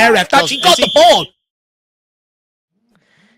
there, ref. That's he got the ball.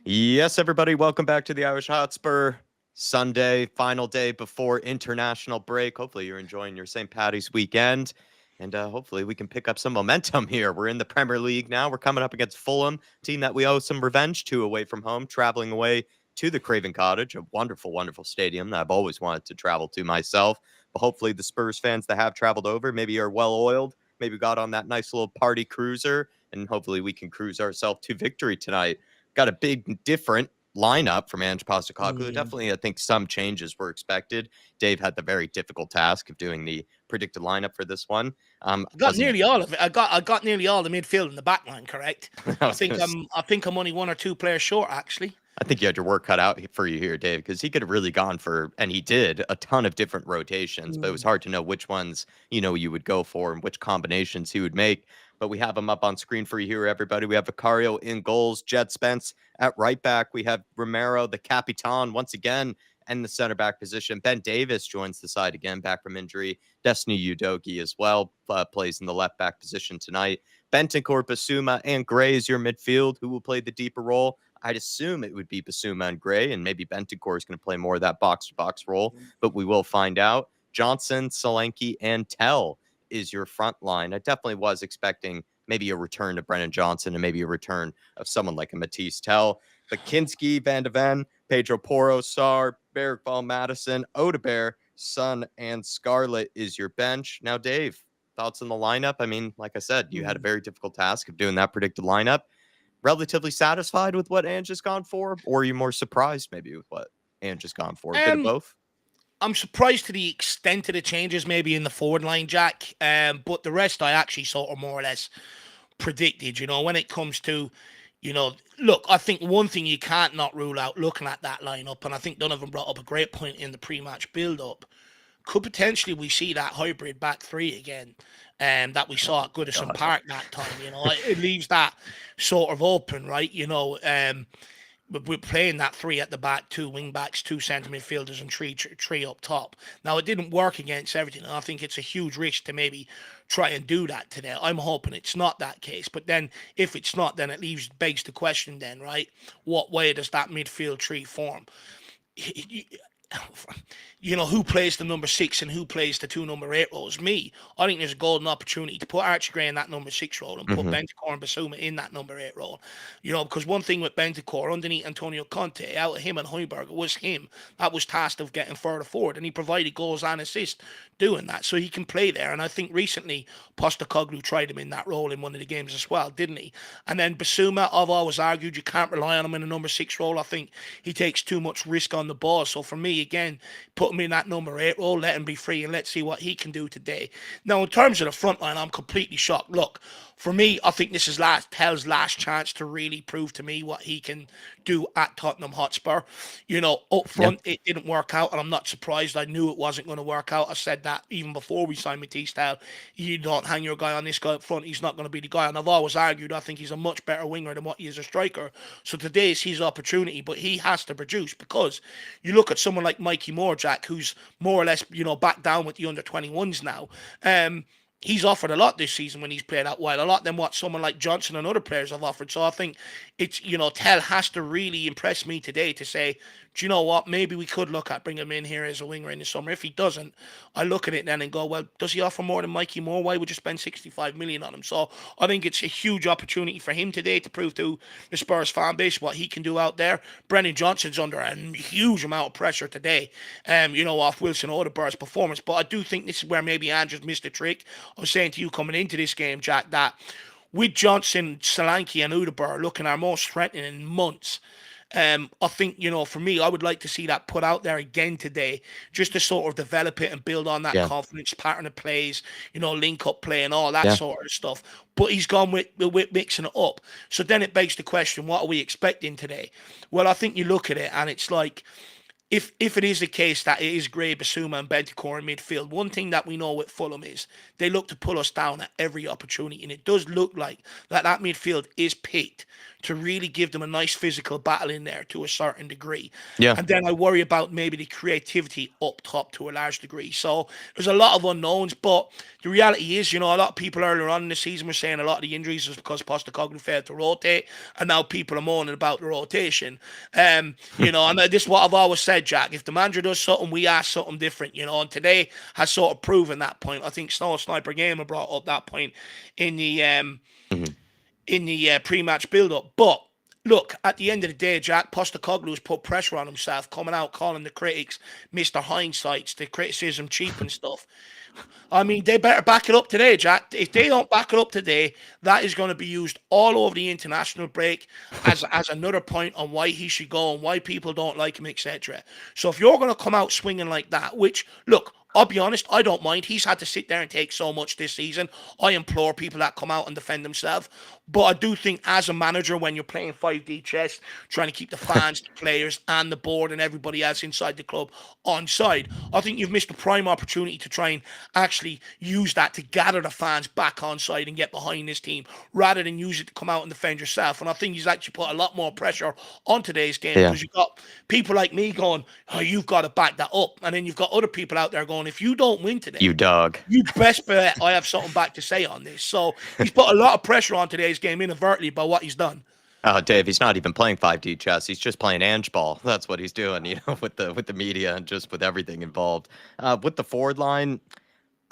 Yes, everybody, welcome back to the Irish Hotspur. Sunday, final day before international break. Hopefully you're enjoying your St. Paddy's weekend, and hopefully we can pick up some momentum here. We're in the Premier League now. We're coming up against Fulham, team that we owe some revenge to away from home, traveling away to the Craven Cottage, a wonderful, wonderful stadium that I've always wanted to travel to myself. But hopefully the Spurs fans that have traveled over maybe are well-oiled, maybe got on that nice little party cruiser, and hopefully we can cruise ourselves to victory tonight. Got a big different lineup from Ange Postecoglou. Definitely, I think some changes were expected. Dave had the very difficult task of doing the predicted lineup for this one. I got nearly all of it. I got nearly all the midfield and the back line correct. I think I'm only one or two players short, actually. I think you had your work cut out for you here, Dave, because he could have really gone for, and he did, a ton of different rotations, but it was hard to know which ones, you would go for and which combinations he would make. But we have them up on screen for you here, everybody. We have Vicario in goals, Jed Spence at right back. We have Romero, the Capitan, once again, in the center back position. Ben Davis joins the side again, back from injury. Destiny Udogie as well plays in the left back position tonight. Bentancur, Basuma, and Gray is your midfield. Who will play the deeper role? I'd assume it would be Basuma and Gray, and maybe Bentancur is going to play more of that box-to-box role, but we will find out. Johnson, Solanke, and Tell is your front line. I definitely was expecting maybe a return to Brennan Johnson and maybe a return of someone like a Matisse Tell. But Kinski, Van de Ven, Pedro Porro, Sarr, Bergvall, Madison, Odebear, Sun, and Scarlett is your bench. Now, Dave, thoughts on the lineup? I mean, like I said, you had a very difficult task of doing that predicted lineup. Relatively satisfied with what Ange has gone for, or are you more surprised maybe with what Ange has gone for? A bit of both? I'm surprised to the extent of the changes maybe in the forward line, Jack. But the rest I actually sort of more or less predicted, when it comes to, look, I think one thing you can't not rule out looking at that lineup, and I think Donovan brought up a great point in the pre-match build-up, could potentially we see that hybrid back three again that we saw at Goodison Park that time. It leaves that sort of open, right? We're playing that three at the back, two wing backs, two centre midfielders, and three up top. Now, it didn't work against everything, and I think it's a huge risk to maybe try and do that today. I'm hoping it's not that case, but then if it's not, then it begs the question then, right? What way does that midfield tree form? Who plays the number 6 and who plays the 2 number 8 roles? Me. I think there's a golden opportunity to put Archie Gray in that number 6 role and put Bentancur and Basuma in that number 8 role. Because one thing with Bentancur, underneath Antonio Conte, out of him and Højbjerg, it was him that was tasked of getting further forward, and he provided goals and assists doing that, so he can play there. And I think recently Postecoglou tried him in that role in one of the games as well, didn't he? And then Basuma, I've always argued you can't rely on him in a number 6 role. I think he takes too much risk on the ball. So for me, again, put him in that number 8 role, let him be free, and let's see what he can do today. Now, in terms of the front line, I'm completely shocked. Look, for me, I think this is Tell's last chance to really prove to me what he can do at Tottenham Hotspur. Up front, It didn't work out, and I'm not surprised. I knew it wasn't going to work out. I said that even before we signed Matisse Tell. You don't hang your guy on this guy up front. He's not going to be the guy, and I've always argued I think he's a much better winger than what he is a striker. So today is his opportunity, but he has to produce, because you look at someone like Mikey Moore, Jack, who's more or less, back down with the under-21s now. He's offered a lot this season when he's played out wide, a lot than what someone like Johnson and other players have offered. So I think it's, Tell has to really impress me today to say, do you know what, maybe we could look at bringing him in here as a winger in the summer. If he doesn't, I look at it then and go, well, does he offer more than Mikey Moore? Why would you spend 65 million on him? So I think it's a huge opportunity for him today to prove to the Spurs fan base what he can do out there. Brennan Johnson's under a huge amount of pressure today, off Wilson Odegaard's performance. But I do think this is where maybe Andrew's missed a trick. I was saying to you coming into this game, Jack, that with Johnson, Solanke and Odegaard looking our most threatening in months, I think, for me, I would like to see that put out there again today, just to sort of develop it and build on that confidence pattern of plays, link up play and all that sort of stuff. But he's gone with mixing it up. So then it begs the question, what are we expecting today? Well, I think you look at it and it's like, if it is the case that it is Gray, Basuma and Bentancur in midfield, one thing that we know with Fulham is they look to pull us down at every opportunity, and it does look like that midfield is picked to really give them a nice physical battle in there to a certain degree. Yeah. And then I worry about maybe the creativity up top to a large degree. So there's a lot of unknowns, but the reality is, a lot of people earlier on in the season were saying a lot of the injuries was because Postecoglou failed to rotate, and now people are moaning about the rotation. And this is what I've always said, Jack. If the manager does something, we ask something different, and today has sort of proven that point. I think Snow Sniper Gamer brought up that point in the Mhm. pre-match build-up. But look, at the end of the day, Jack, Postecoglou has put pressure on himself, coming out calling the critics Mr. Hindsights, the criticism cheap and stuff. I mean, they better back it up today, Jack. If they don't back it up today, that is going to be used all over the international break as another point on why he should go and why people don't like him, etc. So if you're going to come out swinging like that, which, look, I'll be honest, I don't mind. He's had to sit there and take so much this season. I implore people that come out and defend themselves. But I do think as a manager, when you're playing 5D chess, trying to keep the fans, the players, and the board and everybody else inside the club on side, I think you've missed a prime opportunity to try and actually use that to gather the fans back on side and get behind this team rather than use it to come out and defend yourself. And I think he's actually put a lot more pressure on today's game Yeah. because you've got people like me going, oh, you've got to back that up. And then you've got other people out there going, if you don't win today, You dog. you best bet I have something back to say on this. So he's put a lot of pressure on today's game inadvertently by what he's done. Oh, Dave, he's not even playing 5D chess. He's just playing Ange ball. That's what he's doing, with the media and just with everything involved. With the forward line,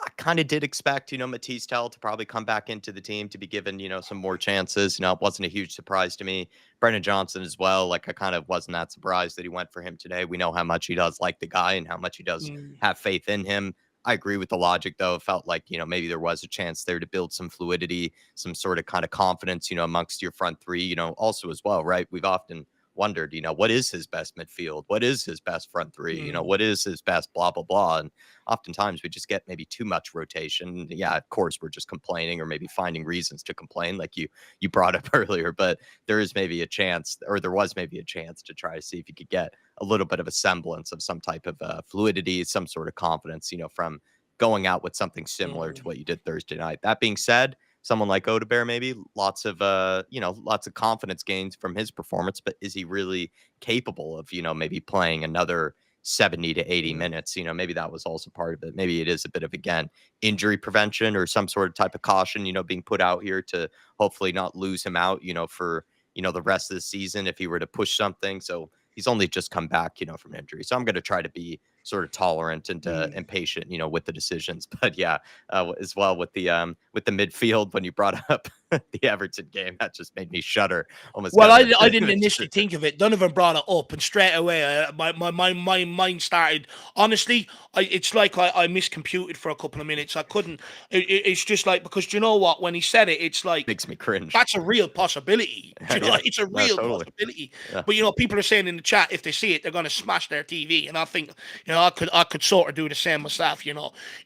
I kind of did expect, Matisse Tell to probably come back into the team to be given, some more chances. It wasn't a huge surprise to me. Brendan Johnson as well. Like, I kind of wasn't that surprised that he went for him today. We know how much he does like the guy and how much he does have faith in him. I agree with the logic, though. It felt like, maybe there was a chance there to build some fluidity, some sort of kind of confidence, amongst your front three, also as well, right? We've often wondered, what is his best midfield? What is his best front three? What is his best blah, blah, blah. And oftentimes we just get maybe too much rotation. Yeah, of course, we're just complaining or maybe finding reasons to complain like you brought up earlier, but there is maybe a chance, or there was maybe a chance to try to see if you could get a little bit of a semblance of some type of fluidity, some sort of confidence, from going out with something similar to what you did Thursday night. That being said, someone like Odebear, maybe lots of confidence gains from his performance, but is he really capable of, maybe playing another 70 to 80 minutes? Maybe that was also part of it. Maybe it is a bit of, again, injury prevention or some sort of type of caution, being put out here to hopefully not lose him out, for, the rest of the season if he were to push something. So he's only just come back, from injury. So I'm going to try to be sort of tolerant and patient, with the decisions. But yeah, as well with the midfield, when you brought up the Everton game, that just made me shudder. Almost. Well, I didn't initially think of it. Donovan brought it up, and straight away, my mind started. Honestly, it's like I miscomputed for a couple of minutes. I couldn't. It's just like, because you know what? When he said it, it's like makes me cringe. That's a real possibility. It's a real possibility. Yeah. But people are saying in the chat, if they see it, they're going to smash their TV. And I think I could sort of do the same myself.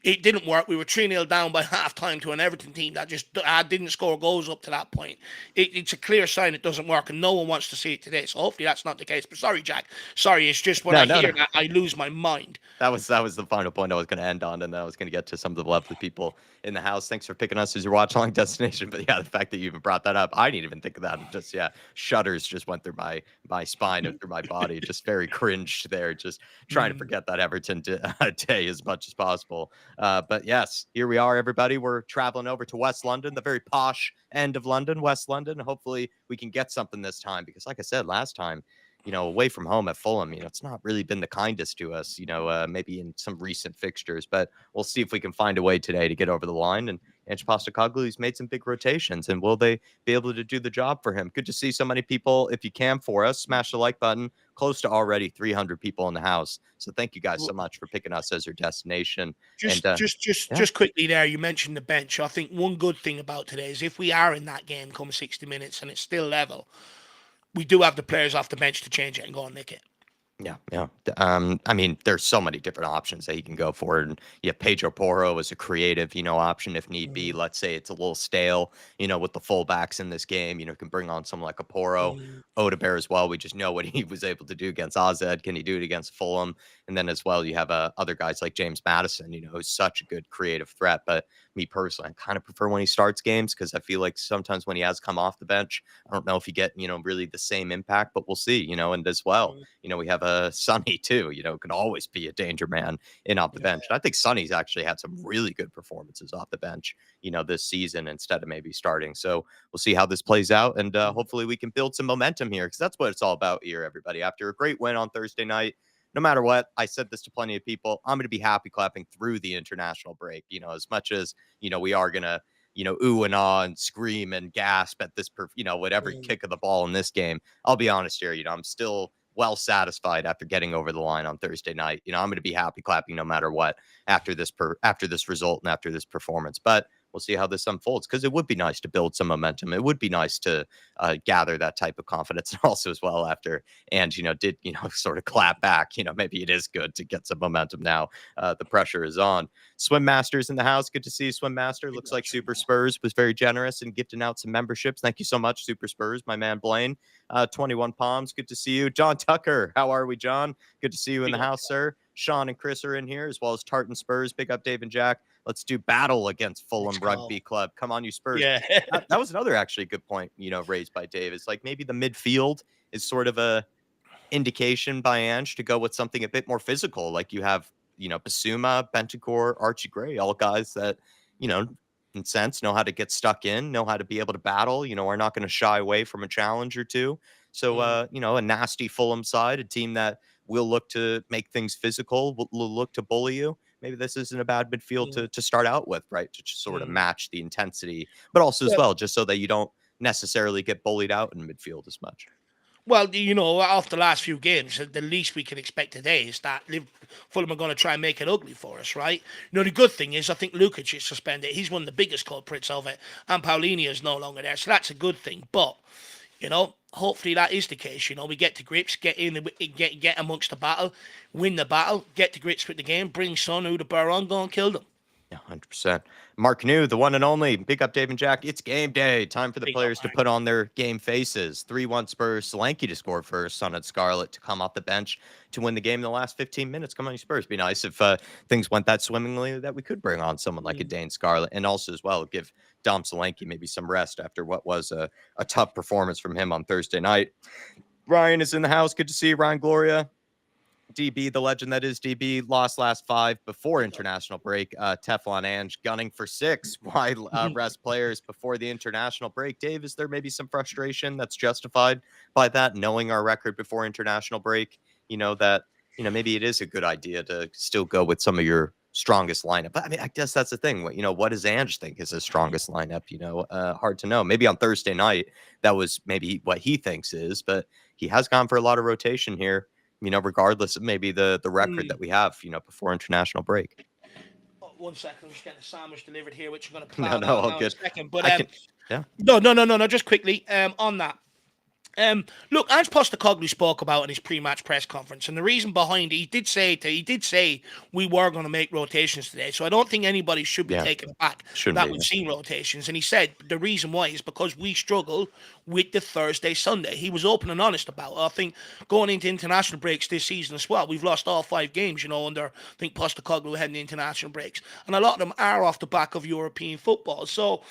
It didn't work. We were 3-0 down by halftime to an Everton team that just didn't score goals up to that point. It's a clear sign it doesn't work, and no one wants to see it today. So hopefully that's not the case. But sorry, Jack. Sorry, it's just when I hear that, I lose my mind. That was the final point I was going to end on, and then I was going to get to some of the lovely people in the house. Thanks for picking us as your watch along destination. But yeah, the fact that you even brought that up, I didn't even think of that. Just shudders just went through my spine and through my body. Just very cringed there. Just trying to forget that Everton day as much as possible. But yes, here we are, everybody. We're traveling over to West London, the very posh end of London, West London. Hopefully we can get something this time, because like I said last time, away from home at Fulham, it's not really been the kindest to us, maybe in some recent fixtures, but we'll see if we can find a way today to get over the line. And Ange Postecoglou, he's made some big rotations, and will they be able to do the job for him? Good to see so many people. If you can, for us, smash the like button. Close to already 300 people in the house. So thank you guys so much for picking us as your destination. Just quickly there, you mentioned the bench. I think one good thing about today is if we are in that game come 60 minutes and it's still level, we do have the players off the bench to change it and go and nick it. Yeah, yeah. I mean, there's so many different options that he can go for, and yeah, Pedro Porro is a creative, option if need be. Mm, Let's say it's a little stale, with the fullbacks in this game. Can bring on someone like a Porro, mm, Odebear as well. We just know what he was able to do against Azed. Can he do it against Fulham? And then as well, you have other guys like James Madison, who's such a good creative threat. But me personally, I kind of prefer when he starts games because I feel like sometimes when he has come off the bench, I don't know if you get, really the same impact, but we'll see, and as well. mm, We have a Sonny too, can always be a danger man in off the yeah, bench. And I think Sonny's actually had some really good performances off the bench, this season instead of maybe starting. So we'll see how this plays out. And mm, hopefully we can build some momentum here because that's what it's all about here, everybody. After a great win on Thursday night, no matter what, I said this to plenty of people, I'm going to be happy clapping through the international break, as much as, we are going to, ooh and ah and scream and gasp at this, whatever mm, kick of the ball in this game. I'll be honest here, I'm still well satisfied after getting over the line on Thursday night. I'm going to be happy clapping no matter what after this result and after this performance. But we'll see how this unfolds because it would be nice to build some momentum. It would be nice to gather that type of confidence, and also as well after and did sort of clap back. Maybe it is good to get some momentum now. The pressure is on. Swim Masters in the house. Good to see you, Swim Master. big Looks like match. Super Spurs was very generous in gifting out some memberships. Thank you so much, Super Spurs, my man Blaine. 21 Palms. Good to see you. John Tucker. How are we, John? Good to see you in Big the up, house, sir. Sean and Chris are in here, as well as Tartan Spurs. Big up, Dave and Jack. Let's do battle against let's Fulham go. Rugby Club. Come on, you Spurs. Yeah. That was another actually good point, raised by Dave. It's like maybe the midfield is sort of a indication by Ange to go with something a bit more physical. Like you have, Basuma, Bentancur, Archie Gray, all guys that, in sense, know how to get stuck in, know how to be able to battle, are not going to shy away from a challenge or two. So, Mm, a nasty Fulham side, a team that will look to make things physical, will look to bully you. Maybe this isn't a bad midfield mm, to start out with, right? To just sort of mm. match the intensity, but also as Well, well, just so that you don't necessarily get bullied out in midfield as much. well, after the last few games, the least we can expect today is that Fulham are going to try and make it ugly for us, right? The good thing is I think Lukic is suspended. He's one of the biggest culprits of it, and Paulini is no longer there, so that's a good thing. But hopefully that is the case. We get to grips, get in, get amongst the battle, win the battle, get to grips with the game, bring Son, who the burr on, go and kill them. Yeah, 100%. Mark New, the one and only. Big up, Dave and Jack. It's game day. Time for the Big up, players to Mark. put on their game faces. 3-1 Spurs. Solanke to score first. Son and Scarlett to come off the bench to win the game in the last 15 minutes. Come on, you Spurs. Be nice if things went that swimmingly that we could bring on someone like a Mm. Dane Scarlett. And also as well, give Dom Solanke maybe some rest after what was a tough performance from him on Thursday night. Ryan is in the house. Good to see you, Ryan Gloria. DB, the legend that is DB, lost last 5 before Big up. international break. Teflon Ange gunning for 6. Why rest players before the international break? Dave, is there maybe some frustration that's justified by that, knowing our record before international break? That, maybe it is a good idea to still go with some of your strongest lineup. But I mean, I guess that's the thing. What does Ange think is his strongest lineup? Hard to know. Maybe on Thursday night, that was maybe what he thinks is, but he has gone for a lot of rotation here, regardless of maybe the record Mm. that we have, before international break. Oh, 1 second, I'm just getting a sandwich delivered here, which I'm going to No, plow no, down all now in a good. second. But I can, yeah. no. Just quickly, on that. Look, Ange Postecoglou spoke about in his pre-match press conference, and the reason behind it, he did say we were going to make rotations today. So I don't think anybody should be Yeah, taken back shouldn't that be. we've Yeah. seen rotations. And he said the reason why is because we struggle with the Thursday Sunday. He was open and honest about it. I think going into international breaks this season as well, we've lost all 5 games. Under I think Postecoglou heading international breaks, and a lot of them are off the back of European football. So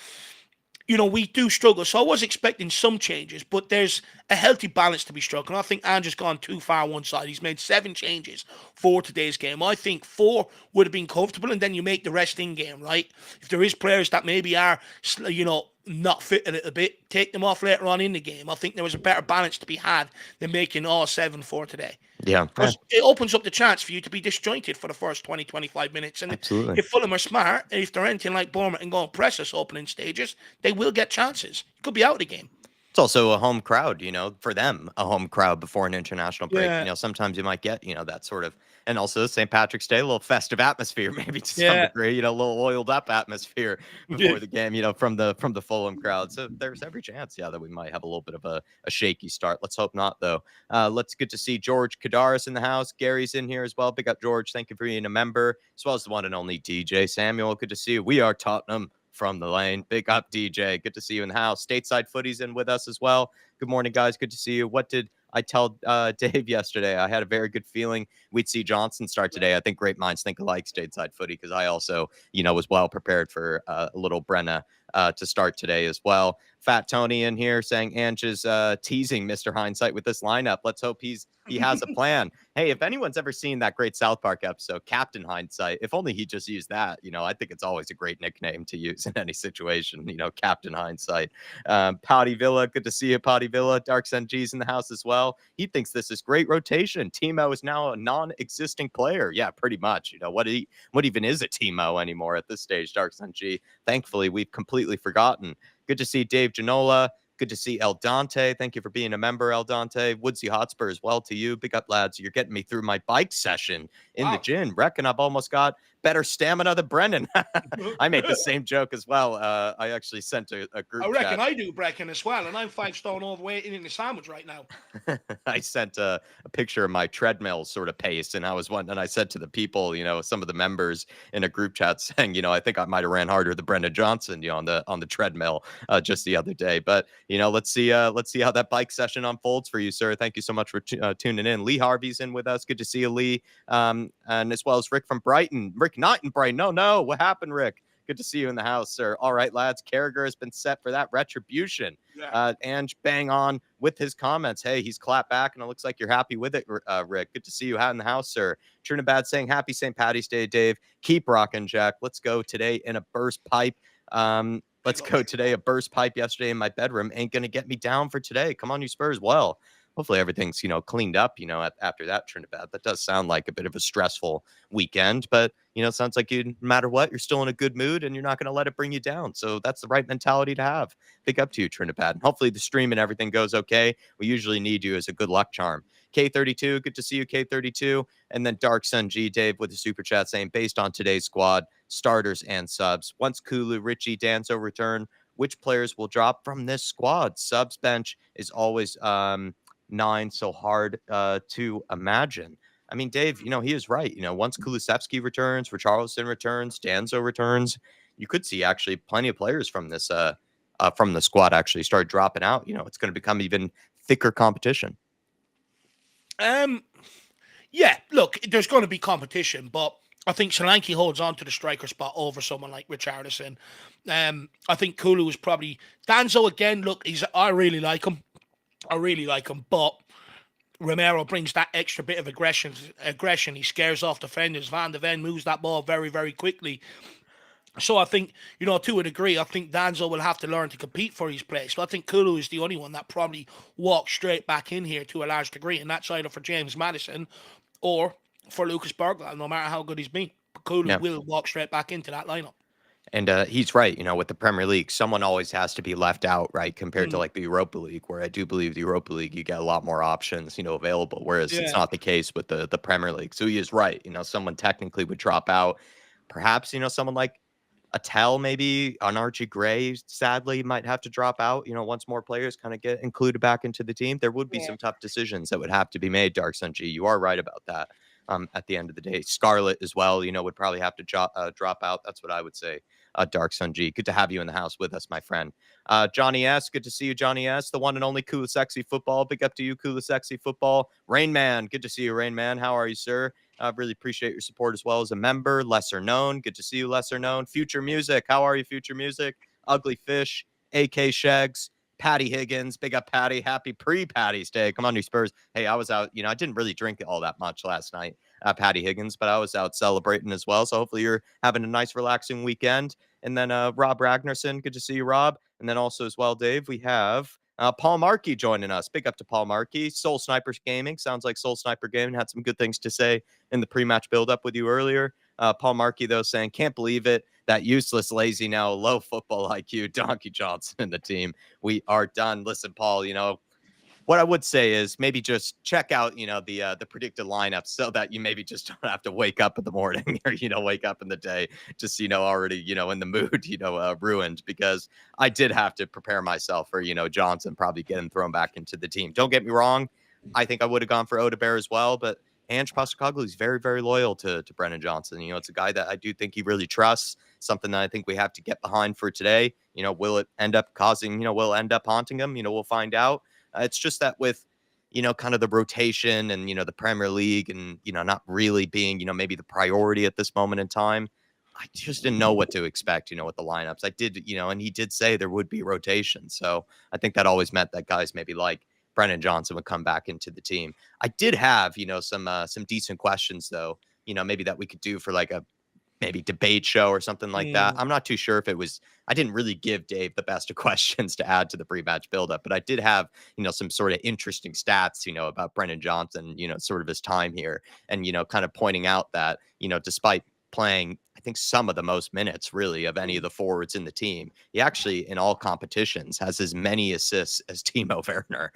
we do struggle. So I was expecting some changes, but there's a healthy balance to be struck. And I think Andrew's gone too far one side. He's made 7 changes for today's game. I think 4 would have been comfortable, and then you make the rest in game, right? If there is players that maybe are, not fit a little bit, take them off later on in the game. I think there was a better balance to be had than making all 7 for today. Yeah. Because it opens up the chance for you to be disjointed for the first 20, 25 minutes. And Absolutely. if Fulham are smart, and if they're anything like Bournemouth and go and press us opening stages, they will get chances. You could be out of the game. It's also a home crowd, for them, a home crowd before an international break. Yeah, Sometimes you might get, that sort of, and also St. Patrick's Day, a little festive atmosphere, maybe to some yeah. degree, a little oiled up atmosphere before the game, from the Fulham crowd. So there's every chance, that we might have a little bit of a shaky start. Let's hope not, though. Let's get to see George Kadaris in the house. Gary's in here as well. Big up, George. Thank you for being a member, as well as the one and only DJ Samuel. Good to see you. We are Tottenham from the lane. Big up, DJ. Good to see you in the house. Stateside Footy's in with us as well. Good morning, guys. Good to see you. What did I tell Dave yesterday? I had a very good feeling we'd see Johnson start today. I think great minds think alike, Stateside Footy, because I also, was well prepared for a little Brenna to start today as well. Fat Tony in here saying Ange is teasing Mr. Hindsight with this lineup. Let's hope he has a plan. Hey, if anyone's ever seen that great South Park episode, Captain Hindsight, if only he just used that, I think it's always a great nickname to use in any situation, Captain Hindsight. Potty Villa, good to see you, Potty Villa. Dark Sun G's in the house as well. He thinks this is great rotation. Timo is now a non-existing player. Yeah, pretty much. What even is a Timo anymore at this stage, Dark Sun G? Thankfully, we've completely forgotten. Good to see Dave Janola. Good to see El Dante. Thank you for being a member, El Dante. Woodsy Hotspur as well to you. Big up, lads. You're getting me through my bike session in the gym. Reckon I've almost got better stamina than Brennan. I made the same joke as well. I actually sent a group I reckon chat. I do, Brecken, as well, and I'm 5 stone overweight eating a sandwich right now. I sent a picture of my treadmill sort of pace, and I said to the people, some of the members in a group chat saying, I think I might have ran harder than Brendan Johnson, on the treadmill just the other day. But let's see how that bike session unfolds for you, sir. Thank you so much for tuning in. Lee Harvey's in with us. Good to see you, Lee, and as well as Rick from Brighton. Rick not in Brighton. No, what happened, Rick? Good to see you in the house, sir. All right, lads. Carragher has been set for that retribution. Yeah. Ange bang on with his comments. Hey, he's clapped back, and it looks like you're happy with it, Rick. Good to see you out in the house, sir. Trinidad saying happy St. Patty's Day, Dave. Keep rocking, Jack. Let's go today in a burst pipe. Let's go today. A burst pipe yesterday in my bedroom ain't going to get me down for today. Come on, you Spurs. Well, hopefully everything's, cleaned up, after that Trinidad. That does sound like a bit of a stressful weekend, but, it sounds like no matter what, you're still in a good mood and you're not going to let it bring you down. So that's the right mentality to have. Big up to you, Trinidad. And hopefully the stream and everything goes okay. We usually need you as a good luck charm. K32, good to see you, K32. And then Dark Sun G, Dave, with the super chat saying, based on today's squad, starters and subs, once Kulu, Richie, Danso return, which players will drop from this squad? Subs bench is always 9, so hard to imagine. I mean, Dave, he is right. Once Kulusevski returns, Richarlison returns, Danzo returns, you could see actually plenty of players from this from the squad actually start dropping out. It's going to become even thicker competition. Yeah, look, there's going to be competition, but I think Solanke holds on to the striker spot over someone like Richarlison. I think Kulu is probably Danzo again. Look, I really like him. But Romero brings that extra bit of aggression. He scares off defenders. Van de Ven moves that ball very, very quickly. So I think, to a degree, I think Danzo will have to learn to compete for his place. So I think Kulu is the only one that probably walks straight back in here to a large degree, and that's either for James Maddison or for Lucas Bergwijn, no matter how good he's been. Kulu will walk straight back into that lineup. And he's right, with the Premier League, someone always has to be left out, right, compared to like the Europa League, where I do believe the Europa League, you get a lot more options, available, whereas it's not the case with the Premier League. So he is right, someone technically would drop out. Perhaps, someone like Attell, maybe an Archie Gray, sadly, might have to drop out, once more players kind of get included back into the team. There would be some tough decisions that would have to be made, Dark Sun G. You are right about that. At the end of the day, Scarlett as well, would probably have to drop out. That's what I would say. Dark Sun G. Good to have you in the house with us, my friend. Johnny S. Good to see you, Johnny S. The one and only Kula Sexy Football. Big up to you, Kula Sexy Football. Rain Man. Good to see you, Rain Man. How are you, sir? Really appreciate your support as well as a member. Lesser Known. Good to see you, Lesser Known. Future Music. How are you, Future Music? Ugly Fish. AK Shags. Patty Higgins. Big up, Patty. Happy pre-Patty's Day. Come on, you Spurs. Hey, I was out. I didn't really drink all that much last night, Patty Higgins, but I was out celebrating as well. So hopefully you're having a nice, relaxing weekend. And then Rob Ragnarsson. Good to see you, Rob. And then also as well, Dave, we have Paul Markey joining us. Big up to Paul Markey. Soul Snipers Gaming. Sounds like Soul Sniper Gaming had some good things to say in the pre-match build-up with you earlier. Paul Markey, though, saying, can't believe it. that useless, lazy, now low football IQ Donkey Johnson in the team. We are done. Listen, Paul, what I would say is maybe just check out, the predicted lineup so that you maybe just don't have to wake up in the morning or, wake up in the day just, already, in the mood, ruined, because I did have to prepare myself for, Johnson probably getting thrown back into the team. Don't get me wrong. I think I would have gone for Odebear as well, but Ange Postecoglou is very, very loyal to Brennan Johnson. It's a guy that I do think he really trusts, something that I think we have to get behind for today. Will it end up causing, will it end up haunting him? We'll find out. It's just that with, kind of the rotation and, the Premier League and, not really being, maybe the priority at this moment in time, I just didn't know what to expect, with the lineups. I did, and he did say there would be rotation. So I think that always meant that guys maybe like Brennan Johnson would come back into the team. I did have, some decent questions, though, maybe that we could do for like a maybe debate show or something like that. I'm not too sure if it was, I didn't really give Dave the best of questions to add to the pre-match buildup, but I did have, some sort of interesting stats, about Brennan Johnson, sort of his time here and, kind of pointing out that, despite playing, I think some of the most minutes really of any of the forwards in the team, he actually in all competitions has as many assists as Timo Werner,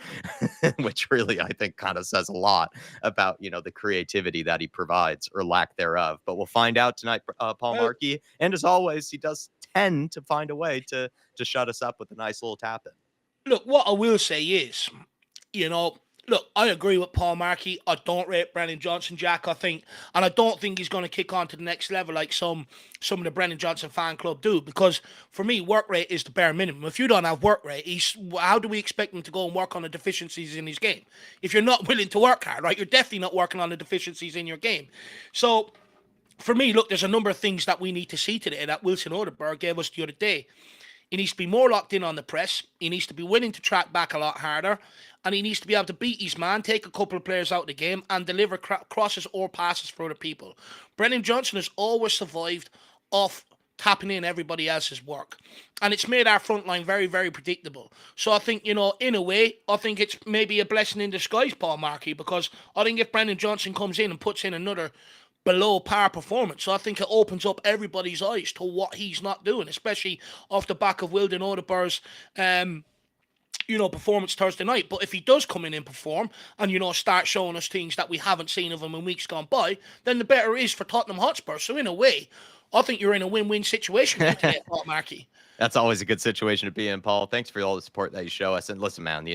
which really I think kind of says a lot about the creativity that he provides or lack thereof. But we'll find out tonight, Paul Well, Markey, and as always, he does tend to find a way to shut us up with a nice little tap in. look, what I will say is, you know, look, I agree with Paul Markey. I don't rate Brennan Johnson, Jack. And I don't think he's going to kick on to the next level like some of the Brennan Johnson fan club do. Because for me, work rate is the bare minimum. If you don't have work rate, how do we expect him to go and work on the deficiencies in his game? If you're not willing to work hard, right? You're definitely not working on the deficiencies in your game. So for me, look, there's a number of things that we need to see today that Wilson Odeberg gave us the other day. He needs to be more locked in on the press. He needs to be willing to track back a lot harder. And he needs to be able to beat his man, take a couple of players out of the game, and deliver crosses or passes for other people. Brennan Johnson has always survived off tapping in everybody else's work. And it's made our front line very, very predictable. So I think, in a way, I think it's maybe a blessing in disguise, Paul Markey, because I think if Brennan Johnson comes in and puts in another below par performance. So I think it opens up everybody's eyes to what he's not doing, especially off the back of Wilden Odeberg's performance Thursday night. But if he does come in and perform and, start showing us things that we haven't seen of him in weeks gone by, then the better it is for Tottenham Hotspur. So in a way, I think you're in a win-win situation with today, Paul Markey. That's always a good situation to be in, Paul. Thanks for all the support that you show us. And listen, man,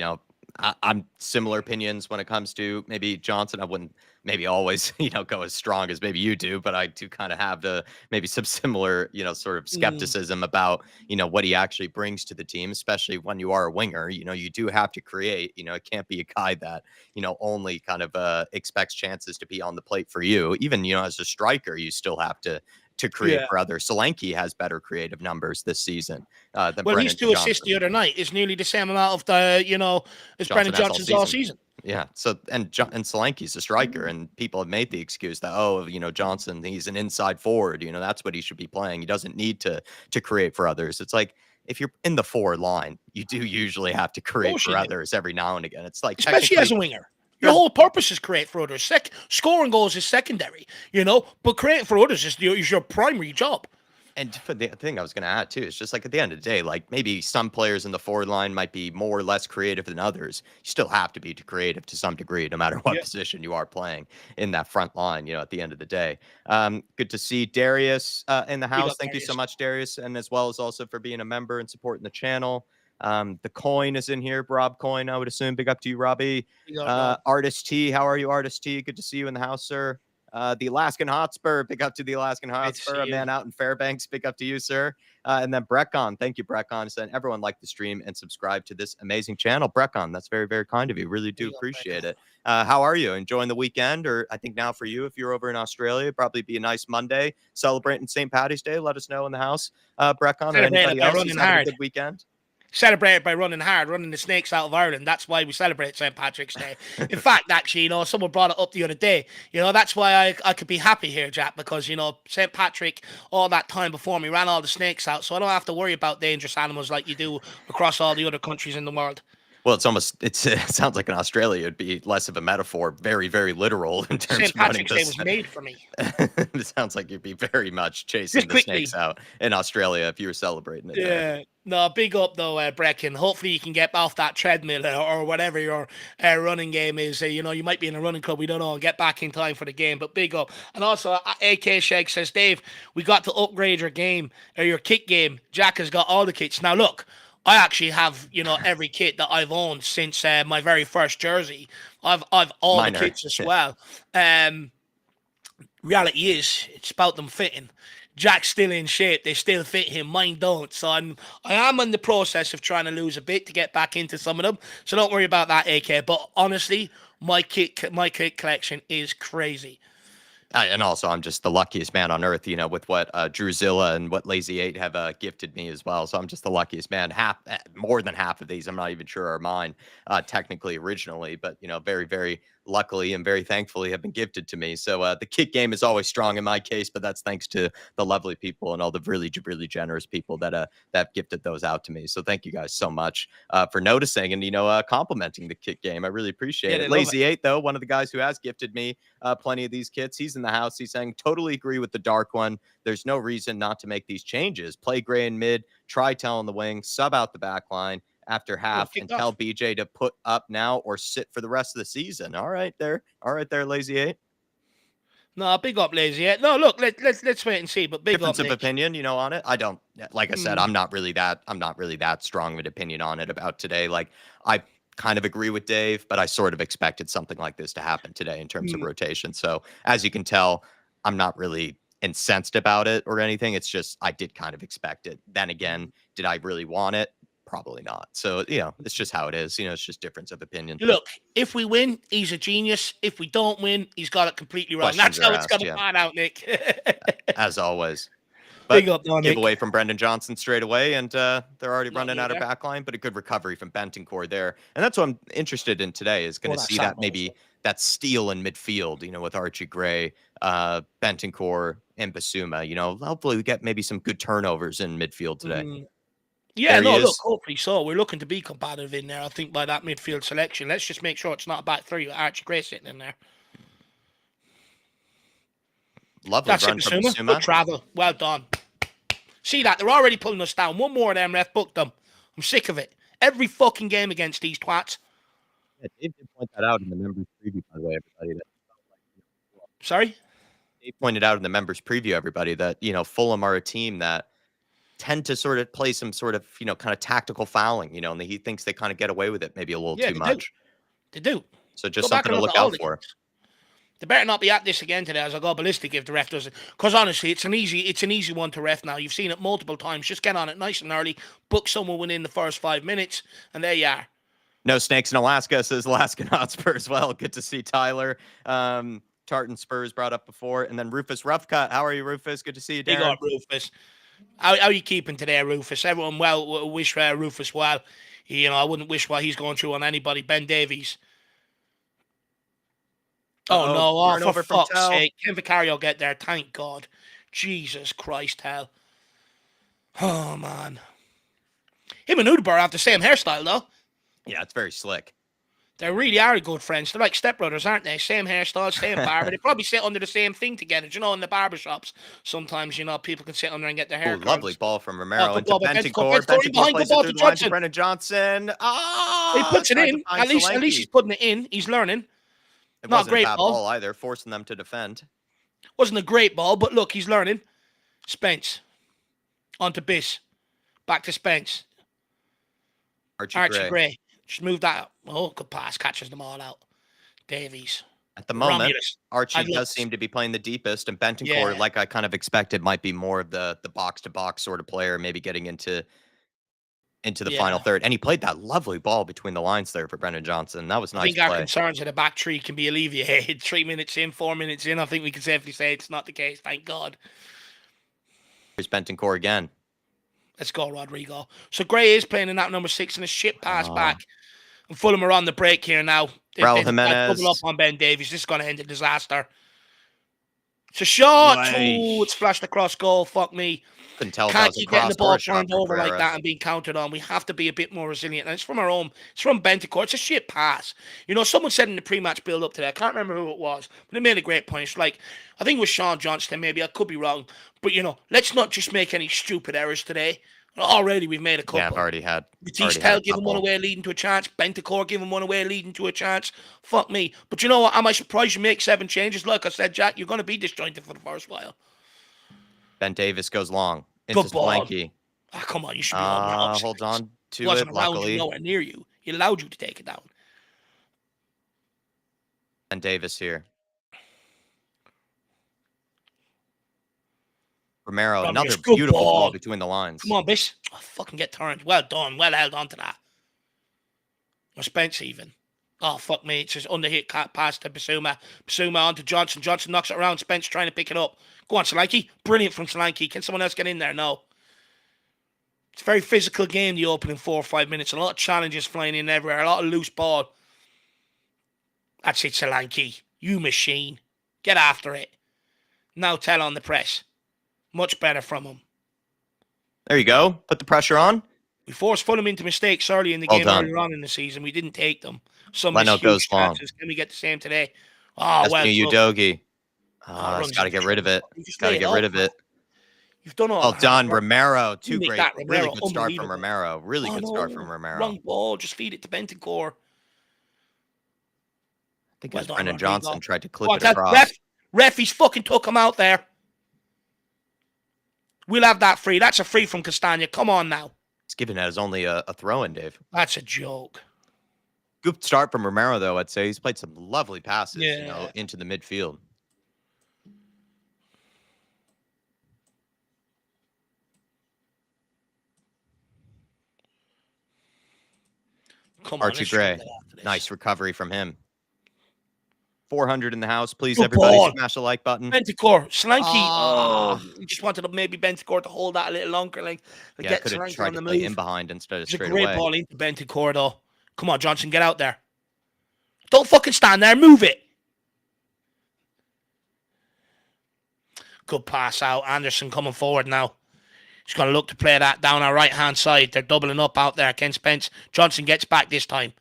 I'm similar opinions when it comes to maybe Johnson. I wouldn't maybe always, go as strong as maybe you do, but I do kind of have maybe some similar, sort of skepticism about, what he actually brings to the team, especially when you are a winger. You do have to create, it can't be a guy that, only kind of expects chances to be on the plate for you. Even, as a striker, you still have to create for others. Solanke has better creative numbers this season than Brennan his 2 Johnson. assists the other night is nearly the same amount of as Brennan Johnson's all season. Yeah. So and Solanke's a striker, and people have made the excuse that Johnson, he's an inside forward. That's what he should be playing. He doesn't need to create for others. It's like if you're in the forward line, you do usually have to create for others every now and again. It's like especially as a winger. Your whole purpose is create for others. Scoring goals is secondary, but creating for others is your primary job. And for the thing I was going to add too, is just like at the end of the day, like maybe some players in the forward line might be more or less creative than others. You still have to be creative to some degree, no matter what position you are playing in that front line, at the end of the day. Good to see Darius in the house. Thank you so much, Darius. And as well as also for being a member and supporting the channel. The coin is in here. Rob Coin, I would assume. Big up to you, Robbie. Artist T, how are you, Artist T? Good to see you in the house, sir. The Alaskan Hotspur, big up to the Alaskan Hotspur, a man out in Fairbanks, big up to you, sir. And then Breckon, thank you, Breckon. Saying everyone like the stream and subscribe to this amazing channel. Breckon, that's very, very kind of you. Really do appreciate it. How are you? Enjoying the weekend? Or I think now for you, if you're over in Australia, it'd probably be a nice Monday celebrating St. Paddy's Day. Let us know in the house, Breckon, or anybody else who's having a good weekend. Celebrated by running hard, running the snakes out of Ireland. That's why we celebrate St. Patrick's Day. In fact, actually, someone brought it up the other day. That's why I could be happy here, Jack, because, St. Patrick, all that time before me, ran all the snakes out, so I don't have to worry about dangerous animals like you do across all the other countries in the world. Well, it sounds like in Australia it'd be less of a metaphor, very, very literal in terms St. of running Patrick's Day this. was made for me. It sounds like you'd be very much chasing Just the snakes quickly. out in Australia if you were celebrating it there. Yeah. No, big up though, Brecken. Hopefully you can get off that treadmill or whatever your running game is. You might be in a running club, we don't know, and get back in time for the game. But big up. And also, AK Sheg says, Dave, we got to upgrade your game or your kit game. Jack has got all the kits. Now look, I actually have every kit that I've owned since my very first jersey. I've all the kits as well. Reality is, it's about them fitting. Jack's still in shape. They still fit him. Mine don't. So I am in the process of trying to lose a bit to get back into some of them. So don't worry about that, AK. But honestly, my kit collection is crazy. And also, I'm just the luckiest man on earth, with what Drewzilla and what Lazy 8 have gifted me as well. So I'm just the luckiest man. More than half of these, I'm not even sure are mine, technically originally, but very, very luckily and very thankfully have been gifted to me. So the kit game is always strong in my case, but that's thanks to the lovely people and all the really, really generous people that gifted those out to me. So thank you guys so much for noticing and complimenting the kit game. I really appreciate it. Lazy 8, though, one of the guys who has gifted me plenty of these kits, he's in the house. He's saying, totally agree with the dark one. There's no reason not to make these changes. Play Gray in mid, try Tell in the wing, sub out the back line after half, and tell BJ to put up now or sit for the rest of the season. All right there, Lazy 8. No, big up, Lazy 8. No, look, let's wait and see. But big difference up, of opinion, on it. I don't, like I said, I'm not really that strong of an opinion on it about today. Like, I kind of agree with Dave, but I sort of expected something like this to happen today in terms of rotation. So as you can tell, I'm not really incensed about it or anything. It's just I did kind of expect it. Then again, did I really want it? Probably not. So, it's just how it is. It's just difference of opinion. Look, if we win, he's a genius. If we don't win, he's got it completely wrong. That's how it's going to pan out, Nick. As always. But big up, giveaway from Brendan Johnson straight away, and they're already running out of backline, but a good recovery from Bentancur there. And that's what I'm interested in today, is going to see that maybe that steal in midfield, with Archie Gray, Bentancur, and Basuma. Hopefully we get maybe some good turnovers in midfield today. Yeah, no, look, hopefully so. We're looking to be competitive in there, I think, by that midfield selection. Let's just make sure it's not a back three with Archie Gray sitting in there. Lovely run from Basuma. Good travel. Well done. See that? They're already pulling us down. One more of them, ref. Book them. I'm sick of it. Every fucking game against these twats. Yeah, Dave did point that out in the members preview, by the way, everybody. Sorry? Dave pointed out in the members preview, everybody, that, Fulham are a team that tend to sort of play some sort of, kind of tactical fouling, and he thinks they kind of get away with it maybe a little too much. They do. So just something to look out for. They better not be at this again today, as I go ballistic if the ref does it. Because honestly, it's an easy one to ref now. You've seen it multiple times. Just get on it nice and early, book someone within the first 5 minutes, and there you are. No snakes in Alaska, says Alaskan Hotspur as well. Good to see Tyler. Tartan Spurs brought up before. And then Rufus Roughcut. How are you, Rufus? Good to see you, Darren. Big up, Rufus. How are you keeping today, Rufus? Everyone wish Rufus well. I wouldn't wish what he's going through on anybody. Ben Davies. Oh, no. Oh, for fuck's sake. Ken Vicario get there. Thank God. Jesus Christ, hell. Oh, man. Him and Udebur have the same hairstyle, though. Yeah, it's very slick. They really are good friends. They're like stepbrothers, aren't they? Same hairstyle, same barber. They probably sit under the same thing together. In the barbershops, sometimes, people can sit under and get their hair. Lovely ball from Romero into Bentancur. Bentancur plays it through the line to Brendan Johnson. He puts it in. At least he's putting it in. He's learning. It wasn't a great ball either, forcing them to defend. Wasn't a great ball, but look, he's learning. Spence. On to Biss. Back to Spence. Archie Gray. Just move that up. Oh, good pass. Catches them all out. Davies. At the moment, Archie does seem to be playing the deepest, and Bentancur, like I kind of expected, might be more of the box-to-box sort of player, maybe getting into the final third. And he played that lovely ball between the lines there for Brendan Johnson. That was nice. I think our concerns at the back three can be alleviated. 3 minutes in, 4 minutes in, I think we can safely say it's not the case. Thank God. Here's Bentancur again. Let's go, Rodrigo. So Gray is playing in that number 6 and a shit pass back. And Fulham are on the break here now. Raul Jimenez. Double up on Ben Davies. This is going to end in disaster. It's a shot. Oh, it's Nice. flashed across goal. Fuck me. Couldn't tell if that Can't was a keep getting the cross or ball a shot turned from over like Pereira. that and being counted on. We have to be a bit more resilient. And it's from our own. It's from Bentancur. It's a shit pass. You know, someone said in the pre-match build-up today, I can't remember who it was, but they made a great point. It's like, I think it was Sean Johnston, maybe. I could be wrong. But, you know, let's not just make any stupid errors today. Already we've made a Yeah, I've couple. already had Batiste a giving one couple. away leading to a chance. Bentancur giving one away leading to a chance. Fuck me. But you know what? Am I surprised you make 7 changes? Like I said, Jack, you're going to be disjointed for the first while. Ben Davis goes long into Good ball. Solanke. Ah, come on, you should be holding that up. Holds on He to it, wasn't around you, luckily. nowhere near you. He allowed you to take it down. Ben Davis here. Romero, another Good beautiful ball ball. between the lines. Come on, Bish. Oh, fucking get turned. Well done. Well held on to that. Or Spence even. Oh, fuck me. It's just underhit pass to Basuma. Basuma on to Johnson. Johnson knocks it around. Spence trying to pick it up. Go on, Solanke. Brilliant from Solanke. Can someone else get in there? No. It's a very physical game, the opening 4 or 5 minutes. A lot of challenges flying in everywhere. A lot of loose ball. That's it, Solanke. You machine. Get after it. Now tell on the press. Much better from him. There you go. Put the pressure on. We forced Fulham into mistakes early in the game earlier on in the season. We didn't take them. Some Leno goes long. chances. Can we get the same today? Oh, well. Udogi. It's got to get rid of it. Got to get rid of it. You've done all well done, Romero. Too great. Romero, really good start from Romero. Really good start from Romero. Wrong ball. Just feed it to Bentancur. I think it was Brendan Johnson tried to clip it across. Ref, he's fucking took him out there. We'll have that free. That's a free from Castagna. Come on now. It's given as only a throw-in, Dave. That's a joke. Good start from Romero, though, I'd say. He's played some lovely passes, into the midfield. Come on, Archie Gray. Nice recovery from him. 400 in the house. Please, good everybody, ball. smash the like button. Bentancur. Solanke. You just wanted maybe Bentancur to hold that a little longer. Get could have Solanke tried on the to play move. in behind instead of straight away. It's a great ball into Bentancur, though. Come on, Johnson, get out there. Don't fucking stand there. Move it. Good pass out. Anderson coming forward now. He's going to look to play that down our right-hand side. They're doubling up out there. Ken Spence. Johnson gets back this time.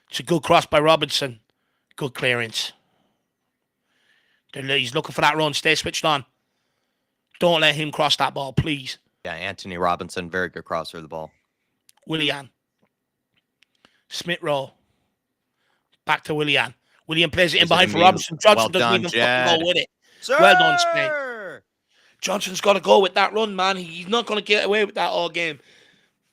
It's a good cross by Robinson. Good clearance. He's looking for that run. Stay switched on. Don't let him cross that ball, please. Yeah, Anthony Robinson, very good crosser of the ball. Willian. Smith Rowe. Back to Willian. Willian plays it in behind for Robinson. Johnson doesn't even fucking go with it. Sir! Well done, Spence. Johnson's got to go with that run, man. He's not going to get away with that all game.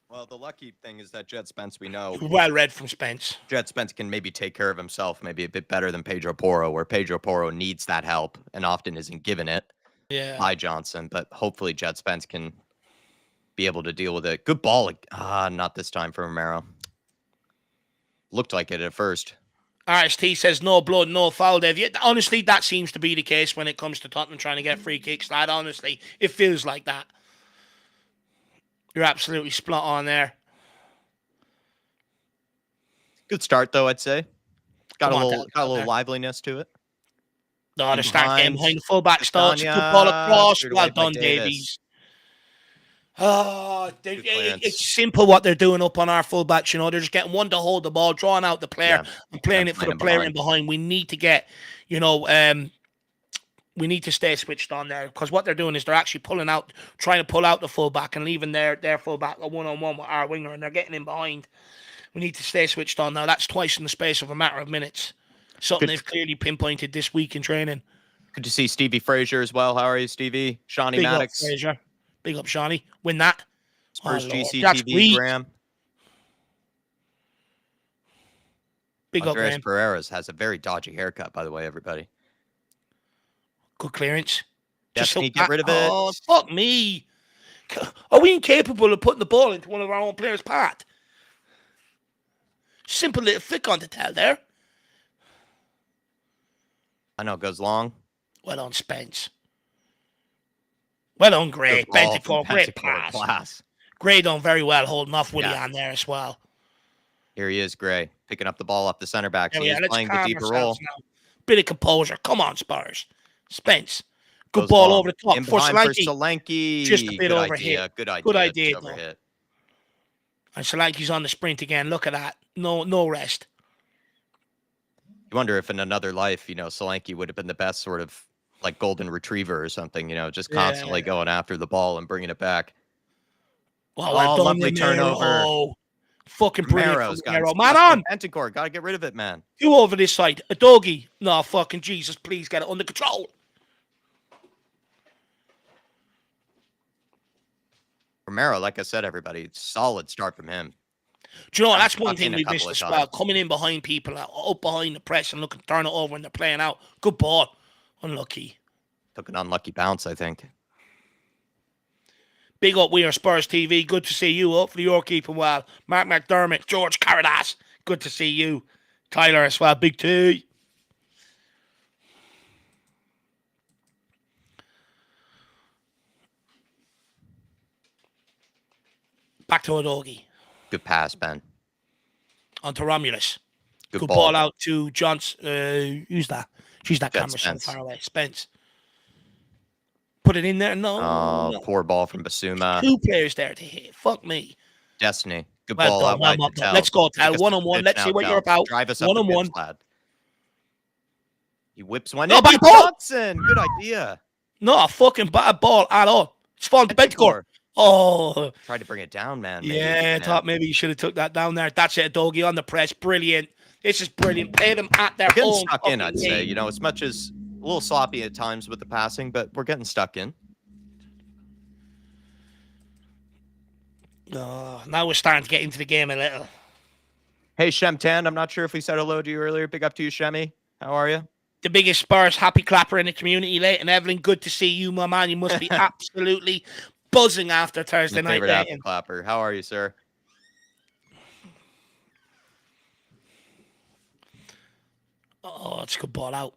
Well, the lucky thing is that Jed Spence, we know. Well read from Spence. Jed Spence can maybe take care of himself, maybe a bit better than Pedro Porro, where Pedro Porro needs that help and often isn't given it by Johnson. But hopefully Jed Spence can be able to deal with it. Good ball. Not this time for Romero. Looked like it at first. RST says no blood, no foul, Dave. Yeah, honestly, that seems to be the case when it comes to Tottenham trying to get free kicks, lad. Honestly, it feels like that. You're absolutely spot on there. Good start, though, I'd say. Got a little liveliness to it. No, the start game behind the fullback starts. Good ball across. Well done, Davies. Oh, it's simple what they're doing up on our fullbacks. You know, they're just getting one to hold the ball, drawing out the player, and playing it for the player in behind. We need to get, we need to stay switched on there, because what they're doing is they're actually trying to pull out the fullback and leaving their fullback a one-on-one with our winger, and they're getting in behind. We need to stay switched on now. That's twice in the space of a matter of minutes. Something they've clearly pinpointed this week in training. Good to see Stevie Frazier as well. How are you, Stevie? Shawnee Maddox. Big up, Shawnee. Win that. Spurs GCTV, Graham. Big up, Graham. Pereira's has a very dodgy haircut, by the way, everybody. Good clearance. Destiny, get rid of it. Oh, fuck me. Are we incapable of putting the ball into one of our own players' path? Simple little flick on the tail there. I know it goes long. Well done, Spence. Well done, Gray. Bentancur, great pass. Gray done very well holding off Willian there as well. Here he is, Gray, picking up the ball off the center back. He's playing the deeper role. Now. Bit of composure. Come on, Spurs. Spence. Good goes ball long. over the top In for behind for Solanke. Just a Solanke. bit Good overhit. idea. Good Good idea. idea, Just though. overhit. And Solanke's on the sprint again. Look at that. No rest. You wonder if in another life, Solanke would have been the best sort of like golden retriever or something, just constantly Yeah. going after the ball and bringing it back. Well Oh, done, lovely turnover. Romero. Fucking brilliant from Romero's gotten Romero. Man stuck in on! Bentancur. Got to get rid of it, man. You over this side. A doggy. No, fucking Jesus, please get it under control. Romero, like I said, everybody, solid start from him. Do you know what? Got That's one stuck thing in a we've couple missed of as well. times. Coming in behind people, up behind the press and looking, turn it over when they're playing out. Good ball. Unlucky. Took an unlucky bounce, I think. Big up, we are Spurs TV. Good to see you. Hopefully you're keeping well. Mark McDermott, George Caradas. Good to see you. Tyler as well. Big T. Back to Odogi. Good pass, Ben. On to Romulus. Good ball out to Johnson. Who's that? She's that Jet camera so Spence. far away. Spence. Put it in there. No. Oh, no. poor ball from Basuma. 2 players there to hit. Fuck me. Destiny. Good Well ball done, out wide to Tell. Let's go, Tell. Take us One to on the one. pitch Let's now, see what Tell. you're about. Drive us up One the on pitch, one. lad. He whips one No, in. bad ball. Johnson. Good idea. Not a fucking bad ball at all. It's falling to Bentancur. Oh. Tried to bring it down, man. Maybe. Yeah, I thought maybe you should have took that down there. That's it, Doggy on the press. Brilliant. This is brilliant. Play them at their We're getting own stuck in, fucking I'd say. game. As much as a little sloppy at times with the passing, but we're getting stuck in. Oh, now we're starting to get into the game a little. Hey, Shemtan, I'm not sure if we said hello to you earlier. Big up to you, Shemmy. How are you? The biggest Spurs happy clapper in the community, Leighton Evelyn. Good to see you, my man. You must be absolutely buzzing after Thursday My night, favorite happy Leighton. clapper. How are you, sir? Oh, it's a good ball out.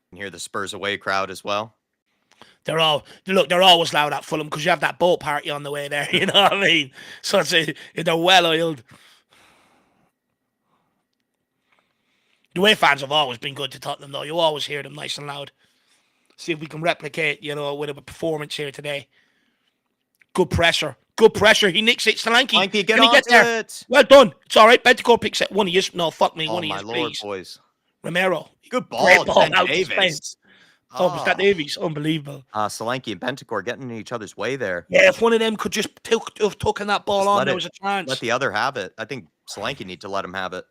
You can hear the Spurs away crowd as well. They're always loud at Fulham because you have that boat party on the way there. You know what I mean? So they're well oiled. The away fans have always been good to Tottenham, though. You always hear them nice and loud. See if we can replicate, with a performance here today. Good pressure. Good pressure. He nicks it. Solanke. Solanke, Can he get there? it. Well done. It's all right. Bentancur picks it. One of you. No, fuck me. Oh, One of you, my Lord, please. boys. Romero. Good ball. Great ball Ben out to Davis. Spence. Oh, was that Davies? Unbelievable. Solanke and Bentancur getting in each other's way there. Yeah, if one of them could just have taken that ball Just on, there was a chance. Let the other have it. I think Solanke need to let him have it.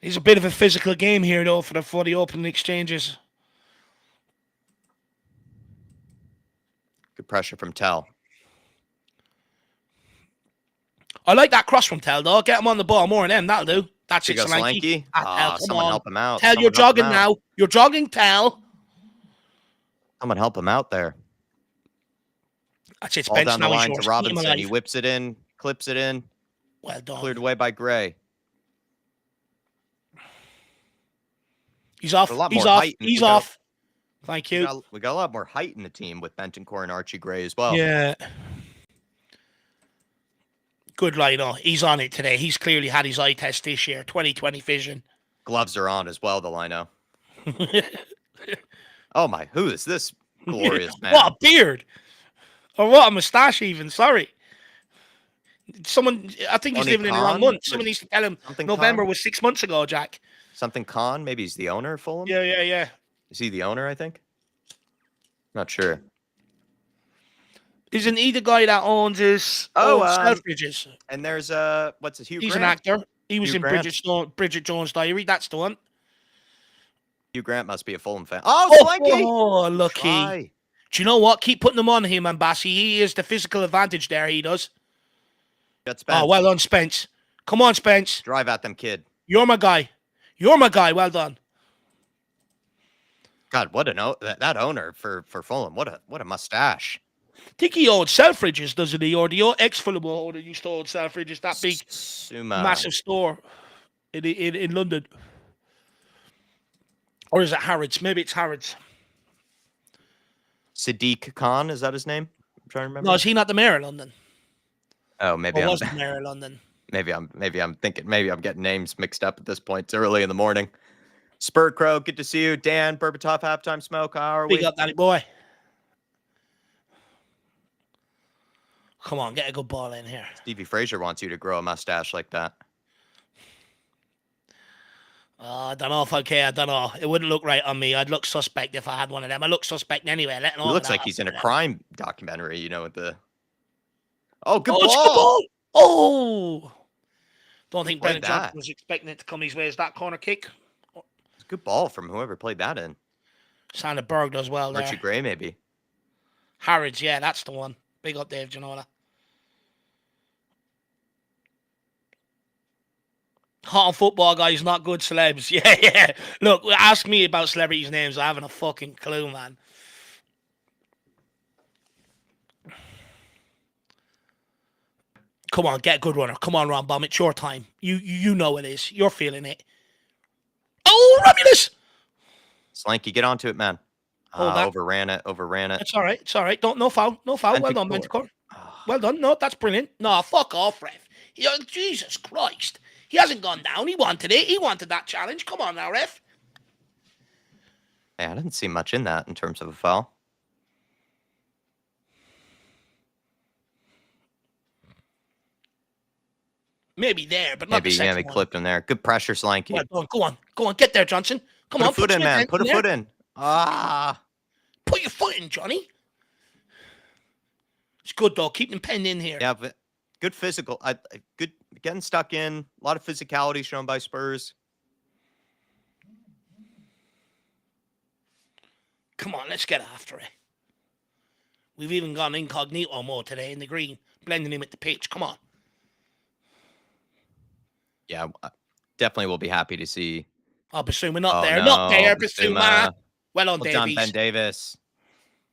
It's a bit of a physical game here, though, for the opening exchanges. Good pressure from Tell. I like that cross from Tell, though. Get him on the ball more than them. That'll do. That's it, Solanke. Solanke. Come Someone on. help him out. Tell, you're jogging now. You're jogging, Tell. Someone help him out there. That's it, All Spence. down the Now line he's to yours. Robinson. He whips it in, clips it in. Well done. Cleared away by Gray. He's off. He's off. He's off. Thank you. We got a lot more height in the team with Bentancur and Archie Gray as well. Yeah. Good Lino. He's on it today. He's clearly had his eye test this year. 20/20 vision. Gloves are on as well, the Lino. Oh my, who is this glorious man? What a beard. Or what a moustache even. Sorry. Someone, I think he's Tony living in the wrong Khan? month. Someone needs to tell him November Khan? was 6 months ago, Jack. Something Khan? Maybe he's the owner of Fulham? Yeah. Is he the owner, I think? Not sure. Isn't he the guy that owns his Selfridges? And there's what's his Hugh He's Grant? an actor. He was Hugh in Grant. Bridget Jones' Diary. That's the one. Hugh Grant must be a Fulham fan. Oh, Solanke! Oh, lucky. Try. Do you know what? Keep putting him on him, and Bassy. He is the physical advantage there. He does. Got Spence. Oh, well done, Spence. Come on, Spence. Drive at them, kid. You're my guy. You're my guy. Well done. God, what that owner for Fulham. What a mustache. I think he owns Selfridges, doesn't he? Or the ex-Fulham owner used to own Selfridges, that big, massive store in London. Or is it Harrods? Maybe it's Harrods. Sadiq Khan, is that his name? I'm trying to remember. No, is he not the mayor of London? Oh, maybe was the mayor of London. Maybe I'm getting names mixed up at this point. It's early in the morning. Spur Crow, good to see you. Dan, Berbatov, halftime smoke. How are Big we? up, Danny boy. Come on, get a good ball in here. Stevie Frazier wants you to grow a mustache like that. I don't know if I care. I don't know. It wouldn't look right on me. I'd look suspect if I had one of them. I look suspect anyway. Letting He all looks that like he's in a up. crime documentary, you know, with the... Oh, good Oh, it's a good ball! ball. Oh! Don't think Played Brennan Johnson that. was expecting it to come his way as that corner kick. It's a good ball from whoever played that in. Sander Berg does well there. Archie Gray, maybe. Harrods, yeah, that's the one. Big up, Dave Ginola. Hot on football guys, not good celebs. Yeah, yeah. Look, ask me about celebrities' names. I haven't a fucking clue, man. Come on, get a good runner. Come on, Ron Bomb. It's your time. You know it is. You're feeling it. Oh, Romulus! Slanky, get onto it, man. Overran it. It's all right. It's all right. No foul. No foul. Well done, Manticore. Well done. No, that's brilliant. No, fuck off, ref. Jesus Christ. He hasn't gone down. He wanted it. He wanted that challenge. Come on now, ref. Hey, I didn't see much in that in terms of a foul. Maybe there, but not the second Maybe one. clipped him there. Good pressure, Slanky. Well done. Go on. Get there, Johnson. Come on. Put a foot in, man. Put a foot in. Put your foot in, Johnny. It's good, though. Keep them penned in here. Yeah, but good physical. Good getting stuck in. A lot of physicality shown by Spurs. Come on, let's get after it. We've even gone incognito mode today in the green, blending in with the pitch. Come on. Yeah, definitely will be happy to see. Oh, Basuma not there. No, Not there, Basuma. Well on, Davies. Davies. Ben Davis.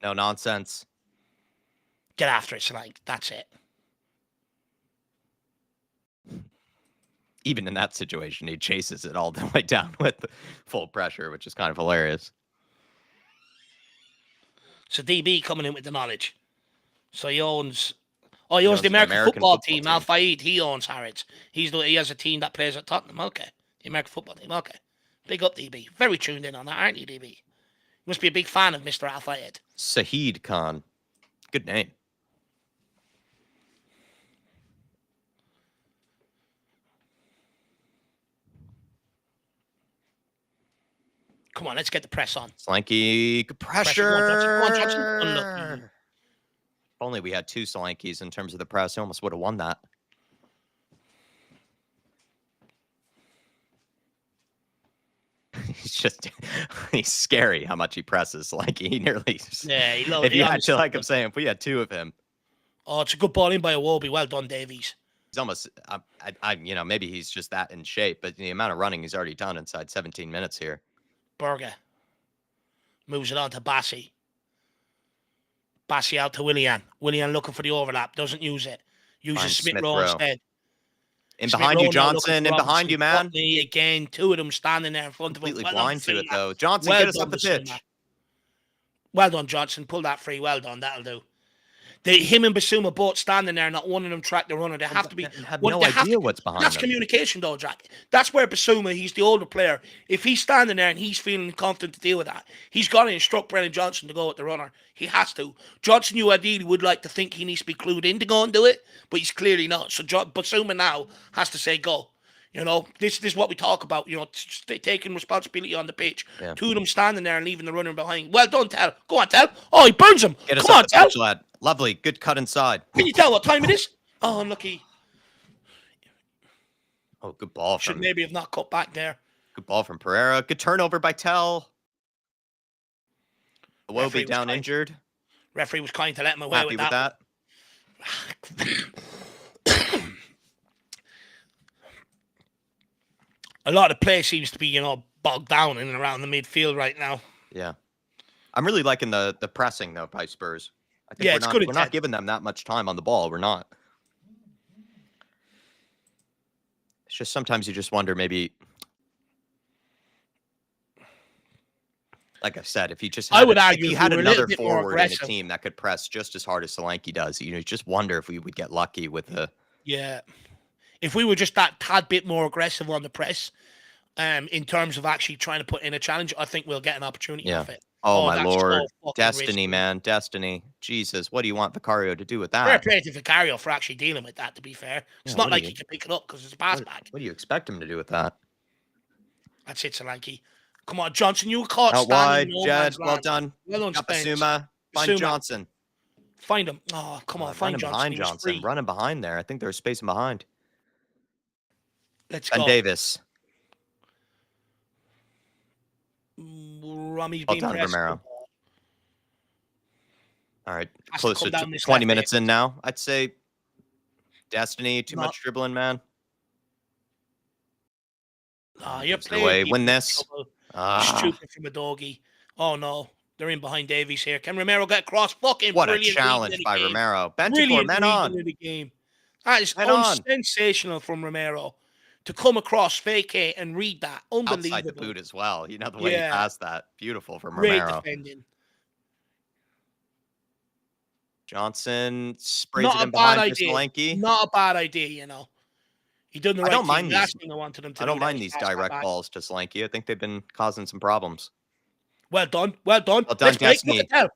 No nonsense. Get after it, Slank. That's it. Even in that situation, he chases it all the way down with full pressure, which is kind of hilarious. So DB coming in with the knowledge. So he owns... Oh, he owns the American football team. Al Fayed, he owns Harrods. He has a team that plays at Tottenham. Okay. The American football team. Okay. Big up, DB. Very tuned in on that, aren't you, DB? You must be a big fan of Mr. Al Fayed. Sahid Khan. Good name. Come on, let's get the press on. Slanky, good pressure. Go on, Johnson. Unlucky. If only we had two Slankies in terms of the press, he almost would have won that. He's scary how much he presses. Like he nearly. Yeah, he loves. If you actually like I'm saying, if we had two of him. Oh, it's a good ball in by Iwobi. Well done, Davies. He's almost, maybe he's just that in shape, but the amount of running he's already done inside 17 minutes here. Berger moves it on to Bassi. Bassi out to Willian. Willian looking for the overlap. Doesn't use it. Uses Smith Rowe instead. In behind you, Johnson. In behind you, man. Again, two of them standing there in front of him. Completely blind to it, though. Johnson, get us up the pitch. Well done, Johnson. Pull that free. Well done. That'll do. Him and Basuma both standing there, not one of them track the runner. They have to be. Have no idea what's behind them. That's communication, though, Jack. That's where Basuma, he's the older player. If he's standing there and he's feeling confident to deal with that, he's got to instruct Brennan Johnson to go with the runner. He has to. Johnson, you ideally would like to think he needs to be clued in to go and do it, but he's clearly not. So Basuma now has to say go. You know, this is what we talk about, taking responsibility on the pitch. Yeah. Two of them standing there and leaving the runner behind. Well done, Tell. Go on, Tell. Oh, he burns him. Come on, Tell. Lad. Lovely. Good cut inside. Can you tell what time it is? Oh, unlucky. Oh, good ball. Should maybe have not cut back there. Good ball from Pereira. Good turnover by Tell. Iwobi down injured. Referee was kind to let him away with that. A lot of play seems to be, bogged down in and around the midfield right now. Yeah. I'm really liking the pressing, though, by Spurs. I think it's good. We're not giving them that much time on the ball. We're not. It's just sometimes you just wonder maybe, like I said, if you just had, if you had another forward in a team that could press just as hard as Solanke does, you just wonder if we would get lucky with the... Yeah. If we were just that tad bit more aggressive on the press, In terms of actually trying to put in a challenge, I think we'll get an opportunity Yeah. off it. Oh, Oh, my that's so lord. fucking Destiny, risky. man. Destiny. Jesus, what do you want Vicario to do with Fair that? play to Vicario for actually dealing with that, to be fair. Yeah, It's not like he can pick it up because it's a pass back. what do you expect him to do with that? That's it, Solanke. Come on, Johnson, you were caught Out standing in wide, no Jed. man's Well land. done. Well done, Got Spence. Basuma. Find Basuma, Johnson. find him. Oh, come on, find Running Johnson. behind He was Johnson. free. Running behind there. I think they're spacing behind. Let's Ben go. Davis. Rummy's Well being done, pressed. Romero. All right. Has to Close come to down this 20 left minutes edge. in now. I'd say Destiny, too Not. much dribbling, man. You're Gives it playing away. people Win in this. trouble. Ah, Stupid from a doggy. Oh, no. They're in behind Davies here. Can Romero get across? Fucking what a brilliant reading challenge of the by game. Romero. Bentancur, Brilliant men reading on. of the game. That is Men on. sensational from Romero. To come across, fake it, and read that. Outside the Unbelievable. boot as well. You know, the way he Yeah. passed that. Beautiful from Great Romero. defending. Johnson sprays it Not a in bad behind for idea. Solanke. Not a bad idea, you know. He done the I right don't thing. mind these. Last thing I wanted him to I do don't there mind was these pass that direct back. balls to Solanke. I think they've been causing some problems. Well done. Well done. Well done, Let's play. Look Destiny. at Tell.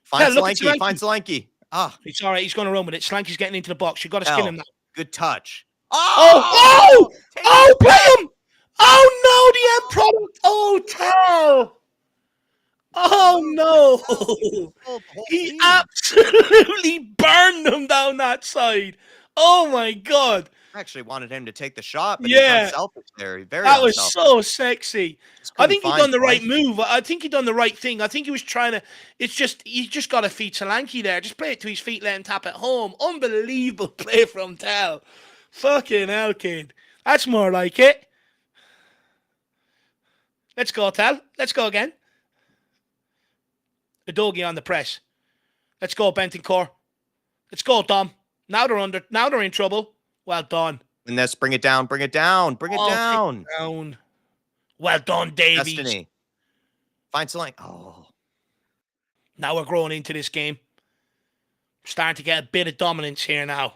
Find Look at Solanke. Find Solanke. Solanke. Ah, It's all right. He's going to run with it. Slanky's getting into the box. You've got to skin him hell. now. Good touch. Oh, oh, Take oh, it back. play him. Oh, no, the end product. Oh, Tell. Oh, no. The whole He team. absolutely burned them down that side. Oh, my God. I actually wanted him to take the shot, but Yeah. he's unselfish there. Very That was unselfish. so sexy. Just I couldn't think he find done the right Solanke. move. I think he done the right thing. I think he was trying to. It's just you just got to feed Solanke there. Just play it to his feet, let him tap it home. Unbelievable play from Tell. Fucking hell, kid. That's more like it. Let's go, Tell. Let's go again. The doggy on the press. Let's go, Bentancur. Let's go, Dom. Now they're in trouble. Well done. And this, bring it down, bring it down, bring it down. Down. Well done, Davies. Destiny. Find Solanke. Oh. Now we're growing into this game. Starting to get a bit of dominance here now.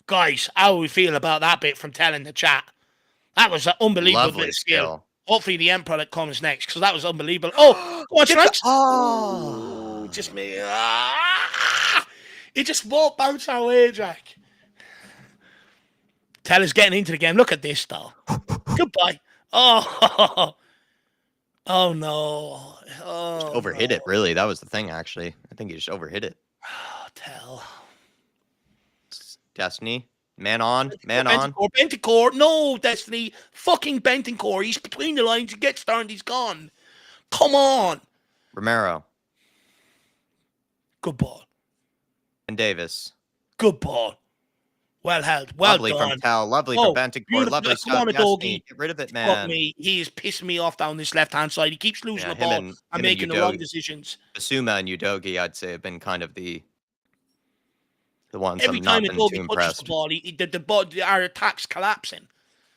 Guys, how we feel about that bit from Tell in the chat? That was an unbelievable Lovely bit of skill. skill. Hopefully the end product comes next, because that was unbelievable. Oh, what's right? Oh. Just me. It just won't bounce our way, Jack. Tell is getting into the game. Look at this, though. Goodbye. Oh. Oh, no. Oh, Just overhit it, really. That was the thing, actually. I think he just overhit it. Tell. Destiny. Man on. Man on. Bentancur. No, Destiny. Fucking Bentancur. He's between the lines. He gets turned. He's gone. Come on. Romero. Good ball. And Davis. Good ball. Well held. Well Lovely done. from Tell. Lovely from Bentancur. Beautiful. Lovely Come stuff. on, a Destiny. doggy. Get rid of it, Fuck man. me. He is pissing me off down this left-hand side. He keeps losing the ball and making the wrong decisions. Basuma and Udogi, I'd say, have been kind of the ones Every I'm time not a been doggy too touches the impressed. ball, our attack's collapsing.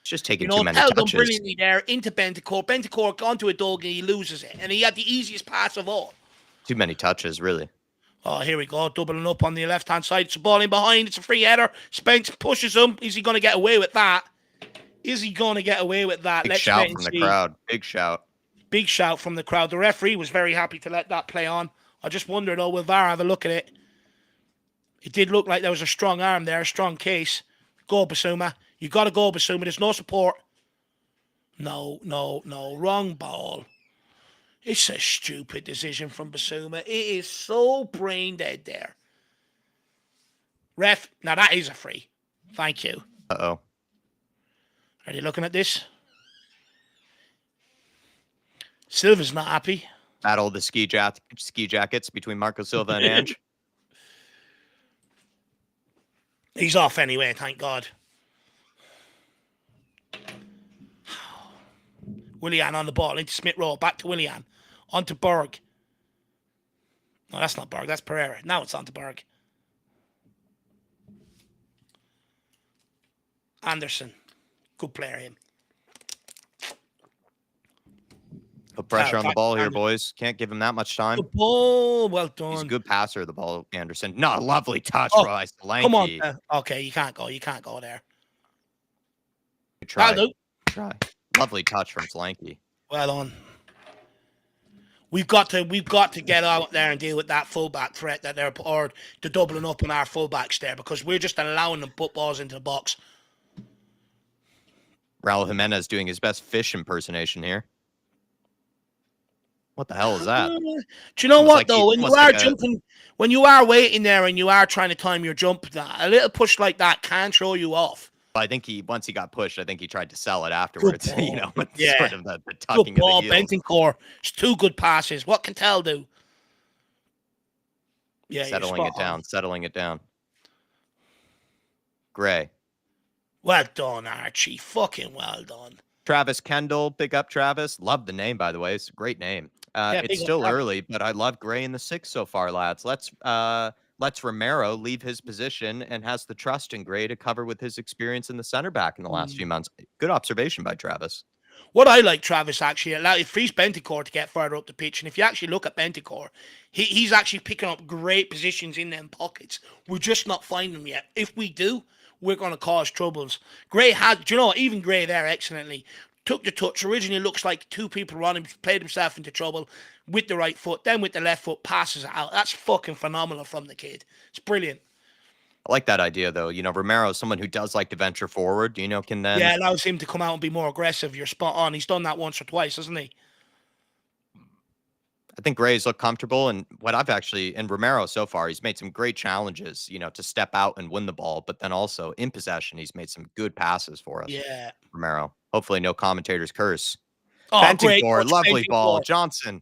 It's just taking You know, too many held him touches. brilliantly there into Bentancur. Bentancur gone to a doggy, he loses it. And he had the easiest pass of all. Too many touches, really. Oh, here we go. Doubling up on the left-hand side. It's a ball in behind. It's a free header. Spence pushes him. Is he going to get away with that? Is he going to get away with that? Big shout from the crowd. Big shout. Big shout from the crowd. The referee was very happy to let that play on. I just wonder, though, will VAR have a look at it? It did look like there was a strong arm there, a strong case. Go, Basuma. You got to go, Basuma. There's no support. No. Wrong ball. It's a stupid decision from Basuma. It is so brain dead there. Ref, now that is a free. Thank you. Uh-oh. Are you looking at this? Silva's not happy. Battle of the ski jackets between Marco Silva and Ange. He's off anyway, thank God. Willian on the ball into Smith Rowe. Back to Willian. On to Berg. No, that's not Berg. That's Pereira. Now it's on to Berg. Anderson. Good player, him. Put pressure on the ball here, boys. Can't give him that much time. The ball. Well done. He's a good passer of the ball, Anderson. No, lovely touch, Bryce. Come on. Okay, you can't go. You can't go there. Try. That'll do. Try. Lovely touch from Solanke. Well on. We've got to get out there and deal with that fullback threat that they're or the doubling up on our fullbacks there, because we're just allowing them put balls into the box. Raul Jimenez doing his best fish impersonation here. What the hell is that? Do you know what, like though? When you are jumping, when you are waiting there and you are trying to time your jump, a little push like that can throw you off. I think once he got pushed, I think he tried to sell it afterwards. You know, with sort of the tucking good ball, of the heels. Bentancur. It's 2 good passes. What can Tell do? Yeah, settling it down. Gray. Well done, Archie. Fucking well done. Travis Kendall, big up Travis. Love the name, by the way. It's a great name. It's still early, but I love Gray in the 6 so far, lads. Let's Romero leave his position and has the trust in Gray to cover with his experience in the center back in the last few months. Good observation by Travis. What I like, Travis, actually, it frees Bentancur to get further up the pitch. And if you actually look at Bentancur, he's actually picking up great positions in them pockets. We're just not finding them yet. If we do, we're going to cause troubles. Gray had, do you know, even Gray there excellently took the touch. Originally looks like 2 people around him, played himself into trouble with the right foot, then with the left foot, passes it out. That's fucking phenomenal from the kid. It's brilliant. I like that idea, though. You know, Romero is someone who does like to venture forward, you know, can then... Yeah, allows him to come out and be more aggressive. You're spot on. He's done that once or twice, hasn't he? I think Gray's looked comfortable, and what I've actually... And Romero, so far, he's made some great challenges, you know, to step out and win the ball, but then also, in possession, he's made some good passes for us. Yeah. Romero. Hopefully no commentators curse. Oh, Bentancur, lovely ball. Johnson.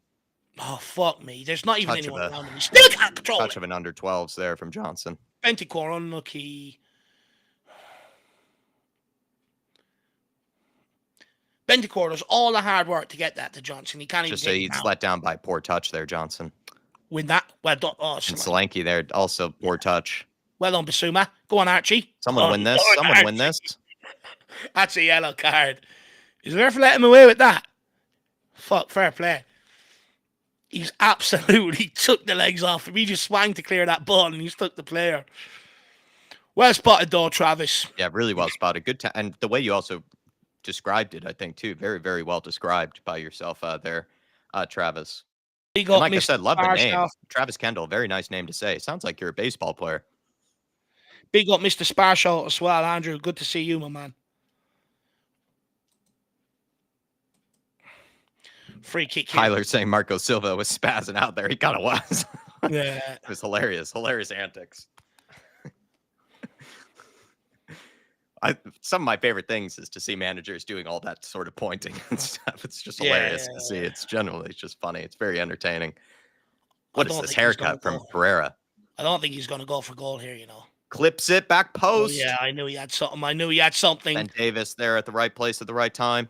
Oh, fuck me. There's not even anyone around him. He still can't control touch of an under 12s there from Johnson. Bentancur, unlucky. Bentancur does all the hard work to get that to Johnson. He can't just even say he's let down by poor touch there, Johnson. Win that. Well done. Oh, and Solanke there, also poor touch. Well done, Bissouma. Go on, Archie. Someone win this. Someone Archie. Win this. That's a yellow card. Is there for letting him away with that? Fuck, fair play. He's absolutely took the legs off him. He just swung to clear that ball and he's took the player. Well spotted, though, Travis. Yeah, really well spotted. Good. And the way you also described it, I think, too. Very, very well described by yourself there, Travis. And like I said, love the name. Travis Kendall, very nice name to say. Sounds like you're a baseball player. Big up Mr. Sparshaw as well, Andrew. Good to see you, my man. Free kick here. Tyler saying Marco Silva was spazzing out there. He kind of was. Yeah. It was hilarious. Hilarious antics. Some of my favorite things is to see managers doing all that sort of pointing and stuff. It's just hilarious to see. It's just funny. It's very entertaining. What is this haircut from Pereira? I don't think he's going to go for goal here, you know. Clips it, back post. Oh, yeah, I knew he had something. Ben Davis there at the right place at the right time.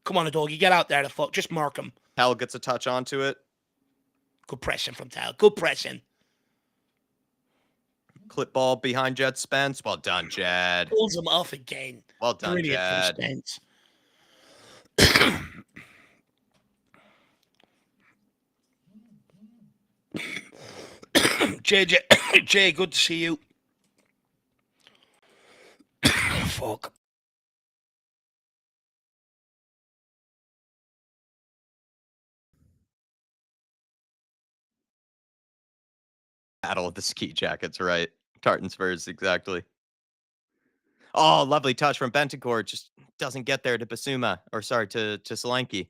Come on, doggy. Get out there. Just mark him. Tell gets a touch onto it. Good pressing from Tell. Good pressing. Clip ball behind Jed Spence. Well done, Jed. Pulls him off again. Well done, Jed. Jay, good to see you. Fuck. Battle of the ski jackets, right? Tartan Spurs, exactly. Oh, lovely touch from Bentancur. Just doesn't get there to Bissouma, or sorry, to Solanke.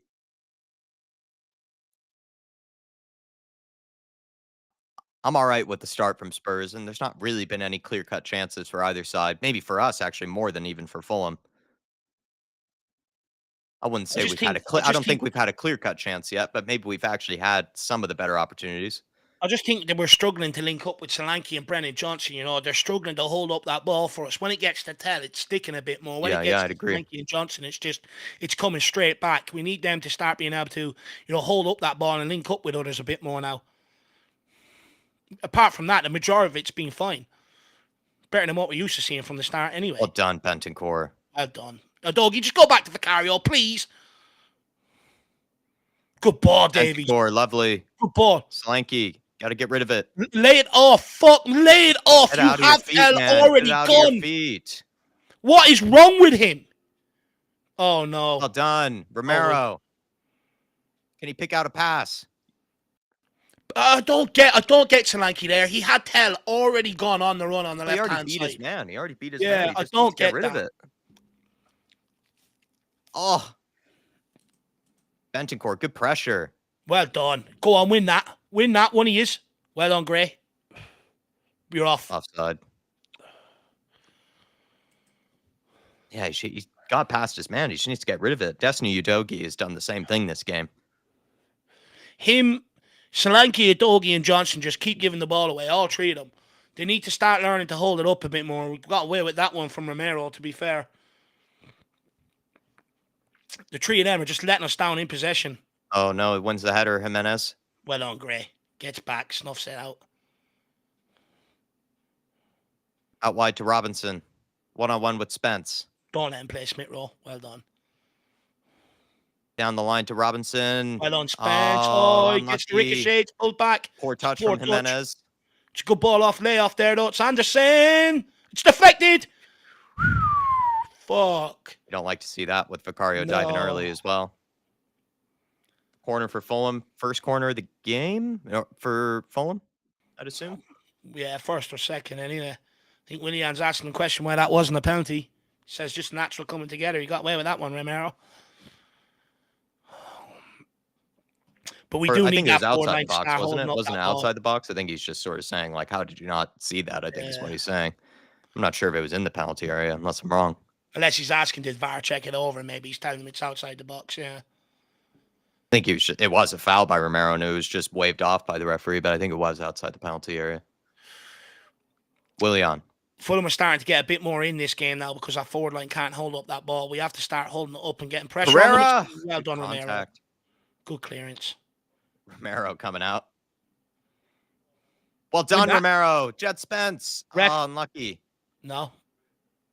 I'm all right with the start from Spurs, and there's not really been any clear-cut chances for either side. Maybe for us, actually, more than even for Fulham. I wouldn't say we've had I don't think we've had a clear-cut chance yet, but maybe we've actually had some of the better opportunities. I just think that we're struggling to link up with Solanke and Brennan Johnson. You know, they're struggling to hold up that ball for us. When it gets to Tell, it's sticking a bit more. When it gets to Solanke and Johnson, it's coming straight back. We need them to start being able to, you know, hold up that ball and link up with others a bit more now. Apart from that, the majority of it's been fine. Better than what we're used to seeing from the start anyway. Well done, Bentancur. Well done. Doggy, just go back to Vicario, please. Good ball, Davies. Bentancur, lovely. Good ball. Solanke. Got to get rid of it. Lay it off. Fuck, lay it off. You have Tell already gone. Feet. What is wrong with him? Oh, no. Well done, Romero. Can he pick out a pass? I don't get Solanke there. He had Tell already gone on the run on the Well, he already left-hand beat his side. man. He already beat his man. Yeah, He I just needs don't to get get rid of that. it. Oh, Bentoncourt, good pressure. Well done. Go on, win that. Win that. One of yous. Well done, Gray. You're off. Offside. Yeah, he got past his man. He just needs to get rid of it. Destiny Udogie has done the same thing this game. Him, Solanke, Udogie, and Johnson just keep giving the ball away. All three of them. They need to start learning to hold it up a bit more. We got away with that one from Romero, to be fair. The three of them are just letting us down in possession. Oh, no. He wins the header, Jimenez. Well done, Gray. Gets back, snuffs it out. Out wide to Robinson. One-on-one with Spence. Don't let him play Smith row. Well done. Down the line to Robinson. Well done, Spence. Oh, he gets the unlucky. ricochet. It's pulled back. Poor touch Poor from Jimenez. It's a good ball off layoff there, though. It's Anderson. It's deflected. Fuck. You don't like to see that with Vicario diving early as well. Corner for Fulham. First corner of the game for Fulham, I'd assume. Yeah, first or second, anyway. I think Willian's asking the question why that wasn't a penalty. He says just natural coming together. He got away with that one, Romero. But we do I need think it was that outside the 4-9 box, star wasn't it? holding up Wasn't it that ball. outside the box? I think he's just sort of saying, like, how did you not see that? I think is what he's saying. I'm not sure if it was in the penalty area, unless I'm wrong. Unless he's asking, did VAR check it over? Maybe he's telling him it's outside the box, yeah. I think it was a foul by Romero, and it was just waved off by the referee, but I think it was outside the penalty area. Willian. Fulham are starting to get a bit more in this game now because our forward line can't hold up that ball. We have to start holding it up and getting pressure on them. Well done, Romero. Good clearance. Romero coming out. Well done, Romero. Jet Spence. Oh, unlucky. No.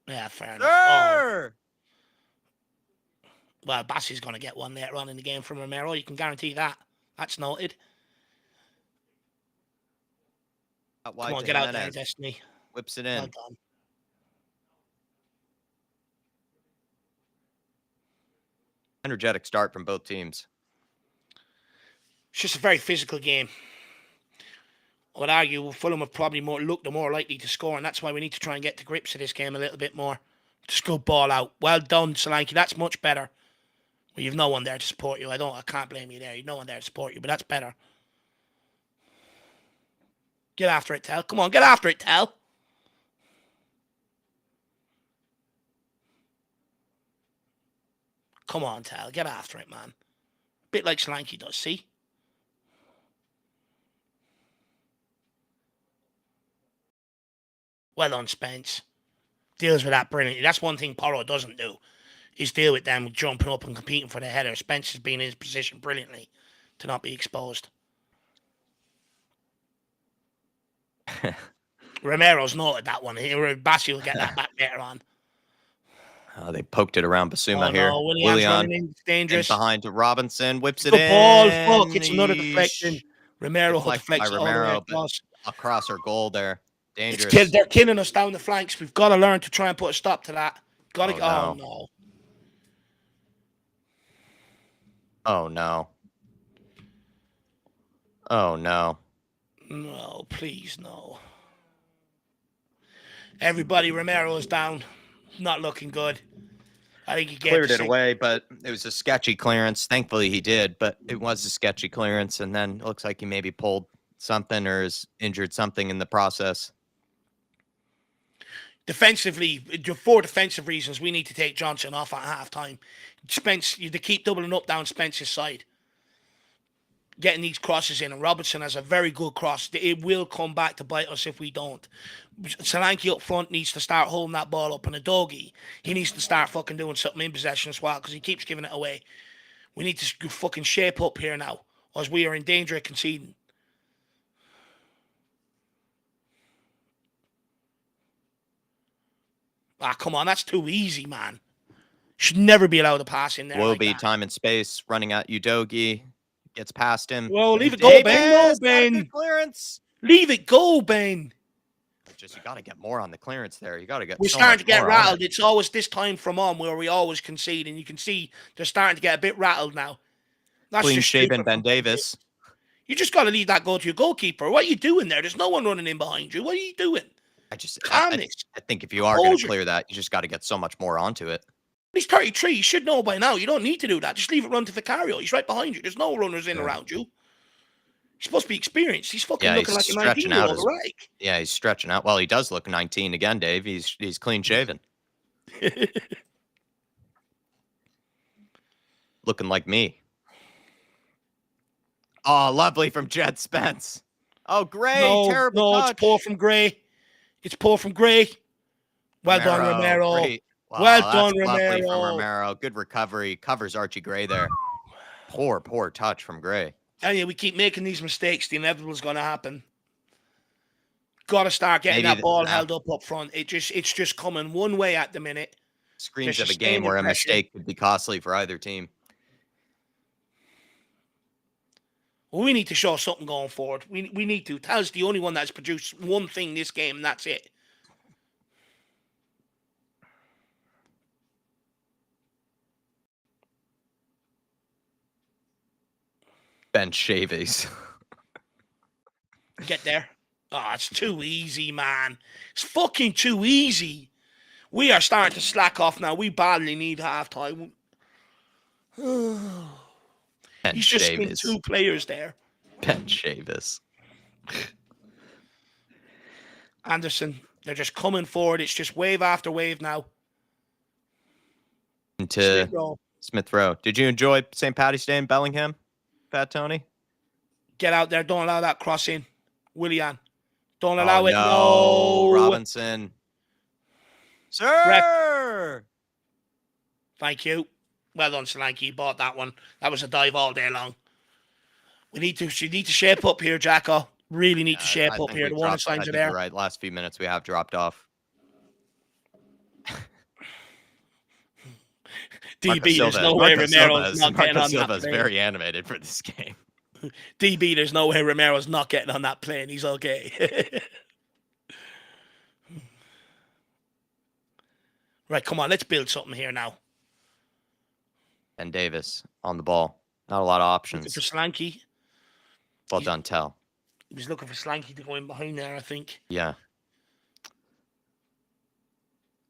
Yeah, fair enough. Sir! Well, Bassey's going to get one later on in the game from Romero. You can guarantee that. That's noted. Come on, get out there, Destiny. Whips it in. Well done. Energetic start from both teams. It's just a very physical game. I would argue Fulham have probably looked the more likely to score, and that's why we need to try and get to grips of this game a little bit more. Just go ball out. Well done, Solanke. That's much better. Well, you've no one there to support you. I can't blame you there. You've no one there to support you, but that's better. Get after it, Tell. Come on, get after it, Tell. Come on, Tell. Get after it, man. Bit like Solanke does, see? Well done, Spence. Deals with that brilliantly. That's one thing Porro doesn't do, is deal with them jumping up and competing for the header. Spence has been in his position brilliantly to not be exposed. Romero's noted that one. Bassi will get that back later on. They poked it around Basuma here. No, Willian in, dangerous. Behind to Robinson, whips it Good in. Ball. Fuck, it's another deflection. Romero deflects all the way across our goal there. Dangerous. They're killing us down the flanks. We've got to learn to try and put a stop to that. Got to go. Oh, no. Oh, no. Oh, no. No, please, no. Everybody, Romero is down. Not looking good. I think he cleared it away, but it was a sketchy clearance. Thankfully, he did, but it was a sketchy clearance, and then it looks like he maybe pulled something or has injured something in the process. Defensively, for defensive reasons, we need to take Johnson off at halftime. Spence, they keep doubling up down Spence's side. Getting these crosses in, and Robertson has a very good cross. It will come back to bite us if we don't. Solanke up front needs to start holding that ball up, and Udogie, he needs to start fucking doing something in possession as well, because he keeps giving it away. We need to fucking shape up here now, as we are in danger of conceding. Ah, come on, that's too easy, man. Should never be allowed to pass in there. Will be time and space running at Udogie. Gets past him. Well, leave it go, Ben. No, Ben. Clearance. Leave it go, Ben. just you got to get more on the clearance there. You got to get We're so much starting to get more on rattled. it. It's always this time from on where we always concede, and you can see they're starting to get a bit rattled now. That's Clean just shaven stupid Ben from Ben Davis. You just got to leave that go to your goalkeeper. What are you doing there? There's no one running in behind you. What are you doing? Calmness. I think if you are going to Composure. clear that, you just got to get so much more onto it. He's 33. You should know by now. You don't need to do that. Just leave it run to Vicario. He's right behind you. There's no runners in around you. He's supposed to be experienced. He's fucking looking like a 19-year-old already. Yeah, he's stretching out. Well, he does look 19 again, Dave. He's clean shaven. Looking like me. Oh, lovely from Jed Spence. Oh, Gray, terrible touch. It's poor from Gray. It's poor from Gray. Well done, Romero. Great. Wow, well done, lovely from Romero. Romero. Good recovery. Covers Archie Gray there. Poor touch from Gray. And yeah, we keep making these mistakes. The inevitable is going to happen. Got to start getting that ball held up front. It's just coming one way at the minute. Screams of a game where a mistake could be costly for either team. Well, we need to show something going forward. We need to. Tal's the only one that's produced one thing this game, and that's it. Ben Chaves. Get there. Oh, it's too easy, man. It's fucking too easy. We are starting to slack off now. We badly need halftime. He's just skinned 2 players there. Ben Chaves. Anderson, they're just coming forward. It's just wave after wave now. Into Smith Rowe. Did you enjoy St. Paddy's Day in Bellingham, Fat Tony? Get out there. Don't allow that cross in. Willian. Don't allow it. No. Robinson. Sir! Ref. Thank you. Well done, Solanke. You bought that one. That was a dive all day long. You need to shape up here, Jacko. Really need to shape up here. The warning signs are there. You're right. Last few minutes we have dropped off. DB, there's no way Romero's not getting on that plane. Silva's very animated for this game. DB, there's no way Romero's not getting on that plane. He's okay. Right, come on. Let's build something here now. Ben Davis on the ball. Not a lot of options. Looking for Slanky. Well done, Tell. He was looking for Slanky to go in behind there, I think. Yeah.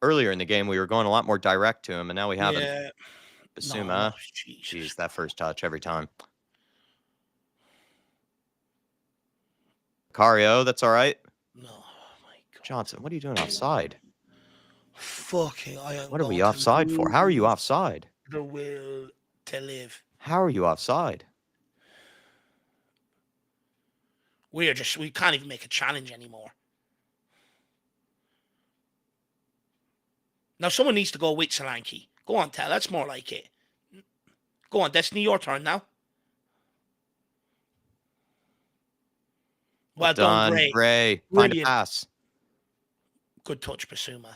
Earlier in the game, we were going a lot more direct to him, and now we haven't. Yeah. Basuma. No, Jeez, that first touch every time. Cario, that's all right. No, my God. Johnson, what are you doing offside? Fucking. What are we offside for? How are you offside? The will to live. How are you offside? We can't even make a challenge anymore. Now someone needs to go with Solanke. Go on, Tell. That's more like it. Go on, Destiny, your turn now. Well done, Gray. Find a pass. Good touch, Basuma.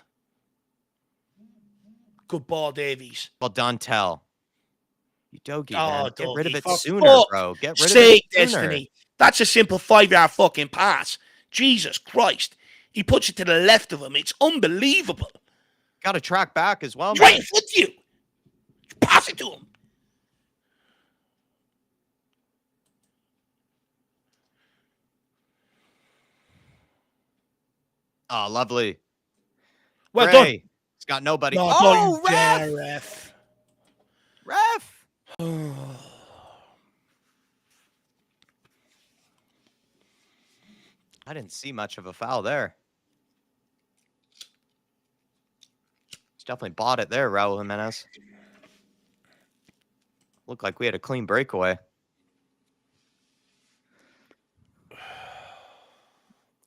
Good ball, Davies. Well done, Tell. Udogie, man. Get rid of it sooner, bro. Get rid of it sooner. Destiny. That's a simple 5-yard fucking pass. Jesus Christ. He puts it to the left of him. It's unbelievable. Got to track back as well, He's right in front of you. Pass it to him. Oh, lovely. Well done. He's got nobody. No, oh, ref. Ref. I didn't see much of a foul there. He's definitely bought it there, Raul Jimenez. Looked like we had a clean breakaway.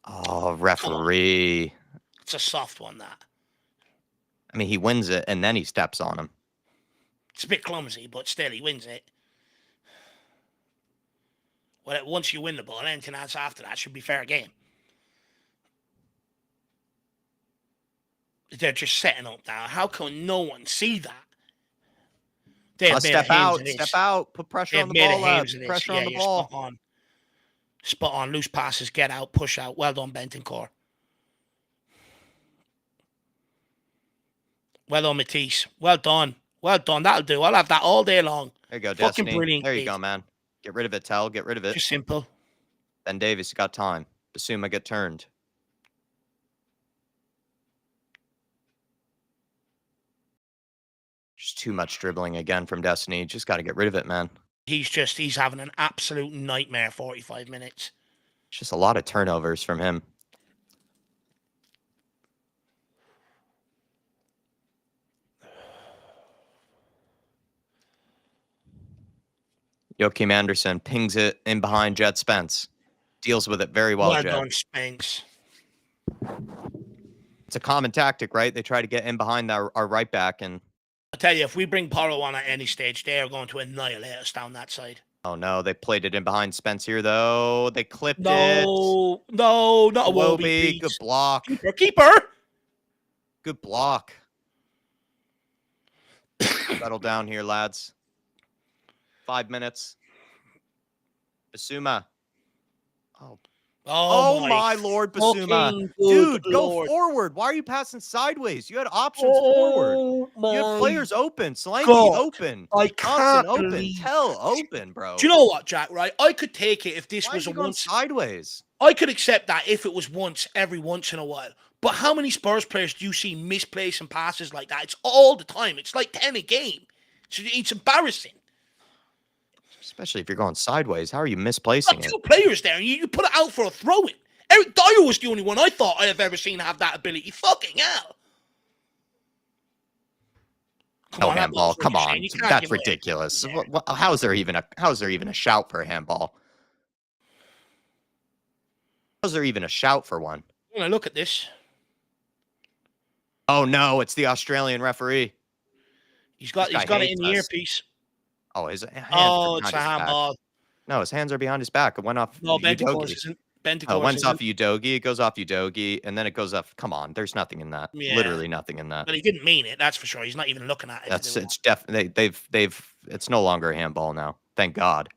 Oh, referee. It's a soft one, that. I mean, he wins it, and then he steps on him. It's a bit clumsy, but still, he wins it. Well, once you win the ball, anything else after that should be fair game. They're just setting up now. How can no one see that? Step out. Put pressure on the ball. Pressure on the ball. Spot on. Loose passes, get out, push out. Well done, Bentancur. Well done, Matisse. Well done. Well done. That'll do. I'll have that all day long. There you go, Fucking Destiny. brilliant, There you kid. go, man. Get rid of it, Tell. Get rid of it. Just simple. Ben Davies, you got time. Basuma get turned. Just too much dribbling again from Destiny. Just got to get rid of it, man. He's having an absolute nightmare 45 minutes. Just a lot of turnovers from him. Joachim Anderson pings it in behind Jet Spence. Deals with it very well, Well Jet. done, Spence. It's a common tactic, right? They try to get in behind our right back, and I tell you, if we bring Porro on at any stage, they are going to annihilate us down that side. oh no, they played it in behind Spence here, though. They clipped it. No, not a Wobie. Good block. Keeper. Good block. Settle down here, lads. 5 minutes. Basuma. Oh my Lord, Basuma. Dude, go forward. Why are you passing sideways? You had options forward. You had players open. Solanke open. I can't open. believe Tell open, bro. Do you know what, Jack, right? I could take it if this was a once sideways. I could accept that if it was every once in a while. But how many Spurs players do you see misplacing passes like that? It's all the time. It's like 10 a game. It's embarrassing. Especially if you're going sideways. How are you misplacing it? Two players there, and you put it out for a throw-in. Eric Dyer was the only one I thought I have ever seen have that ability. Fucking hell. No handball. Come on. That's ridiculous. How is there even a shout for a handball? How is there even a shout for one? When I look at this. Oh no, it's the Australian referee. He's got it in the earpiece. Oh, his hands it's a handball. No, his hands are behind his back. It went off. No, Bentancur isn't. It went off Udogie. It goes off Udogie, and then it goes off. Come on, there's nothing in that. Yeah. Literally nothing in that. But he didn't mean it. That's for sure. He's not even looking at it. It's definitely it's no longer a handball now. Thank God.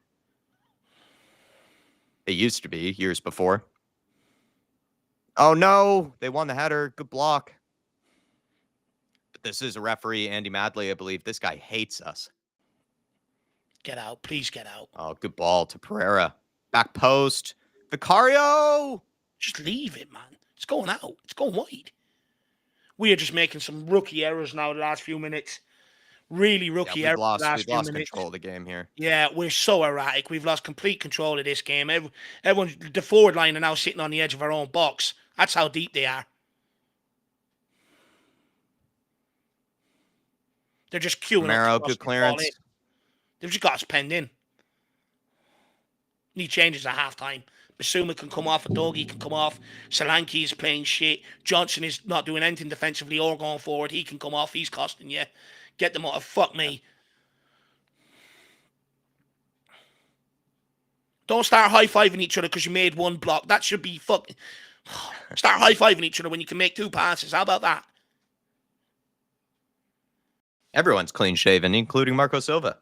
It used to be years before. Oh no, they won the header. Good block. But this is a referee, Andy Madley, I believe. This guy hates us. Get out. Please get out. Oh, good ball to Pereira. Back post. Vicario! Just leave it, man. It's going out. It's going wide. We are just making some rookie errors now the last few minutes. Really rookie errors. We've lost control of the game here. Yeah, we're so erratic. We've lost complete control of this game. Everyone, the forward line are now sitting on the edge of our own box. That's how deep they are. They're just queuing up. Good clearance. They've just got us penned in. Need changes at halftime. Basuma can come off. Udogie can come off. Solanke is playing shit. Johnson is not doing anything defensively or going forward. He can come off. He's costing you. Get them out. Fuck me. Don't start high-fiving each other because you made one block. That should be fucking... Start high-fiving each other when you can make two passes. How about that? Everyone's clean-shaven, including Marco Silva.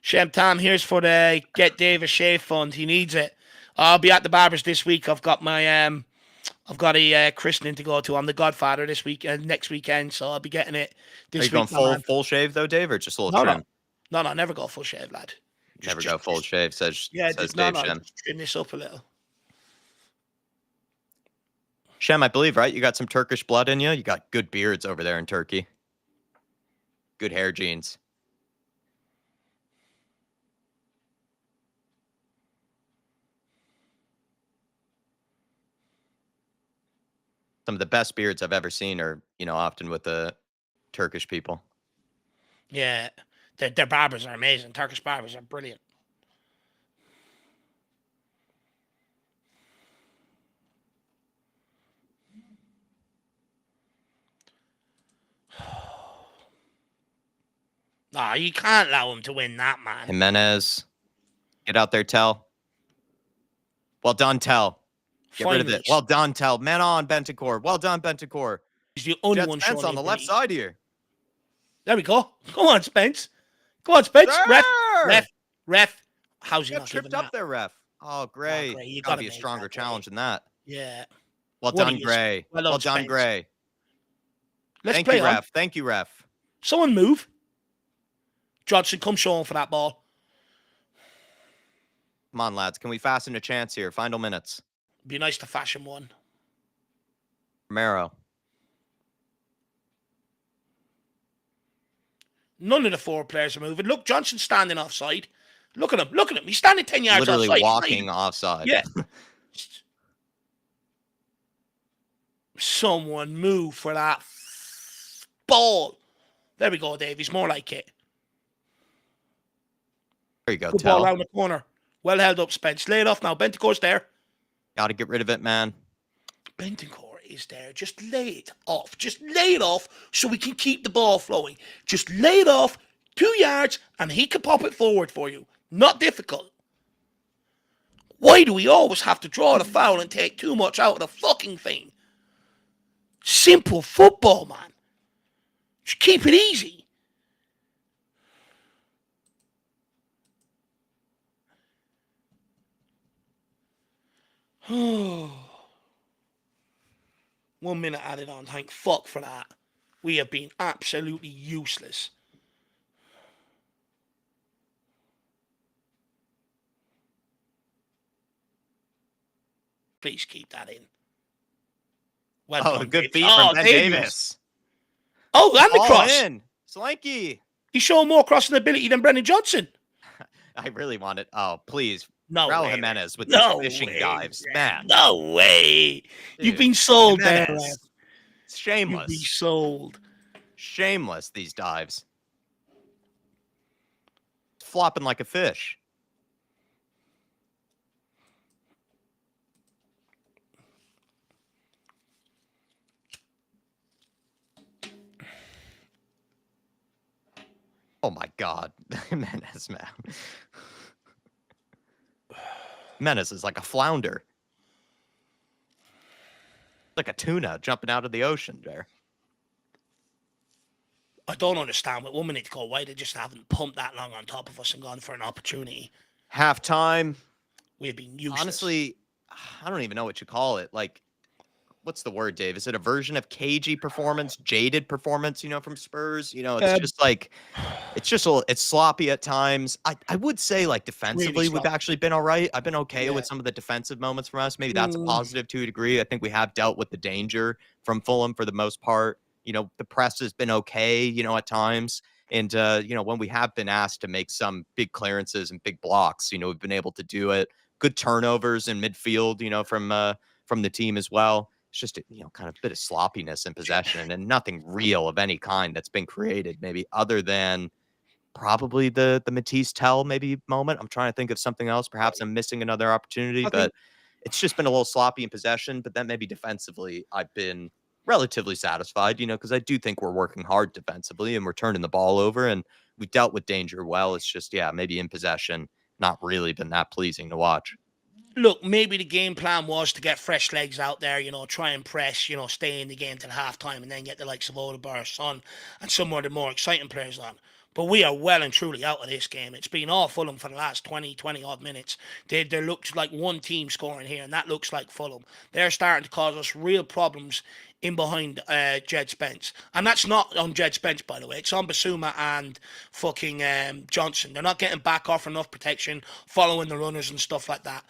Shem Tam, here's for the Get Dave a Shave Fund. He needs it. I'll be at the barbers this week. I've got my a christening to go to. I'm the godfather this week next weekend, so I'll be getting it this week. Are you going full shave though, Dave, or just a little trim? No, never go full shave, lad. Never go full shave, says Dave Shem. Trim this up a little. Shem, I believe, right? You got some Turkish blood in you. You got good beards over there in Turkey. Good hair genes. Some of the best beards I've ever seen are, often with the Turkish people. Yeah, their barbers are amazing. Turkish barbers are brilliant. Nah, you can't allow him to win that, man. Jimenez, get out there, Tell. Well done, Tell. Get rid of it. Well done, Tell. Man on, Bentancur. Well done, Bentancur. He's the only one Spence on the left side here. There we go. Come on, Spence. Come on, Spence. Ref. How's he not tripped up there, ref? Oh, Gray. You got to be a stronger challenge than that. Yeah. Well done, Gray. Well done, Gray. Let's Thank play you, on. ref. Thank you, ref. Someone move. Johnson, come show him for that ball. Come on, lads. Can we fasten a chance here? Final minutes. Be nice to fashion one. Romero. None of the 4 players are moving. Look, Johnson's standing offside. Look at him. Look at him. He's standing 10 yards Literally offside. walking offside. Yeah. Someone move for that ball. There we go, Dave. He's more like it. There you go, Good ball around the corner. Well held up, Spence. Lay it off now. Bentancur's there. Got to get rid of it, man. Bentancur is there. Just lay it off. Just lay it off so we can keep the ball flowing. Just lay it off 2 yards and he can pop it forward for you. Not difficult. Why do we always have to draw the foul and take too much out of the fucking thing? Simple football, man. Just keep it easy. Oh. 1 minute added on. Thank fuck for that. We have been absolutely useless. Please keep that in. Well Oh, done, good Davis. feed from Ben Davis. Oh, and the All cross. in. Slanky. He's showing more crossing ability than Brendan Johnson. I really want it. Oh, please. No Raul way. Jimenez with No these fishing way, dives. man. Man. No way. Dude, You've been sold Jimenez. there, man. It's shameless. You've been sold. Shameless, these dives. It's flopping like a fish. Oh my God. Jimenez, man. Jimenez is like a flounder. Like a tuna jumping out of the ocean there. I don't understand. With 1 minute to go, why they just haven't pumped that long on top of us and gone for an opportunity. Halftime. We've been useless. Honestly, I don't even know what you call it. Like, what's the word, Dave? Is it a version of cagey performance, jaded performance, from Spurs? It's just like, it's sloppy at times. I would say, like, defensively, Really we've actually been all right. I've been okay Yeah. with some of the defensive moments from us. Maybe that's a positive to a degree. I think we have dealt with the danger from Fulham for the most part. The press has been okay, at times. And, when we have been asked to make some big clearances and big blocks, we've been able to do it. Good turnovers in midfield, from the team as well. It's just, kind of a bit of sloppiness in possession and nothing real of any kind that's been created, maybe other than probably the Matisse Tell maybe moment. I'm trying to think of something else. Perhaps I'm missing another opportunity, but it's just been a little sloppy in possession. But then maybe defensively, I've been relatively satisfied, because I do think we're working hard defensively and we're turning the ball over and we've dealt with danger well. It's just, maybe in possession, not really been that pleasing to watch. Look, maybe the game plan was to get fresh legs out there, try and press, stay in the game till halftime and then get the likes of Odegaard, Son, and some of the more exciting players on. But we are well and truly out of this game. It's been all Fulham for the last 20 odd minutes. There looks like one team scoring here, and that looks like Fulham. They're starting to cause us real problems in behind Jed Spence. And that's not on Jed Spence, by the way. It's on Basuma and fucking Johnson. They're not getting back off enough protection, following the runners and stuff like that.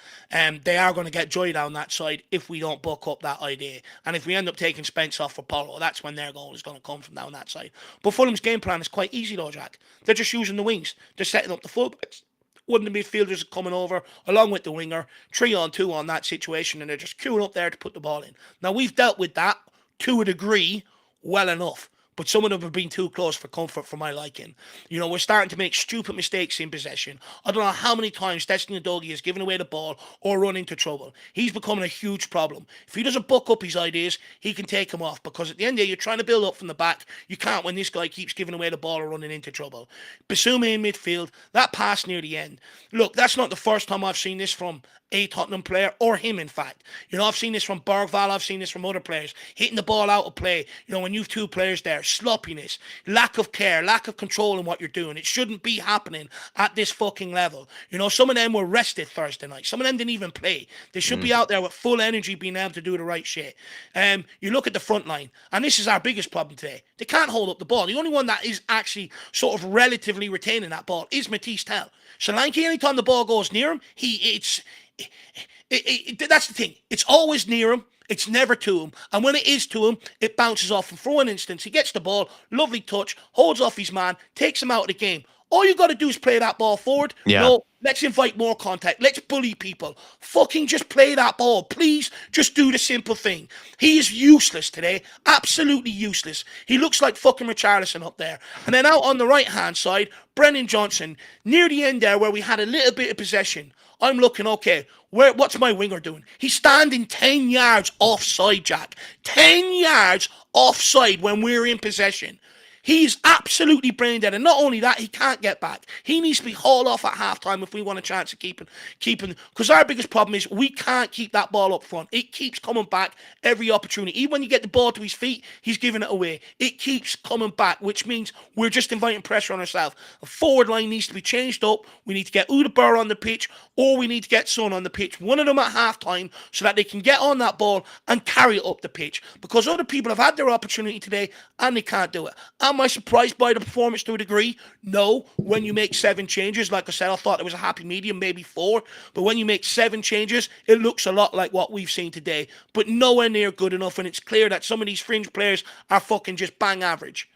They are going to get joy down that side if we don't buck up that idea. And if we end up taking Spence off for Polo, that's when their goal is going to come from down that side. But Fulham's game plan is quite easy though, Jack. They're just using the wings. They're setting up the fullbacks. One of the midfielders are coming over along with the winger, 3-on-2 on that situation, and they're just queuing up there to put the ball in. Now, we've dealt with that to a degree well enough, but some of them have been too close for comfort for my liking. We're starting to make stupid mistakes in possession. I don't know how many times Destiny Udogie has given away the ball or run into trouble. He's becoming a huge problem. If he doesn't buck up his ideas, he can take them off, because at the end of the day, you're trying to build up from the back. You can't when this guy keeps giving away the ball or running into trouble. Basuma in midfield, that pass near the end. Look, that's not the first time I've seen this from a Tottenham player or him, in fact. I've seen this from Bergvall, I've seen this from other players. Hitting the ball out of play, when you've two players there, sloppiness, lack of care, lack of control in what you're doing. It shouldn't be happening at this fucking level. Some of them were rested Thursday night. Some of them didn't even play. They should be out there with full energy being able to do the right shit. You look at the front line, and this is our biggest problem today. They can't hold up the ball. The only one that is actually sort of relatively retaining that ball is Matisse Tell. Solanke, anytime the ball goes near him, that's the thing. It's always near him. It's never to him. And when it is to him, it bounces off him. For one instance, he gets the ball, lovely touch, holds off his man, takes him out of the game. All you got to do is play that ball forward. Yeah. No, let's invite more contact. Let's bully people. Fucking just play that ball. Please just do the simple thing. He is useless today. Absolutely useless. He looks like fucking Richarlison up there. And then out on the right-hand side, Brennan Johnson, near the end there where we had a little bit of possession. I'm looking, okay, what's my winger doing? He's standing 10 yards offside, Jack. 10 yards offside when we're in possession. He's absolutely brain dead. And not only that, he can't get back. He needs to be hauled off at halftime if we want a chance of keeping. Because our biggest problem is we can't keep that ball up front. It keeps coming back every opportunity. Even when you get the ball to his feet, he's giving it away. It keeps coming back, which means we're just inviting pressure on ourselves. The forward line needs to be changed up. We need to get Udabur on the pitch, or we need to get Son on the pitch. One of them at halftime so that they can get on that ball and carry it up the pitch. Because other people have had their opportunity today and they can't do it. Am I surprised by the performance to a degree? No. When you make 7 changes, like I said, I thought it was a happy medium, maybe 4. But when you make 7 changes, it looks a lot like what we've seen today. But nowhere near good enough, and it's clear that some of these fringe players are fucking just bang average.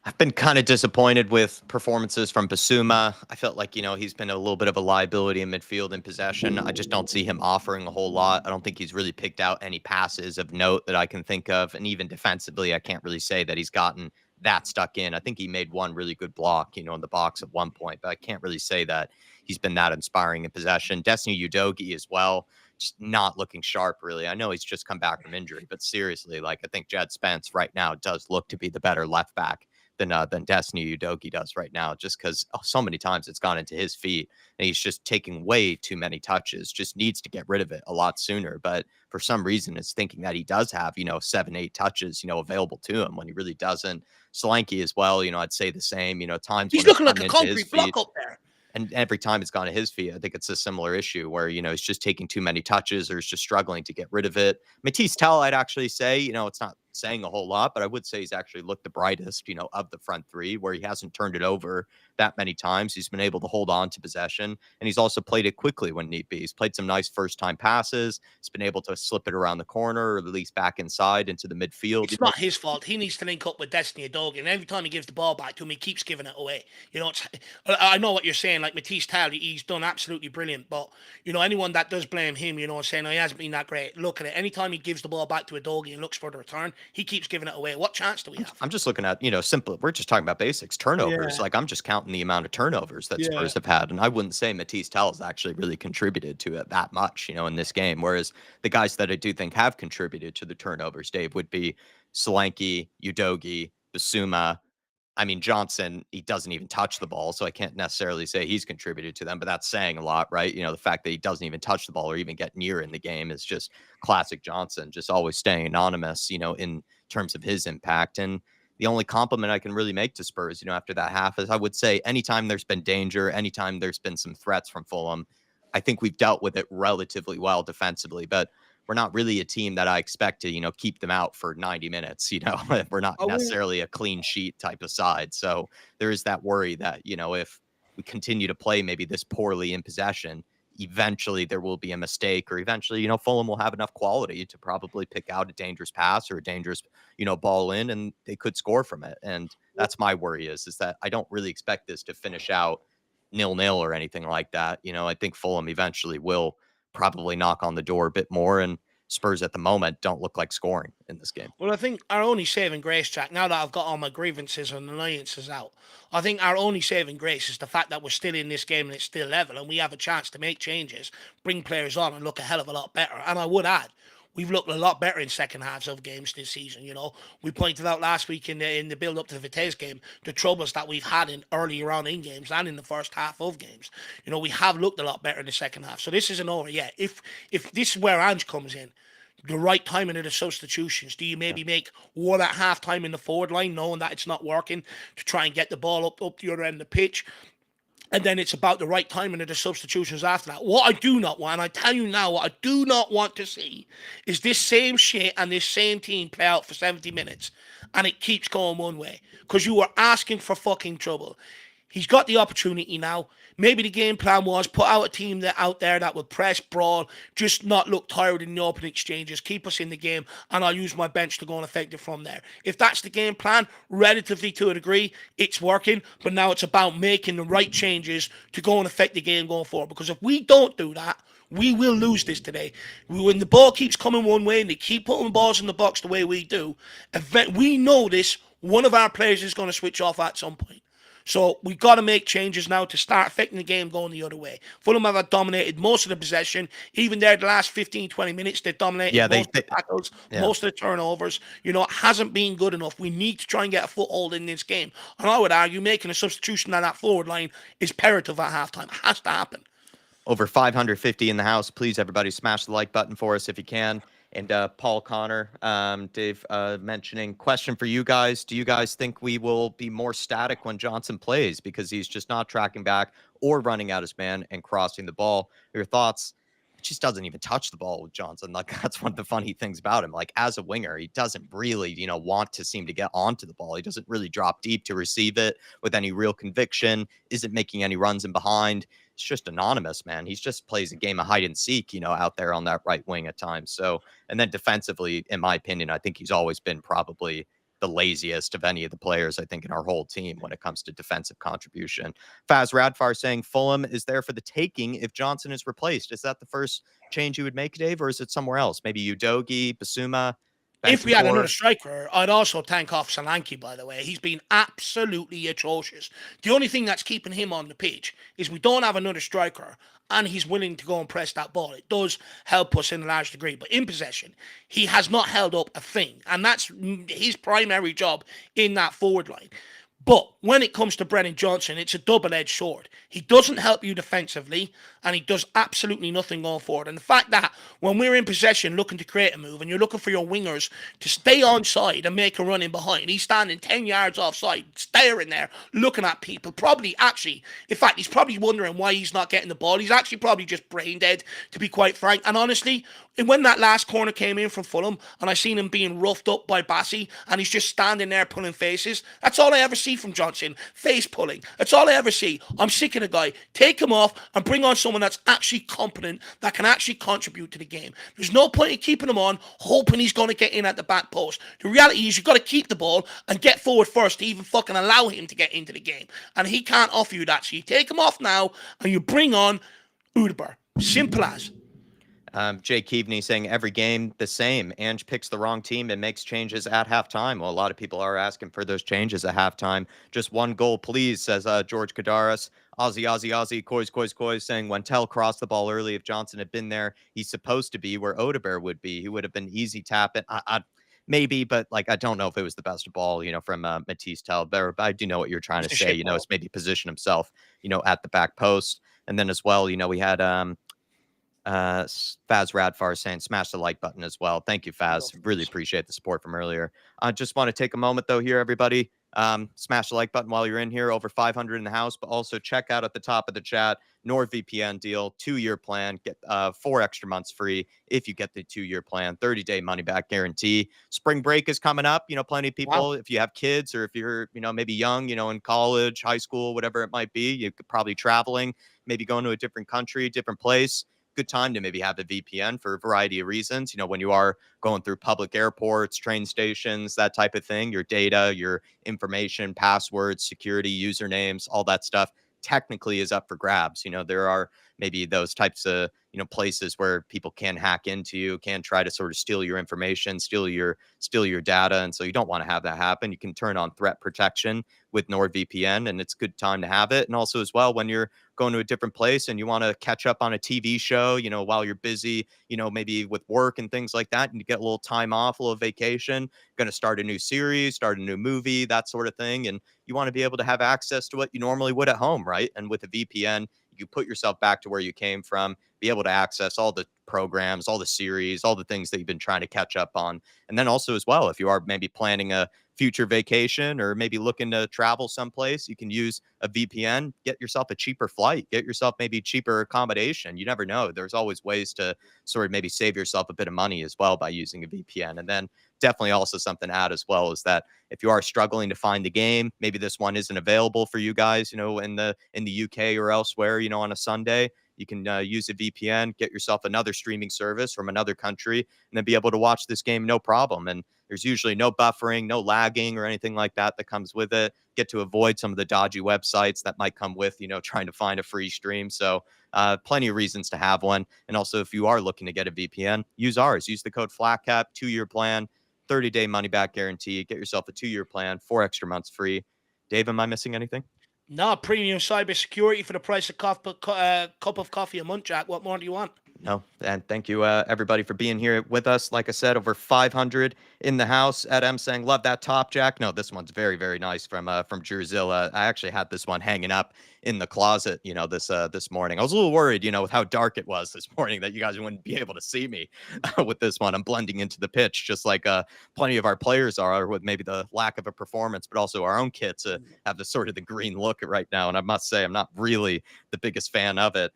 I've been kind of disappointed with performances from Basuma. I felt like, he's been a little bit of a liability in midfield and possession. I just don't see him offering a whole lot. I don't think he's really picked out any passes of note that I can think of. And even defensively, I can't really say that he's gotten that stuck in. I think he made one really good block, in the box at one point, but I can't really say that he's been that inspiring in possession. Destiny Udogie as well, just not looking sharp, really. I know he's just come back from injury, but seriously, I think Jed Spence right now does look to be the better left back than Destiny Udogie does right now, just because so many times it's gone into his feet and he's just taking way too many touches, just needs to get rid of it a lot sooner. But for some reason, it's thinking that he does have, 7, 8 touches, available to him when he really doesn't. Solanke as well, I'd say the same, times he's looking like a concrete block up there. And every time it's gone to his feet, I think it's a similar issue where, he's just taking too many touches or is just struggling to get rid of it. Matisse Tell, I'd actually say, it's not saying a whole lot, but I would say he's actually looked the brightest, of the front three, where he hasn't turned it over that many times. He's been able to hold on to possession, and he's also played it quickly when need be. He's played some nice first-time passes. He's been able to slip it around the corner or at least back inside into the midfield. It's not his fault. He needs to link up with Destiny Udogie, and every time he gives the ball back to him, he keeps giving it away. I know what you're saying. Like Matisse Tell, he's done absolutely brilliant, but anyone that does blame him, saying he hasn't been that great, look at it. Anytime he gives the ball back to Udogie and looks for the return, he keeps giving it away. What chance do we have? I'm just looking at, simple. We're just talking about basics, turnovers. Yeah. I'm just counting the amount of turnovers that Spurs have had. And I wouldn't say Matisse Tell has actually really contributed to it that much, in this game. Whereas the guys that I do think have contributed to the turnovers, Dave, would be Solanke, Udogie, Basuma. I mean, Johnson, he doesn't even touch the ball, so I can't necessarily say he's contributed to them, but that's saying a lot, right? The fact that he doesn't even touch the ball or even get near in the game is just classic Johnson, just always staying anonymous, in terms of his impact. And the only compliment I can really make to Spurs, after that half is I would say anytime there's been danger, anytime there's been some threats from Fulham, I think we've dealt with it relatively well defensively, but we're not really a team that I expect to, keep them out for 90 minutes. We're not necessarily a clean sheet type of side. So there is that worry that, if we continue to play maybe this poorly in possession, eventually there will be a mistake, or eventually, Fulham will have enough quality to probably pick out a dangerous pass or a dangerous, ball in, and they could score from it. And that's my worry is that I don't really expect this to finish out 0-0 or anything like that. I think Fulham eventually will probably knock on the door a bit more, and Spurs at the moment don't look like scoring in this game. Well, I think our only saving grace, Jack, now that I've got all my grievances and annoyances out, I think our only saving grace is the fact that we're still in this game and it's still level and we have a chance to make changes, bring players on and look a hell of a lot better. And I would add, we've looked a lot better in second halves of games this season. We pointed out last week in the build up to the Vitesse game the troubles that we've had in earlier on in games and in the first half of games. We have looked a lot better in the second half. So this isn't over yet. If this is where Ange comes in, the right timing of the substitutions. Do you Yeah. maybe make one at half time in the forward line, knowing that it's not working, to try and get the ball up the other end of the pitch? And then it's about the right timing of the substitutions after that. What I do not want, and I tell you now, what I do not want to see is this same shit and this same team play out for 70 minutes and it keeps going one way. Because you are asking for fucking trouble. He's got the opportunity now. Maybe the game plan was put out a team out there that would press, brawl, just not look tired in the open exchanges, keep us in the game, and I'll use my bench to go and affect it from there. If that's the game plan, relatively to a degree, it's working. But now it's about making the right changes to go and affect the game going forward. Because if we don't do that, we will lose this today. When the ball keeps coming one way and they keep putting balls in the box the way we do, we know this. One of our players is going to switch off at some point. So we've got to make changes now to start affecting the game going the other way. Fulham have dominated most of the possession. Even there, the last 15, 20 minutes, they dominated most of the tackles, most of the turnovers. It hasn't been good enough. We need to try and get a foothold in this game. And I would argue making a substitution on that forward line is imperative at halftime. It has to happen. Over 550 in the house. Please, everybody, smash the like button for us if you can. And Paul Connor, Dave, mentioning, question for you guys. Do you guys think we will be more static when Johnson plays because he's just not tracking back or running out his man and crossing the ball? Your thoughts? He just doesn't even touch the ball with Johnson. Like, that's one of the funny things about him. Like, as a winger, he doesn't really, want to seem to get onto the ball. He doesn't really drop deep to receive it with any real conviction, isn't making any runs in behind. It's just anonymous, man. He just plays a game of hide and seek, out there on that right wing at times. So, and then defensively, in my opinion, I think he's always been probably the laziest of any of the players, I think, in our whole team when it comes to defensive contribution. Faz Radfar saying Fulham is there for the taking if Johnson is replaced. Is that the first change you would make, Dave, or is it somewhere else? Maybe Udogi, Basuma? If we had another striker, I'd also tank off Solanke, by the way. He's been absolutely atrocious. The only thing that's keeping him on the pitch is we don't have another striker and he's willing to go and press that ball. It does help us in a large degree. But in possession, he has not held up a thing. And that's his primary job in that forward line. But when it comes to Brennan Johnson, it's a double-edged sword. He doesn't help you defensively, and he does absolutely nothing going forward. And the fact that when we're in possession looking to create a move, and you're looking for your wingers to stay onside and make a run in behind, he's standing 10 yards offside, staring there, looking at people. In fact, he's probably wondering why he's not getting the ball. He's actually probably just brain dead, to be quite frank. And honestly, when that last corner came in from Fulham, and I seen him being roughed up by Bassi, and he's just standing there pulling faces, that's all I ever see from Johnson. Face pulling. That's all I ever see. I'm sick of the guy. Take him off and bring on someone that's actually competent, that can actually contribute to the game. There's no point in keeping him on, hoping he's going to get in at the back post. The reality is you've got to keep the ball and get forward first to even fucking allow him to get into the game. And he can't offer you that. So you take him off now and you bring on Udber. Simple as. Jay Keaveney saying every game the same. Ange picks the wrong team and makes changes at halftime. Well, a lot of people are asking for those changes at halftime. Just one goal, please, says George Kadaris. Aussie, Coys, saying when Tell crossed the ball early, if Johnson had been there, he's supposed to be where Odegaard would be. He would have been easy tapping. Maybe, but I don't know if it was the best ball, from Matisse Tell. But I do know what you're trying to say. It's maybe position himself, at the back post. And then as well, we had Faz Radfar saying smash the like button as well. Thank you, Faz. Really appreciate the support from earlier. I just want to take a moment though here, everybody. Smash the like button while you're in here. Over 500 in the house, but also check out at the top of the chat NordVPN deal, 2-year plan. Get 4 extra months free if you get the 2-year plan. 30-day money back guarantee. Spring break is coming up. Plenty of people. Wow. If you have kids or if you're maybe young, in college, high school, whatever it might be, you could probably traveling, maybe going to a different country, different place. Good time to maybe have a VPN for a variety of reasons. When you are going through public airports, train stations, that type of thing, your data, your information, passwords, security, usernames, all that stuff technically is up for grabs. There are maybe those types of, places where people can hack into you, can try to sort of steal your information, steal your data. And so you don't want to have that happen. You can turn on threat protection with NordVPN, and it's a good time to have it. And also as well, when you're going to a different place and you want to catch up on a TV show, while you're busy, maybe with work and things like that, and you get a little time off, a little vacation, going to start a new series, start a new movie, that sort of thing. And you want to be able to have access to what you normally would at home, right? And with a VPN, you put yourself back to where you came from, be able to access all the programs, all the series, all the things that you've been trying to catch up on. And then also as well, if you are maybe planning a future vacation or maybe looking to travel someplace, you can use a VPN, get yourself a cheaper flight, get yourself maybe cheaper accommodation. You never know. There's always ways to sort of maybe save yourself a bit of money as well by using a VPN. And then definitely also something to add as well is that if you are struggling to find the game, maybe this one isn't available for you guys, in the UK or elsewhere, on a Sunday, you can use a VPN, get yourself another streaming service from another country, and then be able to watch this game no problem. And there's usually no buffering, no lagging or anything like that comes with it. Get to avoid some of the dodgy websites that might come with, trying to find a free stream. So plenty of reasons to have one. And also, if you are looking to get a VPN, use ours. Use the code FLATCAP, 2-year plan, 30-day money-back guarantee. Get yourself a 2-year plan, 4 extra months free. Dave, am I missing anything? No, premium cybersecurity for the price of cup of coffee a month, Jack. What more do you want? No, and thank you, everybody, for being here with us. Like I said, over 500 in the house. Ed M saying, "Love that top, Jack." No, this one's very, very nice from Jerzilla. I actually had this one hanging up in the closet, this morning. I was a little worried, with how dark it was this morning, that you guys wouldn't be able to see me with this one. I'm blending into the pitch, just like plenty of our players are, with maybe the lack of a performance, but also our own kits have the sort of the green look right now. And I must say, I'm not really the biggest fan of it.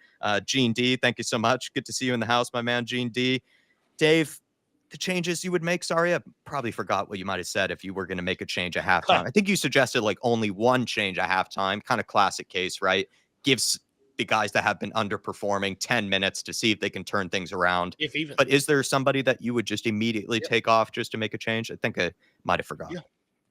Gene D, thank you so much. Good to see you in the house, my man, Gene D. Dave, the changes you would make? Sorry, I probably forgot what you might have said if you were going to make a change at halftime. I think you suggested like only one change at halftime. Kind of classic case, right? Gives the guys that have been underperforming 10 minutes to see if they can turn things around. If even. But is there somebody that you would just immediately take off just to make a change? I think I might have forgot. Yeah.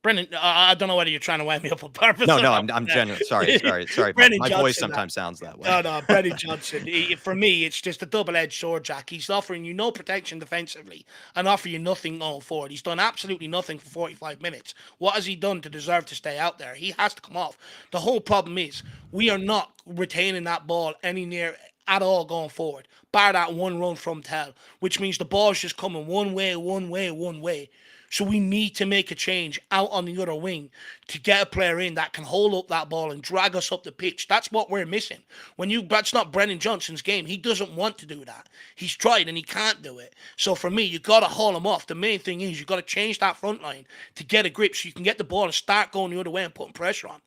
Brendan, I don't know whether you're trying to wind me up on purpose. No, I'm genuine. Sorry. Brendan My Johnson, voice sometimes sounds that way. No, Brendan Johnson. For me, it's just a double-edged sword, Jack. He's offering you no protection defensively and offering you nothing going forward. He's done absolutely nothing for 45 minutes. What has he done to deserve to stay out there? He has to come off. The whole problem is we are not retaining that ball any near at all going forward, bar that one run from Tell, which means the ball's just coming one way. So we need to make a change out on the other wing to get a player in that can hold up that ball and drag us up the pitch. That's what we're missing. That's not Brennan Johnson's game. He doesn't want to do that. He's tried and he can't do it. So for me, you got to haul him off. The main thing is you got to change that front line to get a grip so you can get the ball and start going the other way and putting pressure on.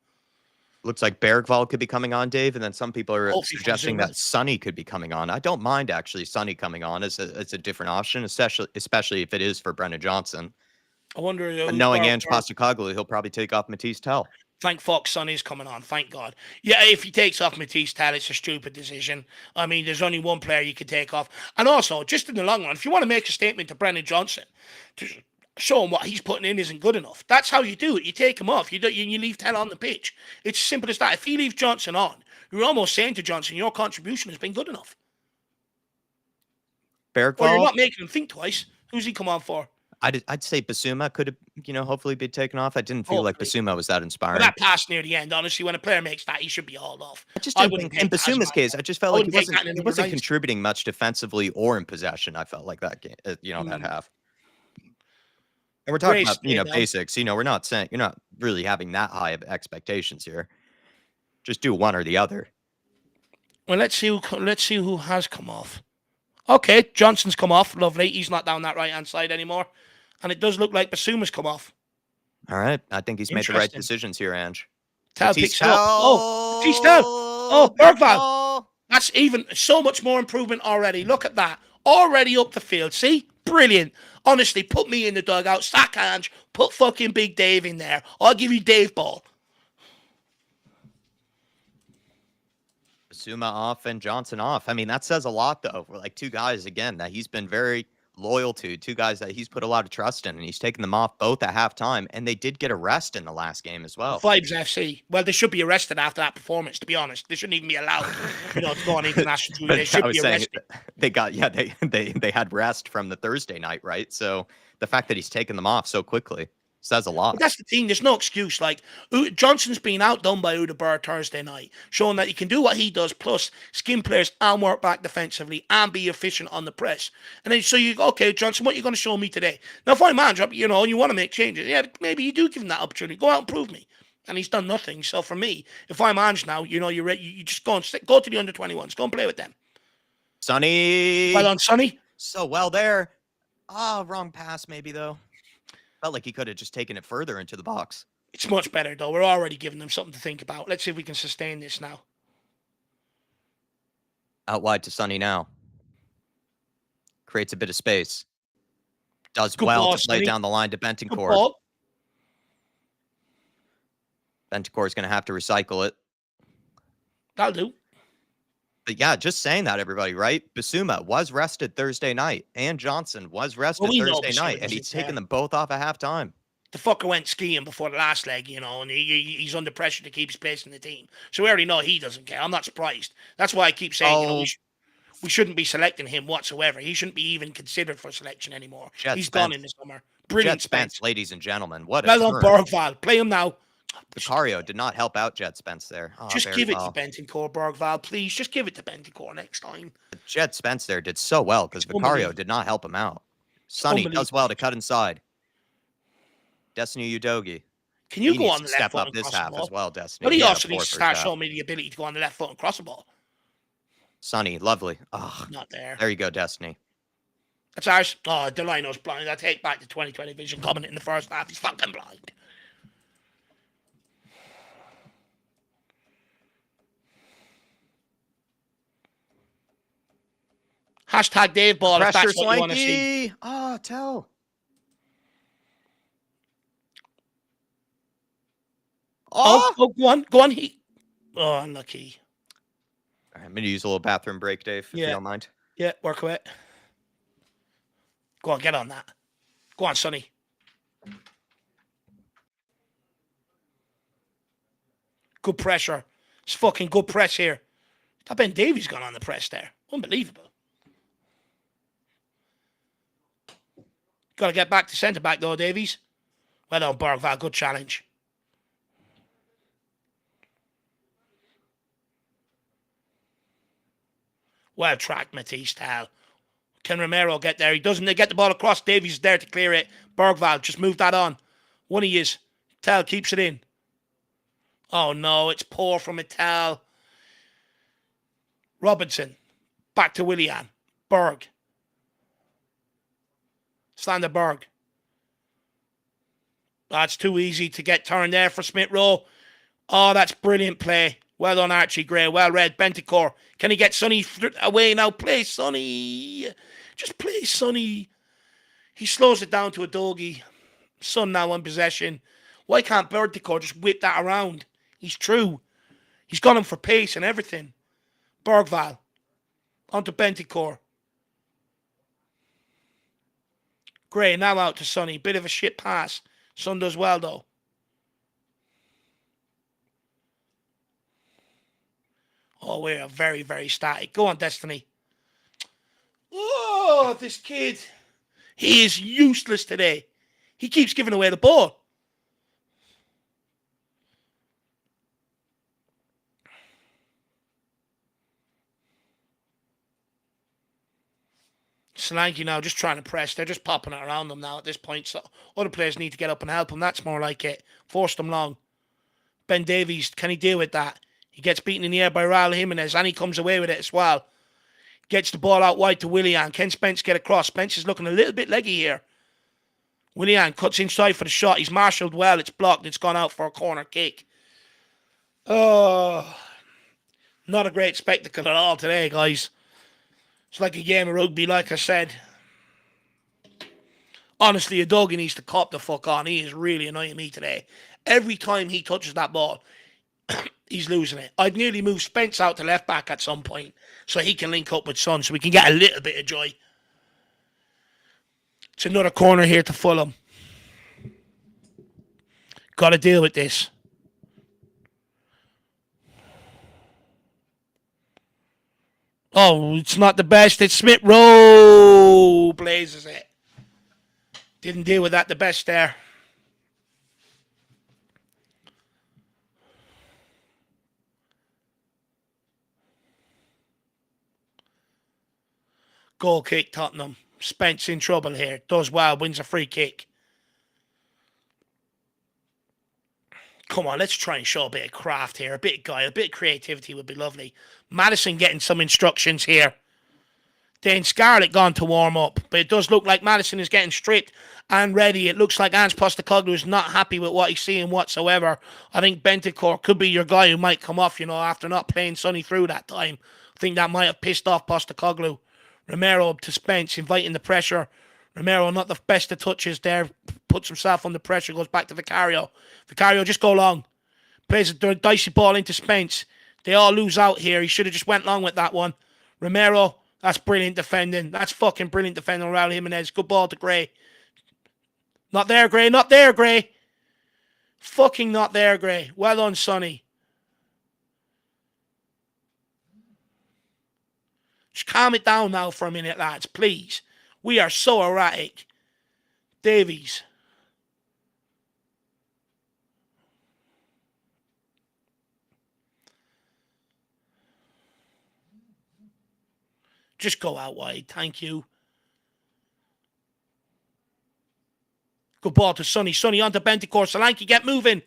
Looks like Bergvall could be coming on, Dave, and then some people are suggesting that Sonny could be coming on. I don't mind actually Sonny coming on as a different option, especially if it is for Brennan Johnson. I wonder. But knowing Ange Postecoglou, he'll probably take off Matisse Tell. Thank fuck Sonny's coming on. Thank God. Yeah, if he takes off Matisse Tell, it's a stupid decision. I mean, there's only one player you can take off. And also, just in the long run, if you want to make a statement to Brennan Johnson, to show him what he's putting in isn't good enough. That's how you do it. You take him off. You leave Tell on the pitch. It's as simple as that. If you leave Johnson on, you're almost saying to Johnson, your contribution has been good enough. Bergvall? Or you're not making him think twice. Who's he come on for? I'd say Basuma could have, hopefully be taken off. I didn't feel like Basuma was that inspiring. But that pass near the end, honestly, when a player makes that, he should be hauled off. I just didn't think, in Basuma's case, I just felt like he wasn't contributing much defensively or in possession. I felt like that game, that half. And we're talking about, basics. We're not saying you're not really having that high of expectations here. Just do one or the other. Well, let's see who has come off. Okay, Johnson's come off. Lovely. He's not down that right-hand side anymore. And it does look like Basuma's come off. All right. I think he's made the right decisions here, Ange. Tell picks it up. Oh, Matisse Tell. Oh, Bergvall. That's even so much more improvement already. Look at that. Already up the field. See? Brilliant. Honestly, put me in the dugout. Sack Ange. Put fucking Big Dave in there. I'll give you Dave ball. Basuma off and Johnson off. I mean, that says a lot, though. We're like two guys, again, that he's been very loyal to, two guys that he's put a lot of trust in, and he's taken them off both at halftime, and they did get a rest in the last game as well. Vibes FC. Well, they should be arrested after that performance, to be honest. They shouldn't even be allowed, to go on international duty. They should be arrested. They had rest from the Thursday night, right? So the fact that he's taken them off so quickly says a lot. But that's the thing. There's no excuse. Like, Johnson's been outdone by Udebur Thursday night, showing that he can do what he does, plus skin players and work back defensively and be efficient on the press. And then so you go, okay, Johnson, what are you going to show me today? Now, if I'm manager, and you want to make changes, yeah, maybe you do give him that opportunity. Go out and prove me. And he's done nothing. So for me, if I'm manager now, you're ready, you just go to the under-21s. Go and play with them. Sonny. Well on, Sonny. So well there. Wrong pass maybe, though. Felt like he could have just taken it further into the box. It's much better, though. We're already giving them something to think about. Let's see if we can sustain this now. Out wide to Sonny now. Creates a bit of space. Does Good well ball, to play Sonny. down the line to Good Bentancur. ball. Bentancur is going to have to recycle it. That'll do. But yeah, just saying that, everybody, right? Basuma was rested Thursday night, and Johnson was rested Thursday night, and he's taken them both off at halftime. The fucker went skiing before the last leg, and he's under pressure to keep his place in the team. So we already know he doesn't care. I'm not surprised. That's why I keep saying, we shouldn't be selecting him whatsoever. He shouldn't be even considered for selection anymore. He's gone in the summer. Brilliant Jet Spence, ladies and gentlemen. What a well done, Bergvall. Play him now. Vicario did not help out Jet Spence there. Just give it to Bentancur, Bergvall, please. Just give it to Bentancur next time. Jet Spence there did so well because Vicario did not help him out. Sonny does well to cut inside. Destiny Udogie. Can you go on the left step foot up this half as well, Destiny? But he also needs to start showing me the ability to go on the left foot and cross the ball. Sonny, lovely. Oh, not there. There you go, Destiny. That's ours. Oh, Delino's blind. I take back the 2020 vision comment in the first half. He's fucking blind. Hashtag Dave Ball if that's what you want to see. Oh, tell. Oh, go on. Go on. Oh, unlucky. All right, I'm going to use a little bathroom break, Dave, if you don't mind. Yeah, work with it. Go on, get on that. Go on, Sonny. Good pressure. It's fucking good press here. That Ben Davies gone on the press there. Unbelievable. Got to get back to centre back though, Davies. Well done, Bergvall. Good challenge. Well tracked, Matisse Tal. Can Romero get there? He doesn't. They get the ball across. Davies is there to clear it. Bergvall, just move that on. One he is. Tal keeps it in. Oh no, it's poor from Tal. Robinson. Back to Willian. Berg. Slanderberg. That's too easy to get turned there for Smith Rowe. Oh, that's brilliant play. Well done, Archie Gray. Well read. Bentancur. Can he get Sonny away now? Play Sonny. Just play Sonny. He slows it down to a doggy. Son now in possession. Why can't Bentancur just whip that around? He's true. He's got him for pace and everything. Bergvall. Onto Bentancur. Gray now out to Sonny. Bit of a shit pass. Son does well though. Oh, we're very, very static. Go on, Destiny. Oh, this kid. He is useless today. He keeps giving away the ball. Solanke now just trying to press. They're just popping it around them now at this point. So other players need to get up and help him. That's more like it. Force them long. Ben Davies, can he deal with that? He gets beaten in the air by Raul Jimenez and he comes away with it as well. Gets the ball out wide to Willian. Can Spence get across? Spence is looking a little bit leggy here. Willian cuts inside for the shot. He's marshalled well. It's blocked. It's gone out for a corner kick. Oh, not a great spectacle at all today, guys. It's like a game of rugby, like I said. Honestly, Udogie needs to cop the fuck on. He is really annoying me today. Every time he touches that ball, he's losing it. I'd nearly move Spence out to left back at some point so he can link up with Son so we can get a little bit of joy. It's another corner here to Fulham. Got to deal with this. Oh, it's not the best. It's Smith Rowe blazes it. Didn't deal with that the best there. Goal kick, Tottenham. Spence in trouble here. Does well, wins a free kick. Come on, let's try and show a bit of craft here. A bit of guile, a bit of creativity would be lovely. Madison getting some instructions here. Then Scarlett gone to warm up. But it does look like Madison is getting stripped and ready. It looks like Ange Postecoglou is not happy with what he's seeing whatsoever. I think Bentancur could be your guy who might come off, after not playing Sonny through that time. I think that might have pissed off Postecoglou. Romero to Spence, inviting the pressure. Romero, not the best of touches there. Puts himself under pressure, goes back to Vicario. Vicario, just go long. Plays a dicey ball into Spence. They all lose out here. He should have just went long with that one. Romero, that's brilliant defending. That's fucking brilliant defending around Jimenez. Good ball to Gray. Not there, Gray. Not there, Gray. Fucking not there, Gray. Well done, Sonny. Just calm it down now for a minute, lads, please. We are so erratic. Davies. Just go out wide. Thank you. Good ball to Sonny. Sonny onto Bentancur. Solanke, get moving.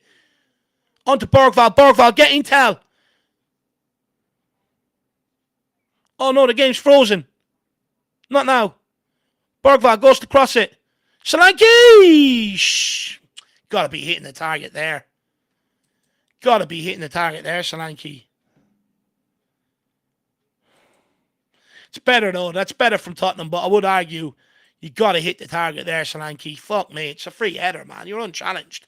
Onto Bergvall. Bergvall, get intel. Oh no, the game's frozen. Not now. Bergvall goes to cross it. Solanke! Shh. Gotta be hitting the target there. Gotta be hitting the target there, Solanke. It's better though. That's better from Tottenham, but I would argue you gotta hit the target there, Solanke. Fuck me, it's a free header, man. You're unchallenged.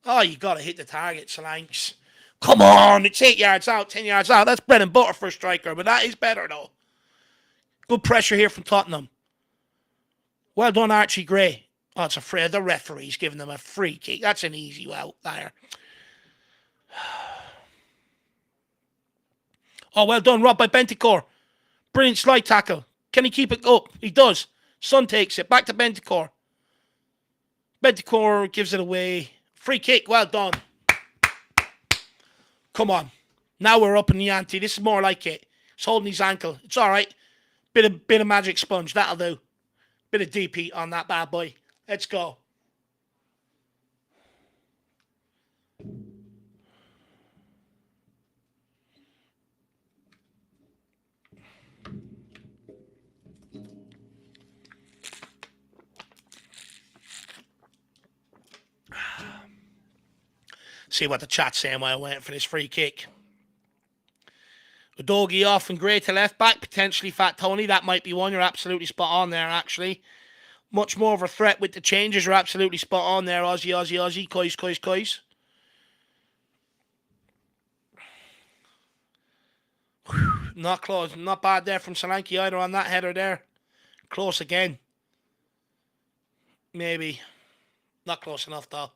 Oh, you gotta hit the target, Solanke. Come on, it's 8 yards out, 10 yards out. That's bread and butter for a striker, but that is better though. Good pressure here from Tottenham. Well done, Archie Gray. Oh, it's a free. The referee's giving them a free kick. That's an easy out there. Oh, well done, Rob by Bentancur. Brilliant slide tackle. Can he keep it up? He does. Son takes it. Back to Bentancur. Bentancur gives it away. Free kick. Well done. Come on. Now we're up in the ante. This is more like it. He's holding his ankle. It's all right. Bit of magic sponge. That'll do. Bit of DP on that bad boy. Let's go. See what the chat's saying while I went for this free kick. Udogie off and Gray to left back. Potentially Fat Tony. That might be one. You're absolutely spot on there, actually. Much more of a threat with the changes. You're absolutely spot on there. Aussie. Coys. Not close. Not bad there from Solanke either on that header there. Close again. Maybe. Not close enough, though.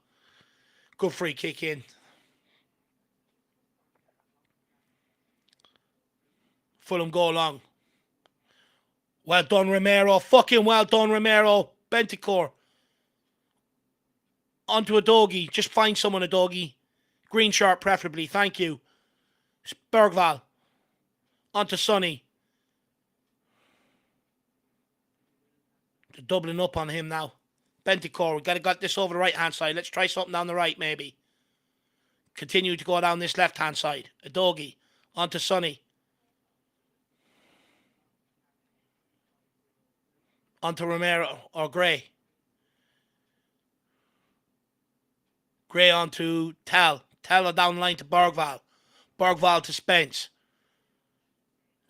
Good free kick in. Fulham go long. Well done, Romero. Fucking well done, Romero. Bentancur. Onto Udogie. Just find someone, Udogie. Green shirt, preferably. Thank you. Bergvall. Onto Sonny. They're doubling up on him now. Bentancur, we got this over the right-hand side. Let's try something down the right, maybe. Continue to go down this left-hand side. Udogie. Onto Sonny. Onto Romero or Gray. Gray onto Tal. Tal down the line to Bergvall. Bergvall to Spence.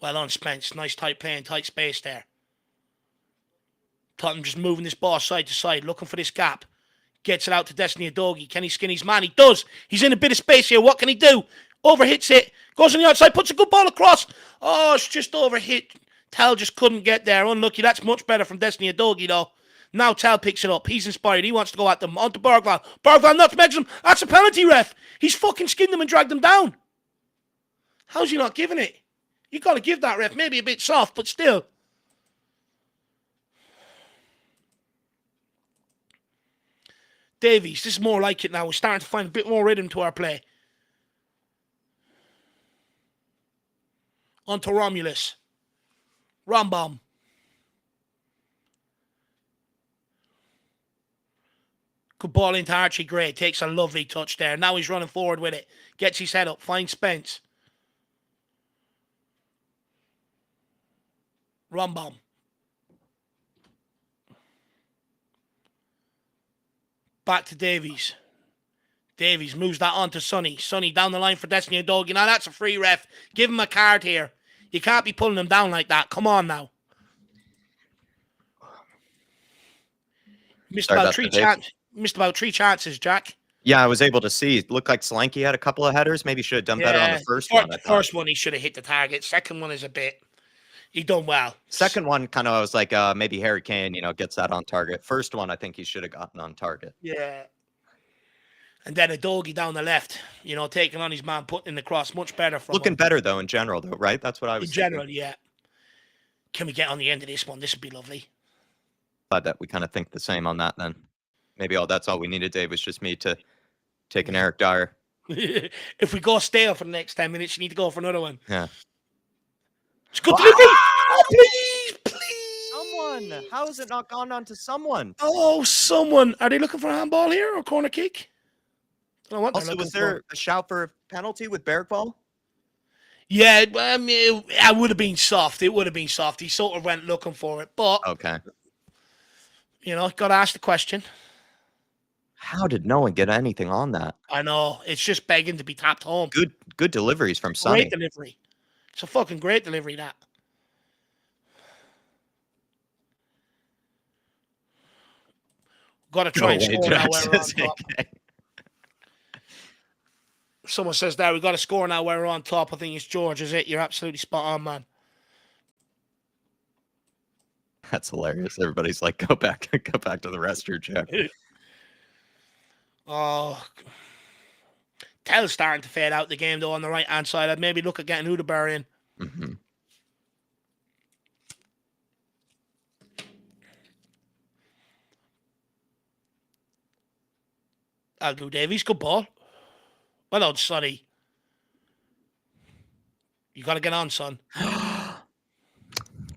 Well on Spence. Nice tight play and tight space there. Tottenham just moving this ball side to side, looking for this gap. Gets it out to Destiny Udogie. Can he skin his man? He does. He's in a bit of space here. What can he do? Overhits it. Goes on the outside. Puts a good ball across. Oh, it's just overhit. Tal just couldn't get there. Unlucky. That's much better from Destiny Udogie, though. Now Tell picks it up. He's inspired. He wants to go at them. On to Bergvall. Bergvall nutmegs him. That's a penalty, ref. He's fucking skinned him and dragged him down. How's he not giving it? You got to give that, ref. Maybe a bit soft, but still. Davies, this is more like it now. We're starting to find a bit more rhythm to our play. On to Romulus. Rambam. Good ball into Archie Gray. Takes a lovely touch there. Now he's running forward with it. Gets his head up. Finds Spence. Rambam. Back to Davies. Davies moves that on to Sonny. Sonny down the line for Destiny Udogie. Now that's a free, ref. Give him a card here. You can't be pulling him down like that. Come on now. Missed about three chances, Jack. Yeah, I was able to see. It looked like Solanke had a couple of headers. Maybe should have done better on the first one. The first one, he should have hit the target. Second one is a bit... He done well. Second one, kind of, I was like, maybe Harry Kane, gets that on target. First one, I think he should have gotten on target. Yeah. And then Udogie down the left, taking on his man, putting in the cross, much better from Looking him. better, though, in general, though, right? That's what I was In general, yeah. Can we get on the end of this one? This would be lovely. Glad that we kind of think the same on that, then. Maybe that's all we needed, Dave, was just me to take an Eric Dyer. If we go stale for the next 10 minutes, you need to go for another one. Yeah. It's good delivery. Oh, please. Someone. How has it not gone on to someone? Oh, someone. Are they looking for a handball here or corner kick? I don't know what also, was there a shout for a penalty with Bergvall? Yeah, I mean, it would have been soft. It would have been soft. He sort of went looking for it, but okay. Got to ask the question. How did no one get anything on that? I know. It's just begging to be tapped home. Good deliveries from Sonny. Great delivery. It's a fucking great delivery, that. Got to try and score now where we're on top. Someone says there, we got to score now where we're on top. I think it's George, is it? You're absolutely spot on, man. That's hilarious. Everybody's like, go back to the restroom, Jack. Oh, Tell's starting to fade out the game, though, on the right-hand side. I'd maybe look at getting Udogie in. Mm-hmm. I'll do Davies. Good ball. Well done, Sonny. You got to get on, son.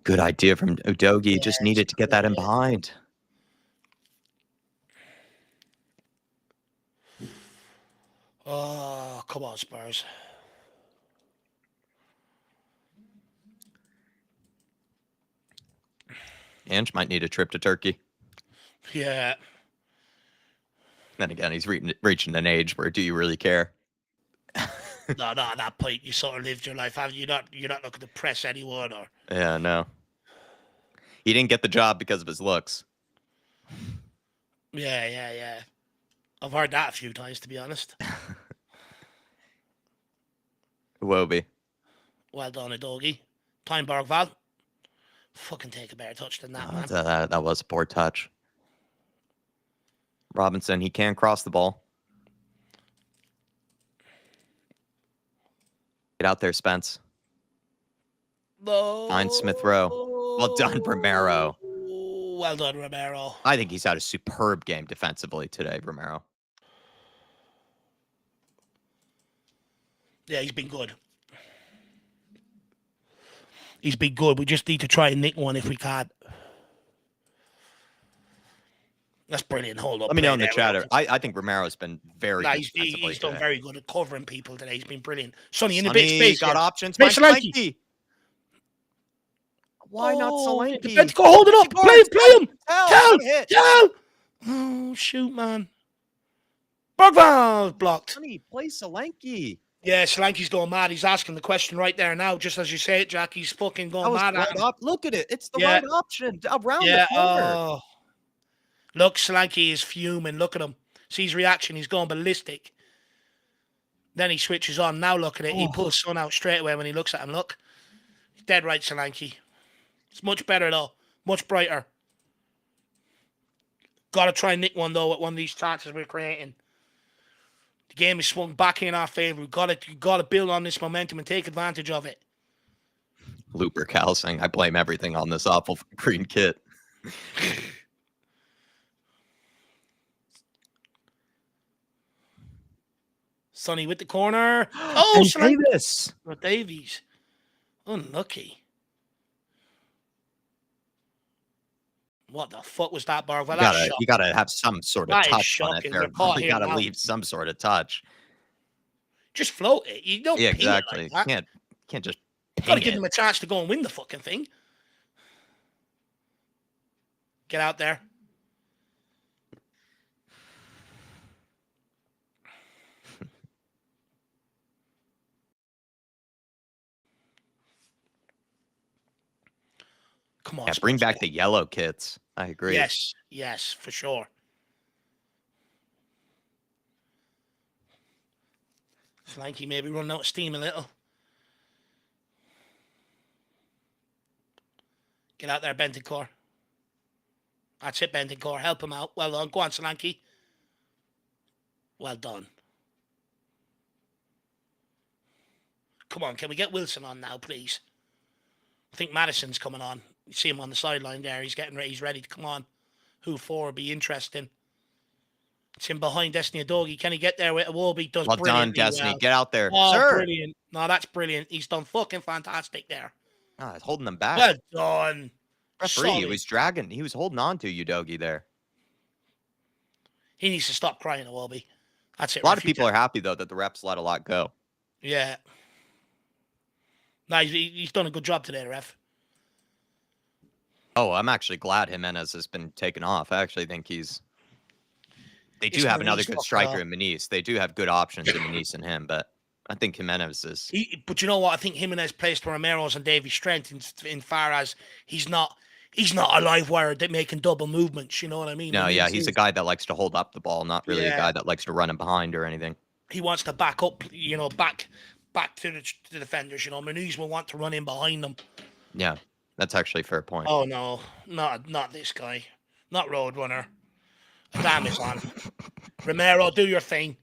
Good idea from Udogie. Just needed to get that in behind. Oh, come on, Spurs. Ange might need a trip to Turkey. Yeah. Then again, he's reaching an age where do you really care? No, at that point, you sort of lived your life, haven't you? You're not looking to press anyone or... Yeah, no. He didn't get the job because of his looks. Yeah. I've heard that a few times, to be honest. Iwobi. Well done, Udogie. Time Bergvall. Fucking take a better touch than that, man. That was a poor touch. Robinson, he can cross the ball. Get out there, Spence. No. Find Smith Rowe. Well done, Romero. Well done, Romero. I think he's had a superb game defensively today, Romero. Yeah, he's been good. He's been good. We just need to try and nick one if we can. That's brilliant. Hold up. Let me know in the chat. I think Romero's been very good. He's done very good at covering people today. He's been brilliant. Sonny in the Sonny big space. Got options. Solanke. Why not Solanke? Let's go. Hold it up. Play him. Tell. Oh, shoot, man. Bergvall blocked. Sonny, play Solanke. Yeah, Solanke's going mad. He's asking the question right there now, just as you say it, Jack. He's fucking going mad. Look at it. It's the right option. Around the corner. Look, Solanke is fuming. Look at him. See his reaction. He's going ballistic. Then he switches on. Now look at it. He pulls Son out straight away when he looks at him. Look. Dead right, Solanke. It's much better, though. Much brighter. Got to try and nick one, though, at one of these chances we're creating. The game is swung back in our favour. We've got to build on this momentum and take advantage of it. Looper Cal saying, I blame everything on this awful green kit. Sonny with the corner. Oh, and Davis. Davies. Unlucky. What the fuck was that, Barb? Well, you gotta have some sort of touch on it there. You gotta leave some sort of touch. Just float it. You don't. Yeah, exactly. Like can't just. Got to give them a chance to go and win the fucking thing. Get out there. Come on. Yeah, bring back the yellow kits. I agree. Yes, for sure. Flanky maybe running out of steam a little. Get out there, Bentancur. That's it, Bentancur. Help him out. Well done. Go on, Solanke. Well done. Come on, can we get Wilson on now, please? I think Madison's coming on. You see him on the sideline there. He's getting ready. He's ready to come on. Who for? Be interesting. It's him behind Destiny Adogi. Can he get there with a Wolby? Does well done, Destiny. Well. Get out there. Oh, sir. Brilliant. No, that's brilliant. He's done fucking fantastic there. Oh, he's holding them back. Well done. Referee, he was dragging. He was holding on to Udogi there. He needs to stop crying, Wolby. That's it. A lot of people are happy, though, that the refs let a lot go. Yeah. No, he's done a good job today, ref. Oh, I'm actually glad Jimenez has been taken off. I actually think they do have another good striker in Muniz. They do have good options in Muniz and him, but I think Jimenez is... But you know what? I think Jimenez plays to Romero's and Davies' strength in far as he's not a live wire that making double movements, you know what I mean? No, yeah, he's a guy that likes to hold up the ball, not really a guy that likes to run him behind or anything. He wants to back up, back to the defenders, Muniz will want to run in behind them. Yeah, that's actually a fair point. Oh, no, not this guy. Not Roadrunner. Damn is on. Romero, do your thing.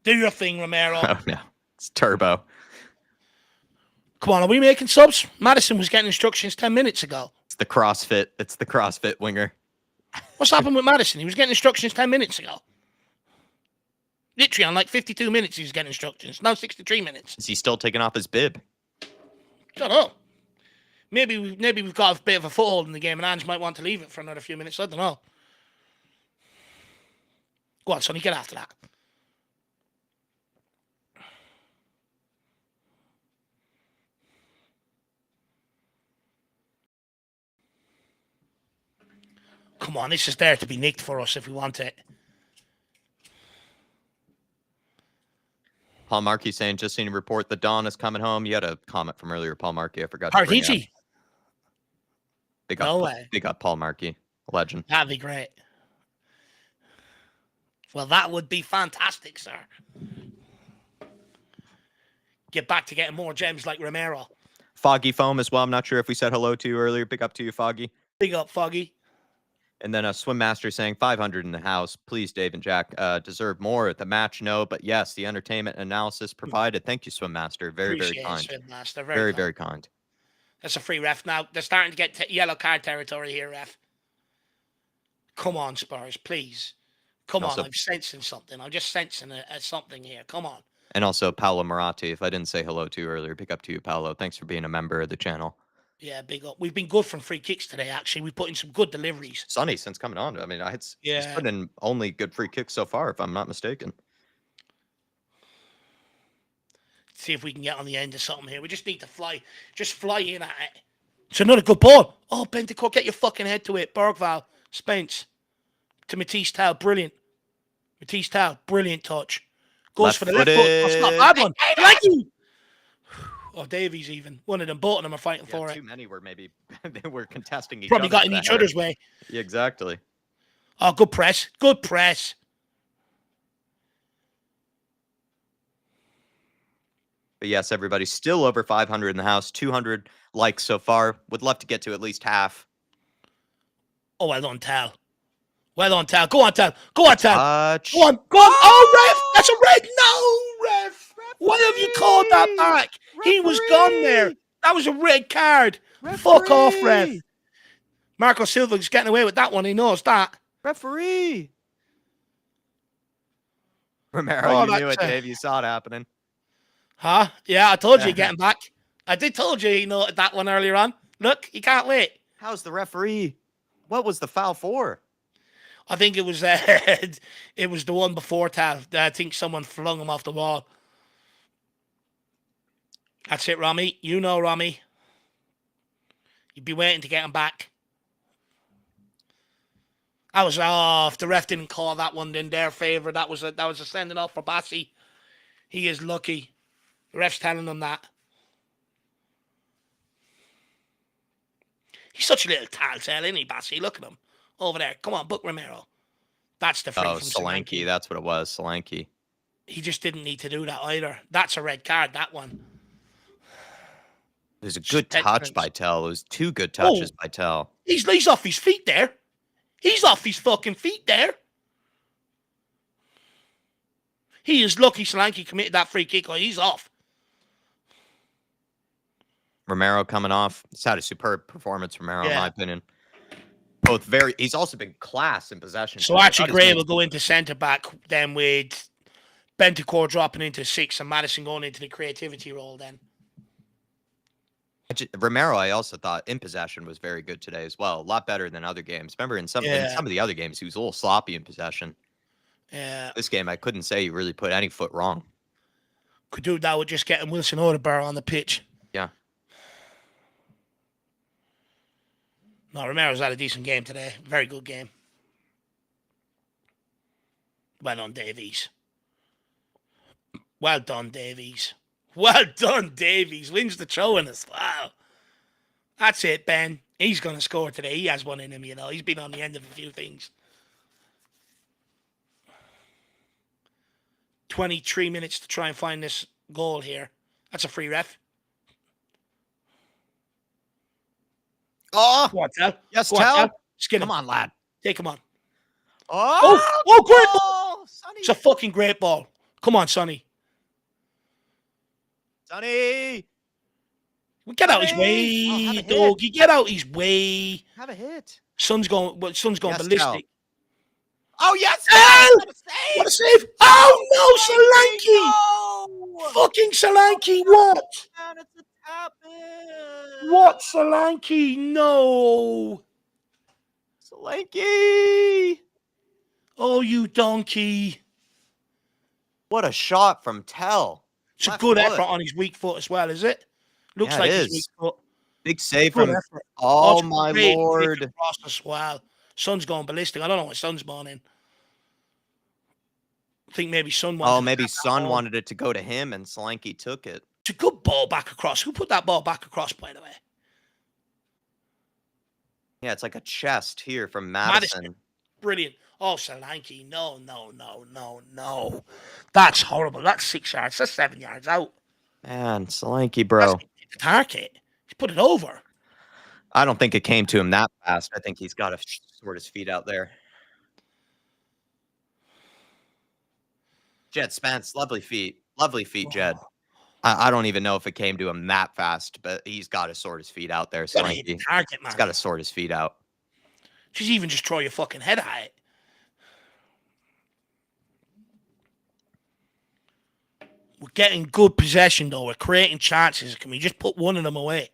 Do your thing, Romero. Oh, no. It's Turbo. Come on, are we making subs? Madison was getting instructions 10 minutes ago. It's the CrossFit winger. What's happened with Madison? He was getting instructions 10 minutes ago. Literally on like 52 minutes he was getting instructions. Now 63 minutes. Is he still taking off his bib? Don't know. Maybe we've got a bit of a foothold in the game and Ange might want to leave it for another few minutes. I don't know. Go on, Sonny, get after that. Come on, this is there to be nicked for us if we want it. Paul Markey saying, just seen a report that Dawn is coming home. You had a comment from earlier, Paul Markey. I forgot to bring it up. No way. They got Paul Markey, legend. That'd be great. Well, that would be fantastic, sir. Get back to getting more gems like Romero. Foggy Foam as well. I'm not sure if we said hello to you earlier. Big up to you, Foggy. Big up, Foggy. And then a Swim Master saying 500 in the house. Please, Dave and Jack, deserve more. The match, no, but yes, the entertainment analysis provided. Thank you, Swim Master. Very, very kind. Swim Master. Very kind. That's a free ref. Now, they're starting to get yellow card territory here, ref. Come on, Spurs, please. Come on, I'm sensing something. I'm just sensing something here. Come on. And also, Paolo Maratti, if I didn't say hello to you earlier, big up to you, Paolo. Thanks for being a member of the channel. Yeah, big up. We've been good from free kicks today, actually. We put in some good deliveries. Sonny, since coming on, I mean, he's put in only good free kicks so far, if I'm not mistaken. See if we can get on the end of something here. We just need to fly in at it. It's another good ball. Oh, Bentancur, get your fucking head to it. Bergval, Spence, to Matisse Tau, brilliant. Matisse Tau, brilliant touch. Goes for the left foot. That's not a bad one. Thank you. Oh, Davies even. One of them, both of them are fighting for it. Too many were maybe they were contesting each Probably other. Got in each other's way. Yeah, exactly. Oh, good press. Good press. But yes, everybody, still over 500 in the house. 200 likes so far. Would love to get to at least half. Oh, well done, Tal. Well on, Tal. Go on, Tal. Go on, Tal. Touch. Go on. Go on. Oh, ref. That's a red. No, ref. Why have you called that Referee! back? He was gone there. Referee! That was a red card. Fuck off, ref. Referee! Marco Silva's getting away with that one. He knows that. Referee! Romero, Oh, you knew that's it, Dave. You saw it happening. Huh? Yeah, I told you he'd get him back. I did told you he noted that one earlier on. Look, he can't wait. How's the referee? What was the foul for? I think it was the one before Tal. I think someone flung him off the wall. That's it, Romy. You know, Romy. You'd be waiting to get him back. I was off. The ref didn't call that one in their favour. That was a sending off for Bassi. He is lucky. The ref's telling him that. He's such a little telltale, isn't he, Bassi? Look at him. Over there. Come on, book Romero. That's the free from Solanke. That's what it was. Solanke. He just didn't need to do that either. That's a red card, that one. It was a good touch by Tell. It was two good touches by Tell. He's off his feet there. He's off his fucking feet there. He is lucky Solanke committed that free kick. He's off. Romero coming off. He's had a superb performance, Romero, in my opinion. Both very. He's also been class in possession. So actually, Gray will go into centre back then with Bentancur dropping into 6 and Madison going into the creativity role then. Romero, I also thought in possession was very good today as well. A lot better than other games. Remember in some of the other games, he was a little sloppy in possession. Yeah. This game, I couldn't say he really put any foot wrong. Could do that with just getting Wilson Odegaard on the pitch. Yeah. No, Romero's had a decent game today. Very good game. Well done, Davies. Well done, Davies. Well done, Davies. Wins the throw-in as well. That's it, Ben. He's going to score today. He has one in him, you know. He's been on the end of a few things. 23 minutes to try and find this goal here. That's a free ref. Oh! Go on, Tel. Yes, Go on, Tel. Skin him. Come on, lad. Take him on. Oh, great ball! Sonny. It's a fucking great ball. Come on, Sonny. Sonny! Get out his way, doggy. Get out his way. Have a hit. Son's going ballistic. Tel. Oh, yes! What a save! Oh, no, Solanke! No! Fucking Solanke, what? Man, it's a tap-in. What, Solanke? No. Solanke! Oh, you donkey. What a shot from Tell. It's a good effort on his weak foot as well, is it? Looks like his weak foot. Big save from effort. Oh, my Lord. Across as well. Son's going ballistic. I don't know what Son's born in. I think maybe Son wanted maybe Son wanted it to go to him and Solanke took it. It's a good ball back across. Who put that ball back across, by the way? Yeah, it's like a chest here from Madison. Brilliant. Oh, Solanke. No. That's horrible. That's 6 yards. That's 7 yards out. Man, Solanke, bro. That's the target. He's put it over. I don't think it came to him that fast. I think he's got to sort his feet out there. Jed Spence, lovely feet. Lovely feet, Jed. I don't even know if it came to him that fast, but he's got to sort his feet out there. Solanke. He's got to sort his feet out. Just throw your fucking head at it. We're getting good possession, though. We're creating chances. Can we just put one of them away?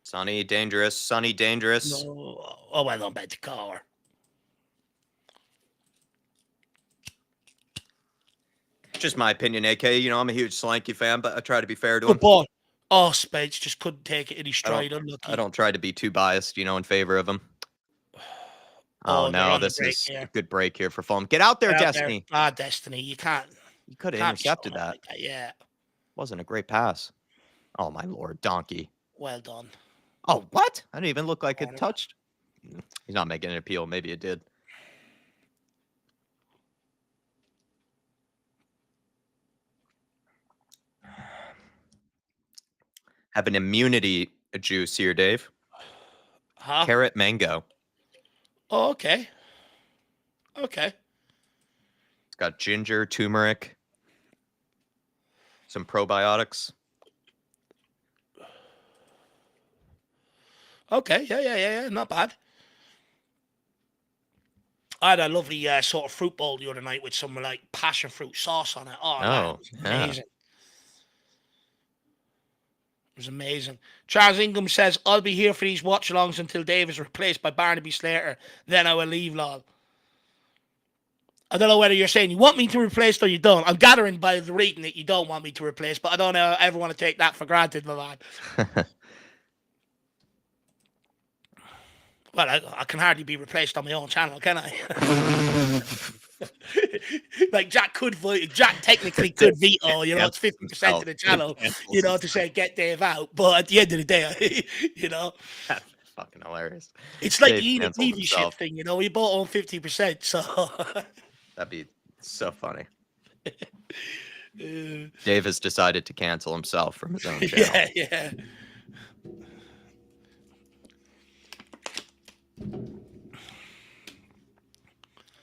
Sonny, dangerous. Sonny, dangerous. No. Oh, well done, Bentancur. Just my opinion, AK. You know, I'm a huge Solanke fan, but I try to be fair to him. Good ball. Oh, Spades just couldn't take it in his stride. I don't try to be too biased, you know, in favor of him. Oh, no, this is a good break here for Fulham. Get out there, Destiny. Destiny. You can't. You could have intercepted that. Like that. Yeah. Wasn't a great pass. Oh, my Lord. Donkey. Well done. Oh, what? I didn't even look like it touched. He's not making an appeal. Maybe it did. Have an immunity juice here, Dave. Huh? Carrot mango. Oh, okay. Okay. It's got ginger, turmeric, some probiotics. Okay. Yeah. Not bad. I had a lovely sort of fruit bowl the other night with some like passion fruit sauce on it. Oh man, it Oh, was yeah. amazing. It was amazing. Charles Ingham says, I'll be here for these watch-alongs until Dave is replaced by Barnaby Slater. Then I will leave, lol. I don't know whether you're saying you want me to replace or you don't. I'm gathering by the reading that you don't want me to replace, but I don't ever want to take that for granted, my man. Well, I can hardly be replaced on my own channel, can I? Like Jack technically could veto, it's 50% of the channel, to say get Dave out. But at the end of the day, That's fucking hilarious. it's like Dave the Enid canceled Levy shit himself. thing, we both own 50%, so That'd be so funny. uh, Dave has decided to cancel himself from his own channel. yeah.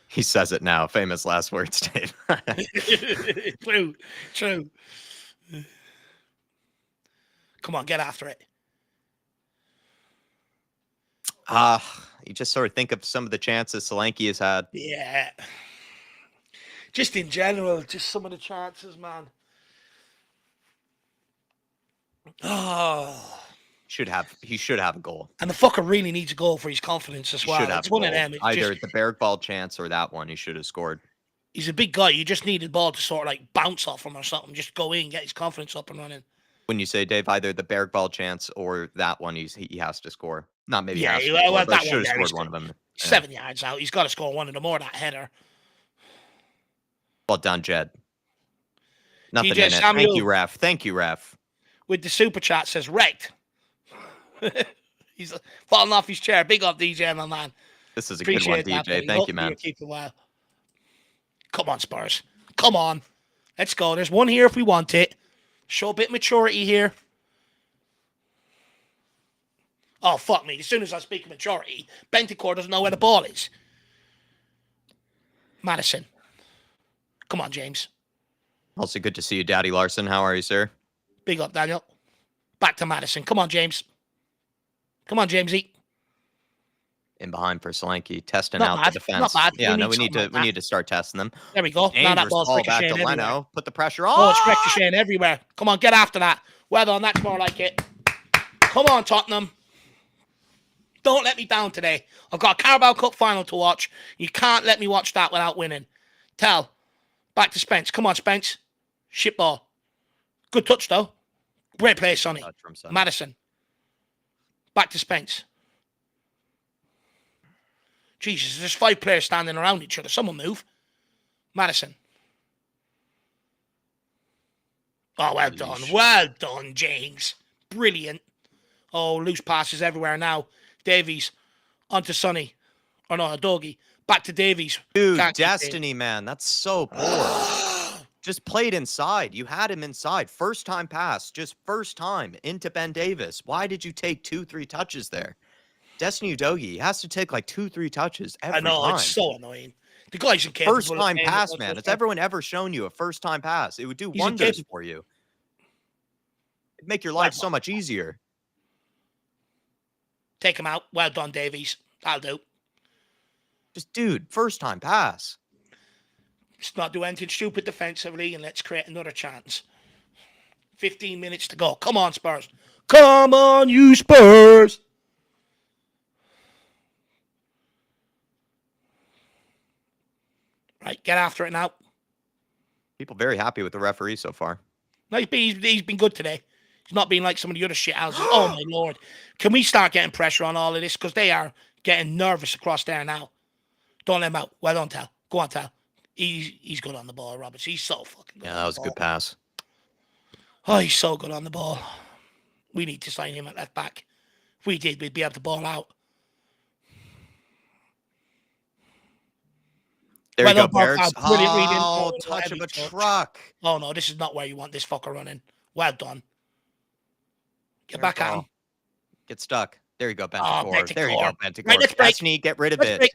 He says it now. Famous last words, Dave. True. Come on, get after it. You just sort of think of some of the chances Solanke has had. Yeah. Just in general, just some of the chances, man. Oh. He should have a goal. And the fucker really needs a goal for his confidence as well. It's one of them. Either the Berg ball chance or that one he should have scored. He's a big guy. You just need the ball to sort of like bounce off him or something. Just go in, get his confidence up and running. When you say, Dave, either the Berg ball chance or that one he has to score. Not maybe yeah, has to score, but that should have one scored one of them. 7 yards out. He's got to score one of them or that header. Well done, Jed. Nothing DJ in it. Samuel, Thank you, ref. With the super chat says wrecked. He's falling off his chair. Big up, DJ, my man. This is a good one, DJ. Thank you, man. Keep it well. Come on, Spurs. Come on. Let's go. There's one here if we want it. Show a bit of maturity here. Oh, fuck me. As soon as I speak of maturity, Bentancur doesn't know where the ball is. Madison. Come on, James. Also good to see you, Daddy Larson. How are you, sir? Big up, Daniel. Back to Madison. Come on, James. Come on, Jamesy. In behind for Solanke, testing Not out bad. the defense. Not bad. Yeah, we need to start testing them. There we go. Now that ball's ball back to ricocheting Leno. everywhere. Put the pressure on. Oh, it's ricocheting everywhere. Come on, get after that. Well done. That's more like it. Come on, Tottenham. Don't let me down today. I've got a Carabao Cup final to watch. You can't let me watch that without winning. Tell. Back to Spence. Come on, Spence. Shit ball. Good touch, though. Great play, Sonny. Madison. Back to Spence. Jesus, there's 5 players standing around each other. Someone move. Madison. Oh, well done. Well done, James. Brilliant. Oh, loose passes everywhere now. Davies. Onto Sonny. Or no, Doggy. Back to Davies. Dude, Destiny, man. That's so poor. Just played inside. You had him inside. First time pass. Just first time into Ben Davis. Why did you take 2-3 touches there? Destiny Udogie has to take like 2-3 touches every time. I know, it's so annoying. The guy's incapable. First time pass, man. Has everyone ever shown you a first time pass? It would do wonders for you. It'd make your life so much easier. Take him out. Well done, Davies. That'll do. Just, dude, first time pass. Let's not do anything stupid defensively and let's create another chance. 15 minutes to go. Come on, Spurs. Come on, you Spurs. Right, get after it now. People very happy with the referee so far. No, he's been good today. He's not been like some of the other shit houses. Oh, my Lord. Can we start getting pressure on all of this? Because they are getting nervous across there now. Don't let him out. Well done, Tal. Go on, Tal. He's good on the ball, Roberts. He's so fucking good. Yeah, that was a good pass. Oh, he's so good on the ball. We need to sign him at left back. If we did, we'd be able to ball out. There you go, Bergs. Oh, touch of a truck. Oh, no, this is not where you want this fucker running. Well done. Get back at him. Get stuck. There you go, Oh, Bentancur. There you go, Bentancur. Right, Bentancur. let's break. Destiny, get rid of Let's it. break.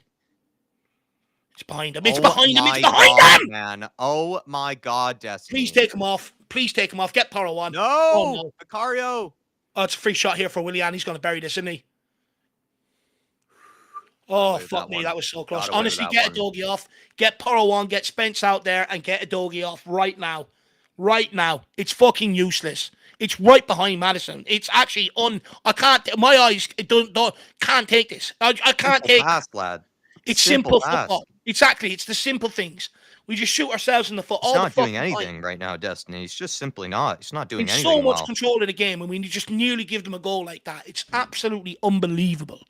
It's behind him. It's Oh behind him. It's my behind god, him. man. Oh my god, Please Destiny. take him off. Please take him off. Get Porro on. Oh, No! no. Vicario. Oh, it's a free shot here for Willian. He's going to bury this, isn't he? Got Oh, away with fuck that me. one. That was so close. Got away with Honestly, that get a one. doggy off. Get Porro on. Get Spence out there and get a doggy off right now. Right now. It's fucking useless. It's right behind Madison. It's actually I can't. My eyes can't take this. I can't Simple take pass, lad. It's Simple simple pass. football. Exactly. It's the simple things. We just shoot ourselves in the foot He's all the not doing fucking time. anything right now, Destiny. He's just simply not. He's not doing In so anything much well. control of the game, and we just nearly give them a goal like that. It's absolutely unbelievable.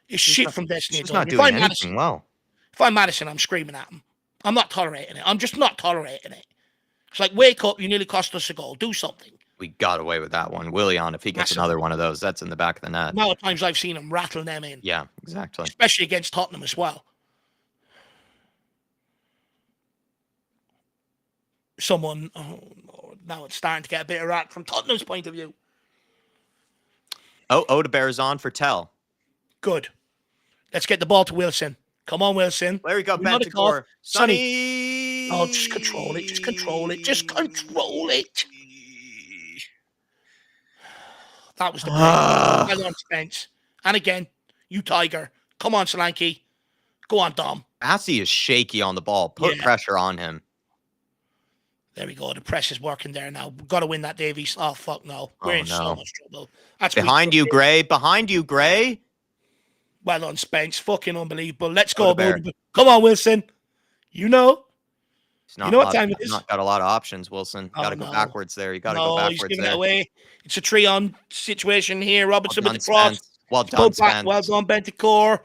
It's shit from Destiny. He's just not If I'm doing Madison, anything well. I'm screaming at him. I'm not tolerating it. I'm just not tolerating it. It's like, wake up, you nearly cost us a goal. Do something. We got away with that one. Willian, if he gets another one of those, that's in the back of the net. The amount of times I've seen him rattle them in. Yeah, exactly. Especially against Tottenham as well. Someone, now it's starting to get a bit of rat from Tottenham's point of view. Oh, Odebear's on for Tell. Good. Let's get the ball to Wilson. Come on, Wilson. There we go, Bentancur. Sonny. Oh, just control it. Just control it. Just control it. That was the break. Well on, Spence. And again, you Tiger. Come on, Solanke. Go on, Dom. Assy is shaky on the ball. Put pressure on him. There we go. The press is working there now. We've got to win that, Davies. Oh, fuck no. We're in so much trouble. That's behind you, Gray. Behind you, Gray. Well on, Spence. Fucking unbelievable. Let's go, come on, Wilson. You know. You know what time it is? Not got a lot of options, Wilson. Got to go backwards there. You got to go backwards he's giving there. It away. It's a 3-on situation here. Robertson with the cross. Well done, Spence. Well done, Bentancur.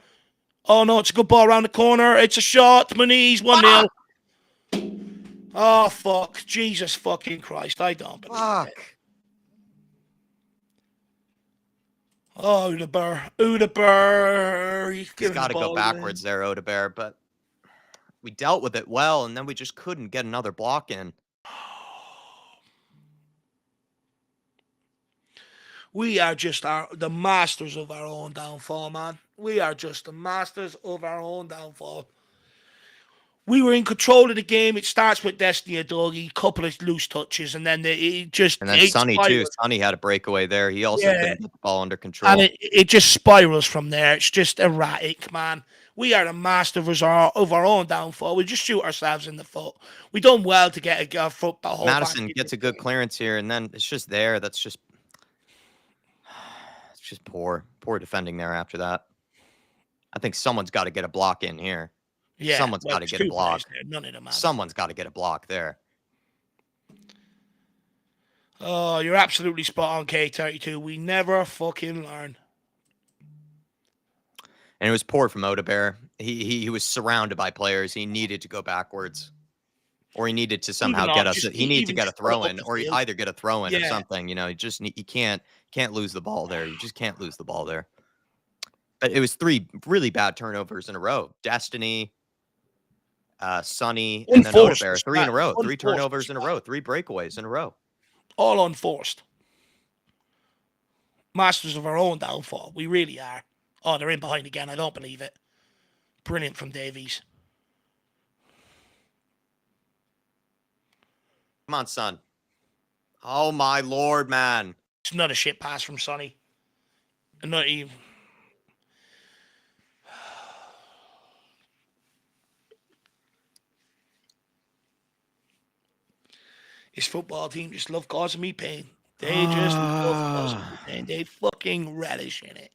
Oh, no, it's a good ball around the corner. It's a shot. Maniz, 1-0. Oh, fuck. Jesus fucking Christ. I don't believe it. Oh, Odebear. He's got to go backwards there, Odebear, but we dealt with it well, and then we just couldn't get another block in. We are just the masters of our own downfall, man. We are just the masters of our own downfall. We were in control of the game. It starts with Destiny, a doggy, couple of loose touches, and then And then Sonny, too. Sonny had a breakaway there. He also couldn't get the ball under control. And it just spirals from there. It's just erratic, man. We are the masters of our own downfall. We just shoot ourselves in the foot. We done well to get a foot. Madison gets a good clearance here, and then it's just there. That's just... It's just poor defending there after that. I think someone's got to get a block in here. Yeah, someone's got to get a block. None of them. Someone's got to get a block there. Oh, you're absolutely spot on, K32. We never fucking learn. And it was poor from Odebear. He was surrounded by players. He needed to go backwards, or he needed to somehow get us. He needed to get a throw in, or he either get a throw in or something. You know, you can't lose the ball there. You just can't lose the ball there. But it was 3 really bad turnovers in a row. Destiny, Sonny, and then Odebear. 3 in a row. 3 turnovers in a row. 3 breakaways in a row. All unforced. Masters of our own downfall. We really are. Oh, they're in behind again. I don't believe it. Brilliant from Davies. Come on, son. Oh, my Lord, man. It's not a shit pass from Sonny. Not even... His football team just love causing me pain. They just love causing me pain. They fucking relish in it.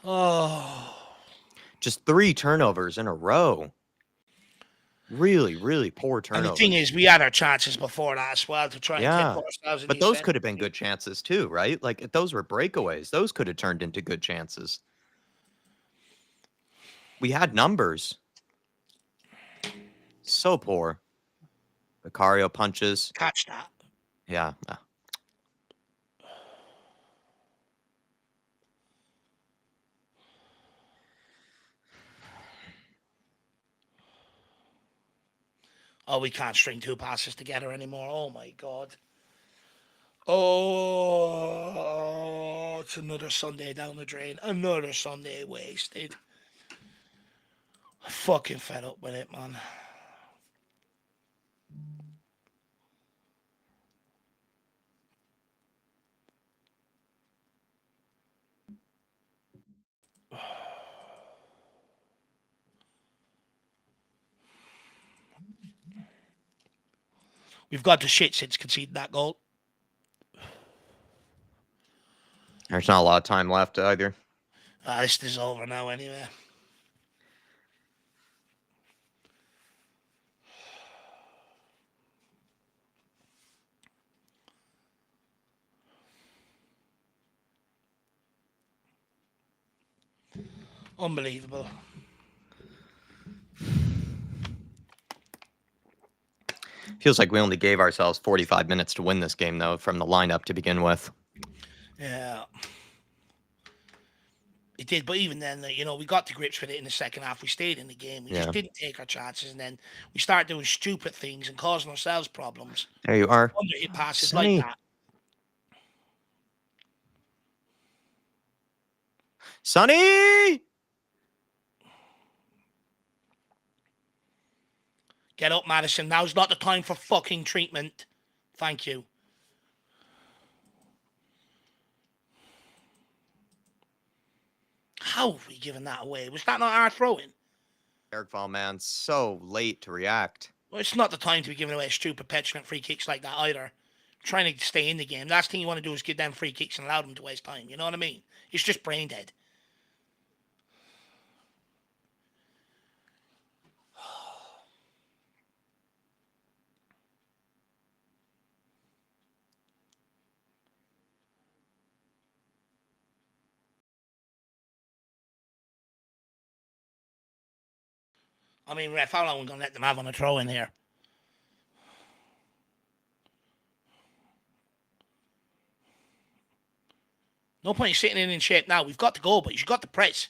Oh. Just 3 turnovers in a row. Really, really poor turnovers. And the thing is, we had our chances before that as well to try and put ourselves in. But those could have been good chances too, right? Like those were breakaways. Those could have turned into good chances. We had numbers. So poor. Vicario punches. Catch that. Yeah. Oh, we can't string 2 passes together anymore. Oh my god. Oh, it's another Sunday down the drain. Another Sunday wasted. Fucking fed up with it, man. We've got the shit since conceding that goal. There's not a lot of time left either. This is over now anyway. Unbelievable. Feels like we only gave ourselves 45 minutes to win this game, though, from the lineup to begin with. Yeah. It did, but even then, we got to grips with it in the second half. We stayed in the game. We just didn't take our chances, and then we started doing stupid things and causing ourselves problems. There you are. Under hit passes Sonny. like that. Sonny! Get up, Madison. Now's not the time for fucking treatment. Thank you. How are we giving that away? Was that not our throwing? Eric Val, man, so late to react. Well, it's not the time to be giving away stupid, petulant free kicks like that either. Trying to stay in the game. Last thing you want to do is give them free kicks and allow them to waste time. You know what I mean? It's just brain dead. I mean, ref, how long are we going to let them have on a throw in here? No point in sitting in shape now. We've got to go, but you've got to press.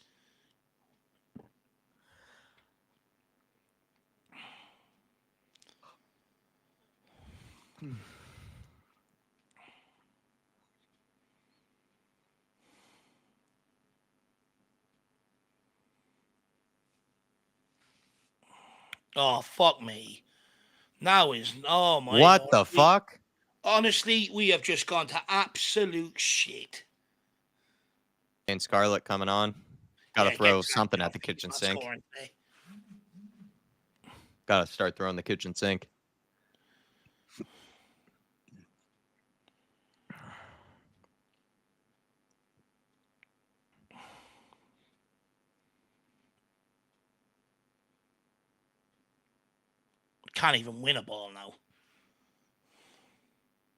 Oh, fuck me. Now is... Oh, my What Lord. the fuck? Honestly, we have just gone to absolute shit. And Scarlett coming on. Gotta throw something at the kitchen sink. Gotta start throwing the kitchen sink. Can't even win a ball now.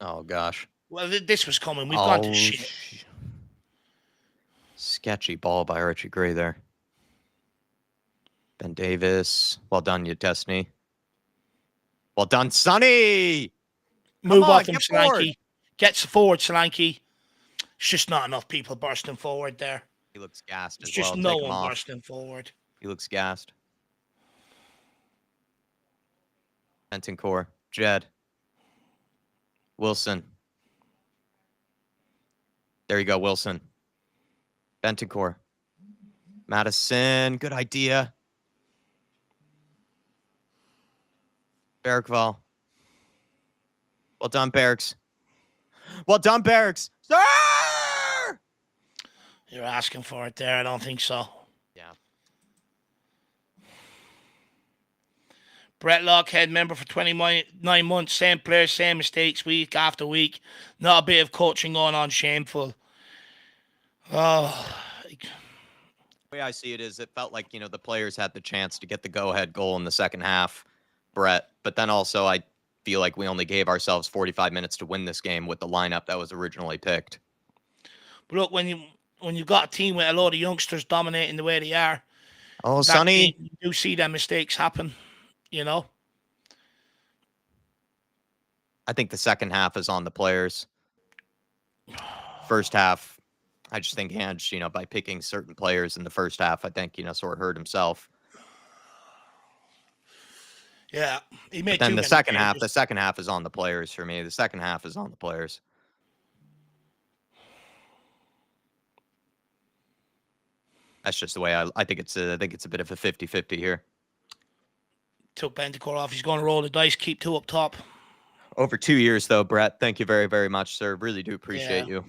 Oh, gosh. Well, this was coming. We've gone to shit. Sketchy ball by Archie Gray there. Ben Davis. Well done, you Destiny. Well done, Sonny! Move off him, Solanke. Gets forward, Solanke. It's just not enough people bursting forward there. He looks gassed as well. It's just no one bursting forward. He looks gassed. Bentancur. Jed. Wilson. There you go, Wilson. Bentancur. Madison. Good idea. Bergval. Well done, Bergs. Well done, Bergs. Sir! You're asking for it there. I don't think so. Yeah. Brett Lockhead, member for 29 months. Same players, same mistakes, week after week. Not a bit of coaching going on. Shameful. Oh. The way I see it is it felt like, the players had the chance to get the go-ahead goal in the second half, Brett. But then also I feel like we only gave ourselves 45 minutes to win this game with the lineup that was originally picked. But look, when you've got a team with a lot of youngsters dominating the way they are, oh, Sonny, you do see them mistakes happen, I think the second half is on the players. First half, I just think Hange, by picking certain players in the first half, I think, sort of hurt himself. Yeah, he But made then too many the changes. second half is on the players for me. The second half is on the players. That's just the way I think it's I think it's a bit of a 50-50 here. Took Bentancur off. He's going to roll the dice. Keep two up top. Over 2 years though, Brett. Thank you very, very much, sir. Really do appreciate Yeah. you.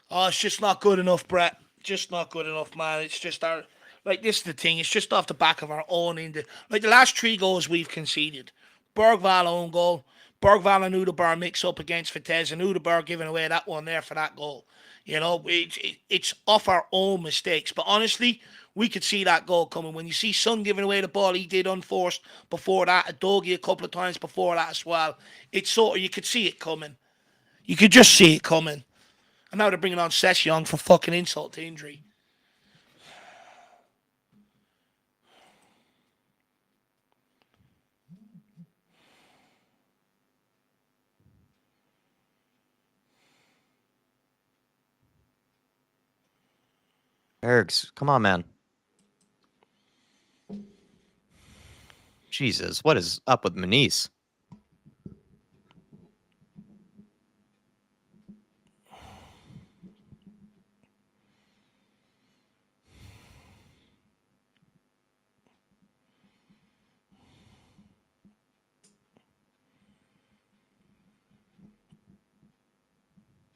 Oh, it's just not good enough, Brett. Just not good enough, man. It's just our like this is the thing. It's just off the back of our own like the last three goals we've conceded. Bergvall own goal. Bergvall and Udebar mix up against Vitesse and Udebar giving away that one there for that goal. You know, it's off our own mistakes. But honestly, we could see that goal coming. When you see Son giving away the ball, he did unforced before that. Adogi a couple of times before that as well. It's sort of, you could see it coming. You could just see it coming. And now they're bringing on Session for fucking insult to injury. Eric's, come on, man. Jesus, what is up with Manise?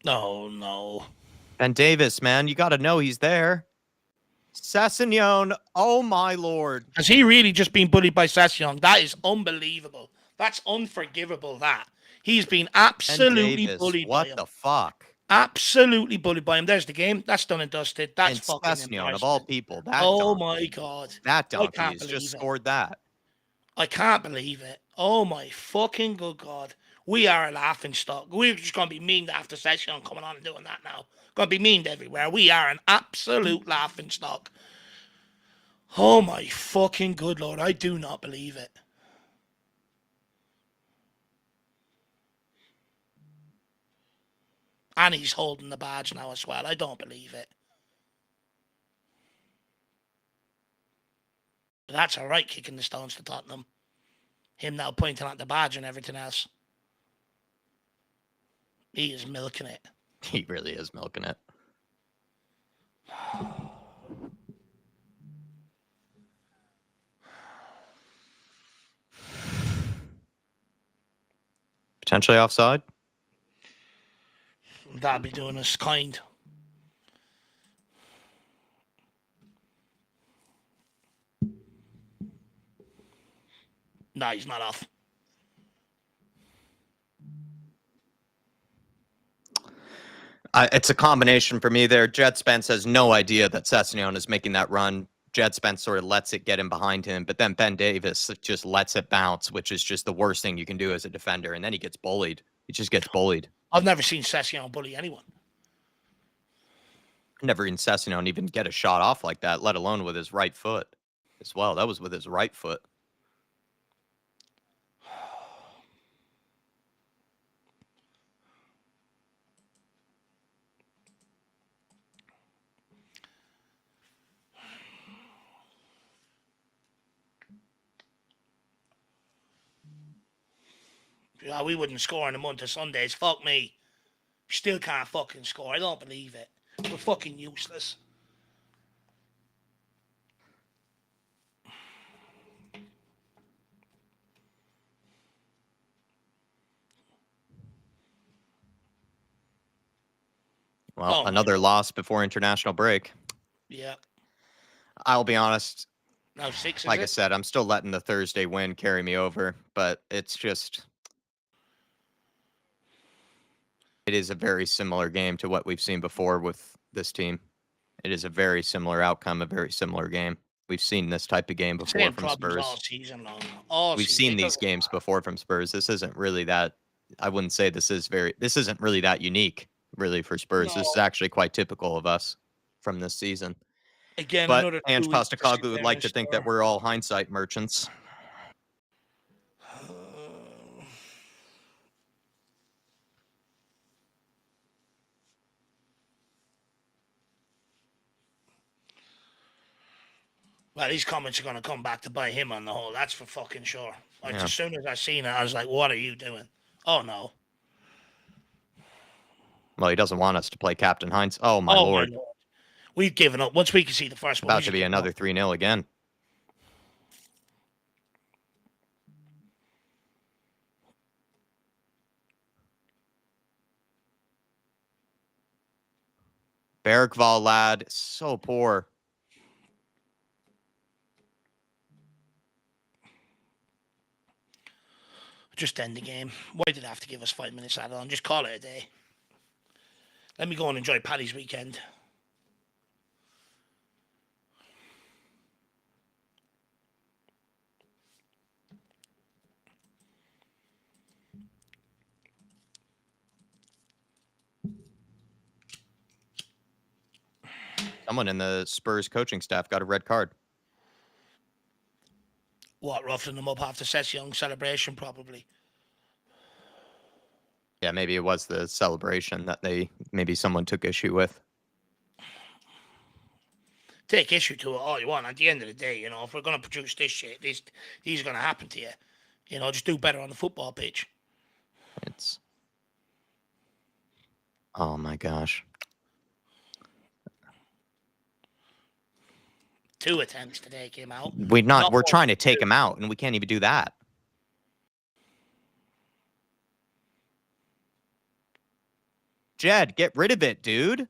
No, no. Ben Davis, man, you got to know he's there. Sessignon, oh my lord. Has he really just been bullied by Session? That is unbelievable. That's unforgivable, that. He's been Ben absolutely Davis, bullied by what him. the fuck? Absolutely bullied by him. There's the game. That's done and dusted. That's And fucking Sessignon, of all embarrassment. people, that Oh my donkey. God. That I donkey can't has just believe it. scored that. I can't believe it. Oh my fucking good God. We are a laughing stock. We're just going to be memed after Session coming on and doing that now. Going to be memed everywhere. We are an absolute laughing stock. Oh my fucking good Lord. I do not believe it. And he's holding the badge now as well. I don't believe it. But that's all right, kicking the stones to Tottenham. Him now pointing at the badge and everything else. He is milking it. He really is milking it. Potentially offside? That'd be doing us kind. No, he's not off. It's a combination for me there. Jed Spence has no idea that Sessignon is making that run. Jed Spence sort of lets it get in behind him, but then Ben Davis just lets it bounce, which is just the worst thing you can do as a defender. And then he gets bullied. He just gets bullied. I've never seen Session bully anyone. Never seen Sessignon even get a shot off like that, let alone with his right foot as well. That was with his right foot. Yeah, we wouldn't score in a month of Sundays. Fuck me. Still can't fucking score. I don't believe it. We're fucking useless. Well, another loss before international break. Yeah. I'll be honest. Now 6, is Like I it? said, I'm still letting the Thursday win carry me over, but it's just it is a very similar game to what we've seen before with this team. It is a very similar outcome, a very similar game. We've seen this type of game before Same from problems all Spurs. season long. All We've season. seen these games before from Spurs. This isn't really that. I wouldn't say this isn't really that unique, really, for Spurs. This is No. actually quite typical of us from this season. Again, But another Ange 2 weeks to sit Postecoglou would there like and to think that score. we're all hindsight merchants. Well, these comments are going to come back to bite him on the whole. That's for fucking sure. Like, Yeah. as soon as I seen it, I was like, what are you doing? Oh, no. Well, he doesn't want us to play Captain Heinz. Oh, my Oh, my lord. Lord. We've given up. Once we can see the first one, we About to should be give up. another 3-0 again. Bergvall, lad. So poor. Just end the game. Why did they have to give us 5 minutes added on? Just call it a day. Let me go and enjoy Paddy's weekend. Someone in the Spurs coaching staff got a red card. What, roughing them up after Session celebration, probably. Yeah, maybe it was the celebration that maybe someone took issue with. Take issue to it all you want. At the end of the day, if we're going to produce this shit, these are going to happen to you. Just do better on the football pitch. It's... Oh, my gosh. 2 attempts today came out. We're trying to take him out, and we can't even do that. Jed, get rid of it, dude.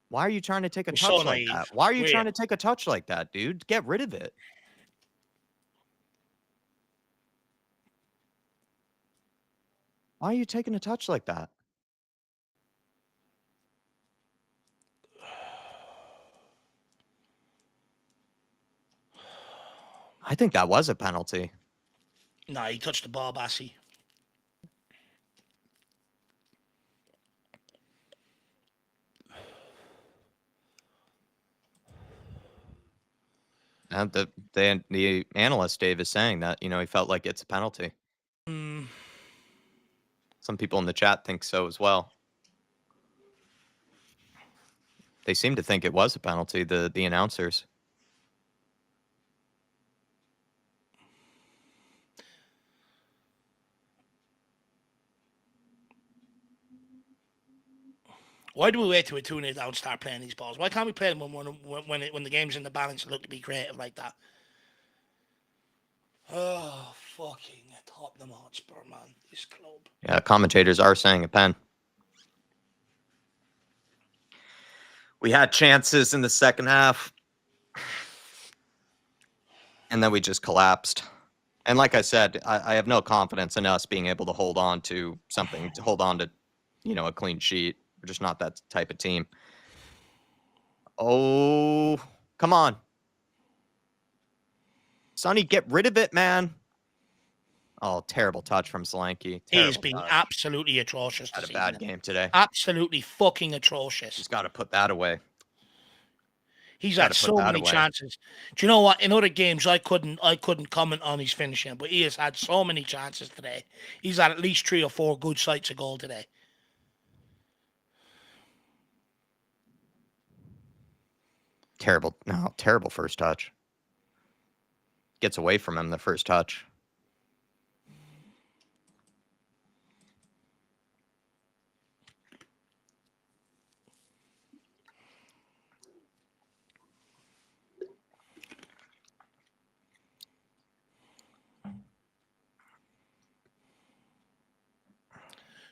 Why are you trying to take a touch like that? Why are you trying to take a touch like that, dude? Get rid of it. Why are you taking a touch like that? I think that was a penalty. No, he touched the ball, Bassy. And the analyst, Dave, is saying that, he felt like it's a penalty. Mm. Some people in the chat think so as well. They seem to think it was a penalty, the announcers. Why do we wait till we're 2-0 down and start playing these balls? Why can't we play them when the game's in the balance and look to be creative like that? Oh, fucking Tottenham Hotspur, man. This club. Yeah, commentators are saying a pen. We had chances in the second half, and then we just collapsed. And like I said, I have no confidence in us being able to hold on to something, to hold on to, a clean sheet. We're just not that type of team. Oh, come on. Sonny, get rid of it, man. Oh, terrible touch from Solanke. He has been absolutely atrocious. Had a bad game today. Absolutely fucking atrocious. He's got to put that away. He's had so many chances. Do you know what? In other games, I couldn't comment on his finishing, but he has had so many chances today. He's had at least 3 or 4 good sights of goal today. Terrible first touch. Gets away from him the first touch.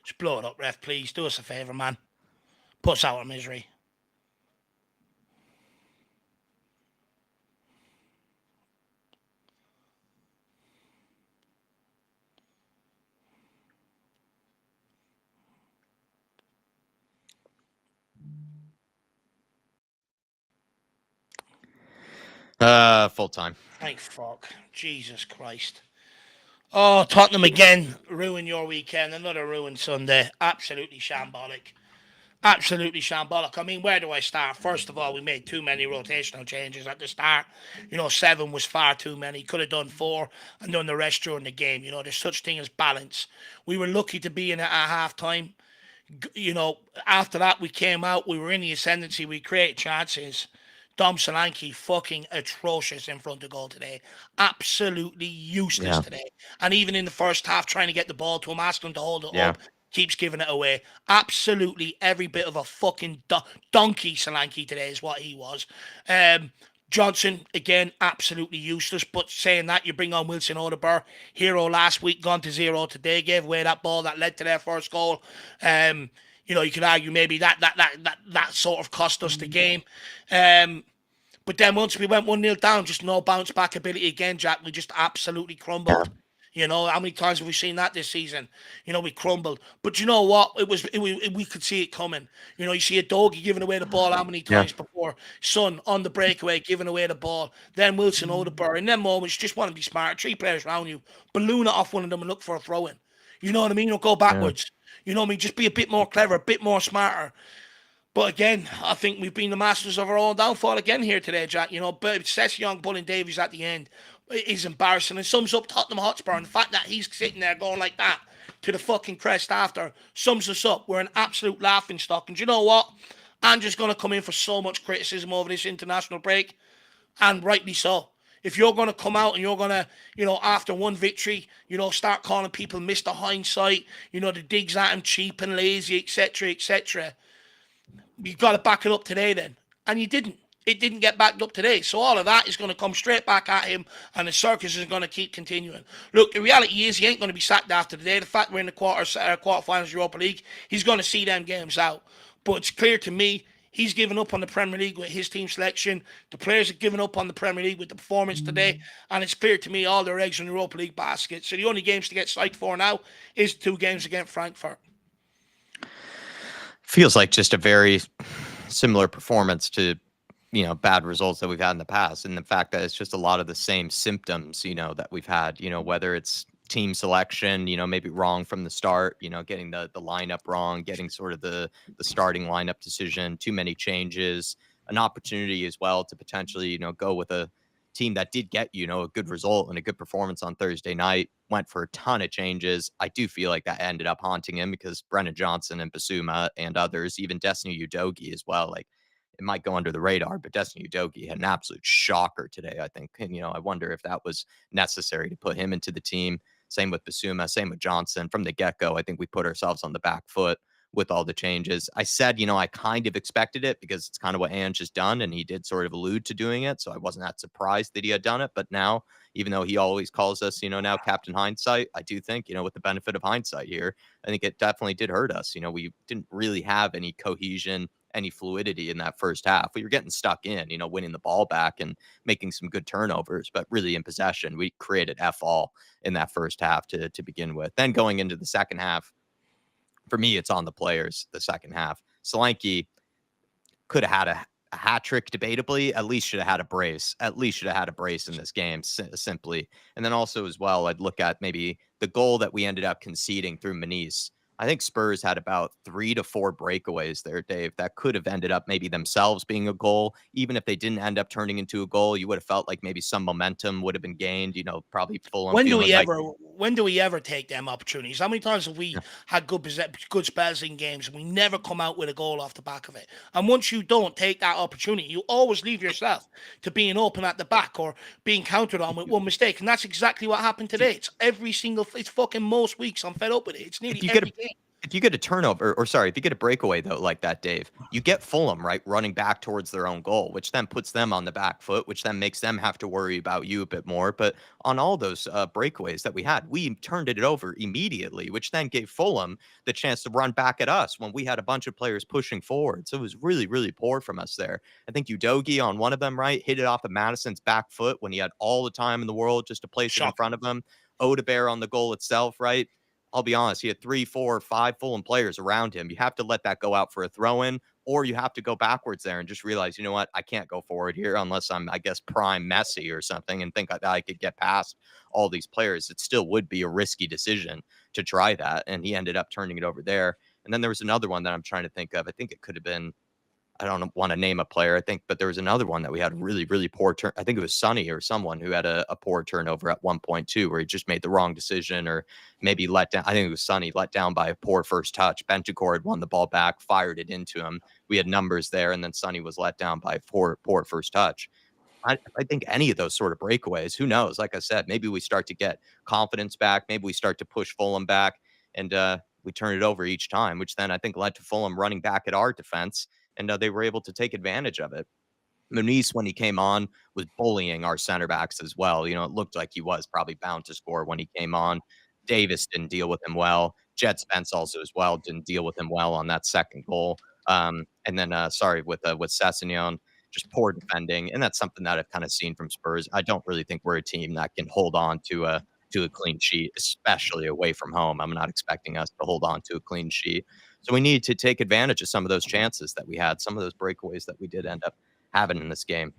Just blow it up, ref, please. Do us a favour, man. Put us out of misery. Full time. Thank fuck. Jesus Christ. Oh, Tottenham again. Ruin your weekend. Another ruined Sunday. Absolutely shambolic. Absolutely shambolic. I mean, where do I start? First of all, we made too many rotational changes at the start. 7 was far too many. Could have done 4 and done the rest during the game. There's such thing as balance. We were lucky to be in it at half time. After that, we came out. We were in the ascendancy. We created chances. Dom Solanke fucking atrocious in front of goal today. Absolutely useless Yeah. today. And even in the first half, trying to get the ball to him, asking him to hold it Yeah. up, keeps giving it away. Absolutely every bit of a fucking donkey Solanke today is what he was. Johnson, again, absolutely useless. But saying that, you bring on Wilson Odobert, hero last week, gone to zero today, gave away that ball that led to their first goal. You could argue maybe that sort of cost us the game. But then once we went 1-0 down, just no bounce back ability again, Jack. We just absolutely crumbled. How many times have we seen that this season? We crumbled. But you know what? We could see it coming. You see a doggy giving away the ball how many Yeah. times before? Son on the breakaway giving away the ball. Then Wilson Odobert. In them moments, you just want to be smart. 3 players around you. Balloon it off one of them and look for a throw in. You know what I mean? Or go Yeah. backwards. You know what I mean? Just be a bit more clever, a bit more smarter. But again, I think we've been the masters of our own downfall again here today, Jack. But Sessegnon pulling Davies at the end is embarrassing and sums up Tottenham Hotspur. And the fact that he's sitting there going like that to the fucking crest after sums us up. We're an absolute laughing stock. And do you know what? Andrew's going to come in for so much criticism over this international break, and rightly so. If you're going to come out and you're going to, after one victory, start calling people Mr. Hindsight, the digs at him cheap and lazy, etc., etc., you've got to back it up today then. And you didn't. It didn't get backed up today. So all of that is going to come straight back at him, and the circus is going to keep continuing. Look, the reality is he ain't going to be sacked after today. The fact we're in the quarterfinals of Europa League, he's going to see them games out. But it's clear to me he's given up on the Premier League with his team selection. The players have given up on the Premier League with the performance today. And it's clear to me all their eggs in the Europa League basket. So the only games to get psyched for now is 2 games against Frankfurt. Feels like just a very similar performance to bad results that we've had in the past, and the fact that it's just a lot of the same symptoms that we've had, whether it's team selection, maybe wrong from the start, getting the lineup wrong, getting sort of the starting lineup decision, too many changes, an opportunity as well to potentially go with a team that did get a good result and a good performance on Thursday night, went for a ton of changes. I do feel like that ended up haunting him because Brennan Johnson and Basuma and others, even Destiny Udogie as well, like, it might go under the radar, but Destiny Udogie had an absolute shocker today, I think. And, I wonder if that was necessary to put him into the team. Same with Basuma, same with Johnson. From the get-go, I think we put ourselves on the back foot with all the changes. I said, I kind of expected it because it's kind of what Ange has done, and he did sort of allude to doing it. So I wasn't that surprised that he had done it. But now, even though he always calls us, now Captain Hindsight, I do think, with the benefit of hindsight here, I think it definitely did hurt us. We didn't really have any cohesion, any fluidity in that first half. We were getting stuck in, winning the ball back and making some good turnovers, but really in possession, we created F all in that first half to begin with. Then going into the second half, for me, it's on the players, the second half. Solanke could have had a hat trick, debatably. At least should have had a brace. At least should have had a brace in this game, simply. And then also as well, I'd look at maybe the goal that we ended up conceding through Maniz. I think Spurs had about 3 to 4 breakaways there, Dave, that could have ended up maybe themselves being a goal. Even if they didn't end up turning into a goal, you would have felt like maybe some momentum would have been gained, probably Fulham When do feeling we like, ever? When do we ever take them opportunities? How many times have we yeah, had good spells in games and we never come out with a goal off the back of it? And once you don't take that opportunity, you always leave yourself to being open at the back or being countered on with one mistake, and that's exactly what happened if you, today. It's fucking most weeks. I'm fed up with it. It's if nearly you get a every game. if you get a turnover, or sorry, if you get a breakaway though, like that, Dave, you get Fulham right running back towards their own goal, which then puts them on the back foot, which then makes them have to worry about you a bit more. But on all those breakaways that we had, we turned it over immediately, which then gave Fulham the chance to run back at us when we had a bunch of players pushing forward. So it was really, really poor from us there. I think Udogie on one of them, right, hit it off of Madison's back foot when he had all the time in the world just to place it in Shocking. front of him. Odebear on the goal itself, right? I'll be honest, he had 3, 4, 5 Fulham players around him. You have to let that go out for a throw-in, or you have to go backwards there and just realize, you know what, I can't go forward here unless I'm, I guess, prime Messi or something and think I could get past all these players. It still would be a risky decision to try that, and he ended up turning it over there. And then there was another one that I'm trying to think of. I think it could have been I don't want to name a player, I think, but there was another one that we had really, really poor turn. I think it was Sonny or someone who had a poor turnover at one point too, where he just made the wrong decision or maybe let down. I think it was Sonny let down by a poor first touch. Bentancur had won the ball back, fired it into him. We had numbers there, and then Sonny was let down by a poor first touch. I think any of those sort of breakaways, who knows? Like I said, maybe we start to get confidence back. Maybe we start to push Fulham back, and we turn it over each time, which then I think led to Fulham running back at our defense, and they were able to take advantage of it. Muniz, when he came on, was bullying our center backs as well. It looked like he was probably bound to score when he came on. Davis didn't deal with him well. Jed Spence also as well didn't deal with him well on that second goal. And then, sorry, with Sessegnon, just poor defending, and that's something that I've kind of seen from Spurs. I don't really think we're a team that can hold on to a clean sheet, especially away from home. I'm not expecting us to hold on to a clean sheet. So we need to take advantage of some of those chances that we had, some of those breakaways that we did end up having in this game.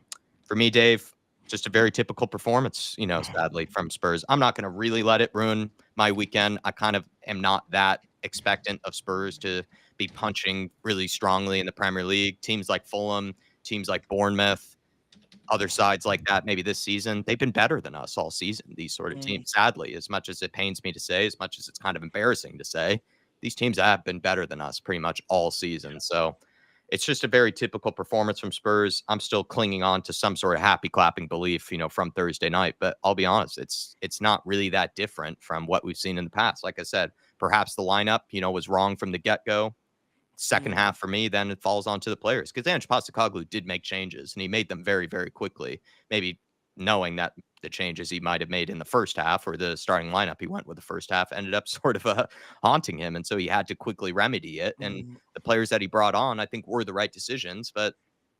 For me, Dave, just a very typical performance, sadly from Spurs. I'm not going to really let it ruin my weekend. I kind of am not that expectant of Spurs to be punching really strongly in the Premier League. Teams like Fulham, teams like Bournemouth, other sides like that, maybe this season, they've been better than us all season, these sort of Mm, teams. Sadly, as much as it pains me to say, as much as it's kind of embarrassing to say, these teams have been better than us pretty much all season. So it's just a very typical performance from Spurs. I'm still clinging on to some sort of happy clapping belief, from Thursday night. But I'll be honest, it's not really that different from what we've seen in the past. Like I said, perhaps the lineup, was wrong from the get go. Second mm, half for me, then it falls onto the players because Ange Postecoglou did make changes and he made them very, very quickly. Maybe knowing that the changes he might have made in the first half or the starting lineup he went with the first half ended up sort of haunting him, and so he had to quickly remedy it. And mm, the players that he brought on, I think, were the right decisions. But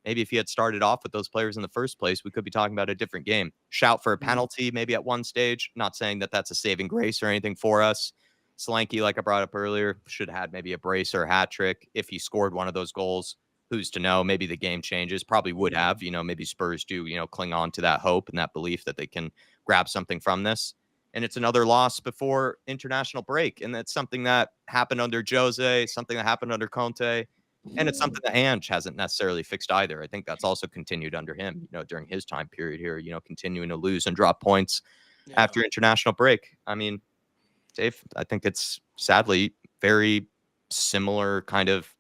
maybe if he had started off with those players in the first place, we could be talking about a different game. Shout for a mm, penalty, maybe at one stage. Not saying that that's a saving grace or anything for us. Solanke, like I brought up earlier, should have had maybe a brace or a hat trick. If he scored one of those goals, who's to know? Maybe the game changes. Probably would mm, have. Maybe Spurs do, cling on to that hope and that belief that they can grab something from this. And it's another loss before international break. And that's something that happened under Jose, something that happened under Conte. And it's something that Ange hasn't necessarily fixed either. I think that's also continued under him, during his time period here, continuing to lose and drop points yeah. after international break. I mean, Dave, I think it's sadly very similar kind of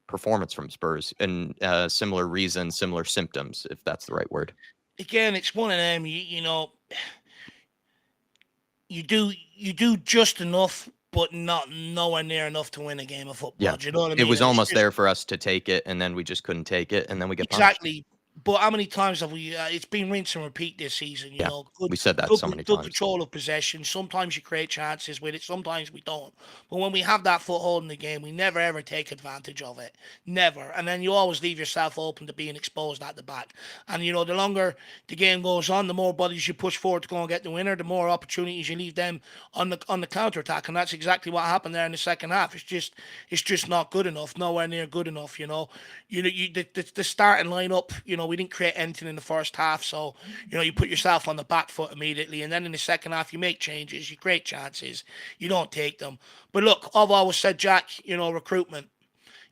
performance from Spurs and similar reasons, similar symptoms, if that's the right word. Again, it's one of them. You do just enough, but not nowhere near enough to win a game of Yeah. football. Do you know what I It mean? was And it's almost just there for us to take it, and then we just couldn't take it, and then we get punished. exactly. But how many times have we? It's been rinse and repeat this season. Yeah. Good, We said that good, so many good times. control of possession. Sometimes you create chances with it. Sometimes we don't. But when we have that foothold in the game, we never ever take advantage of it. Never. And then you always leave yourself open to being exposed at the back. And the longer the game goes on, the more bodies you push forward to go and get the winner, the more opportunities you leave them on the counter attack. And that's exactly what happened there in the second half. It's just not good enough. Nowhere near good enough. The starting lineup. We didn't create anything in the first half, so you put yourself on the back foot immediately, and then in the second half you make changes, you create chances, you don't take them. But look, I've always said, Jack, recruitment.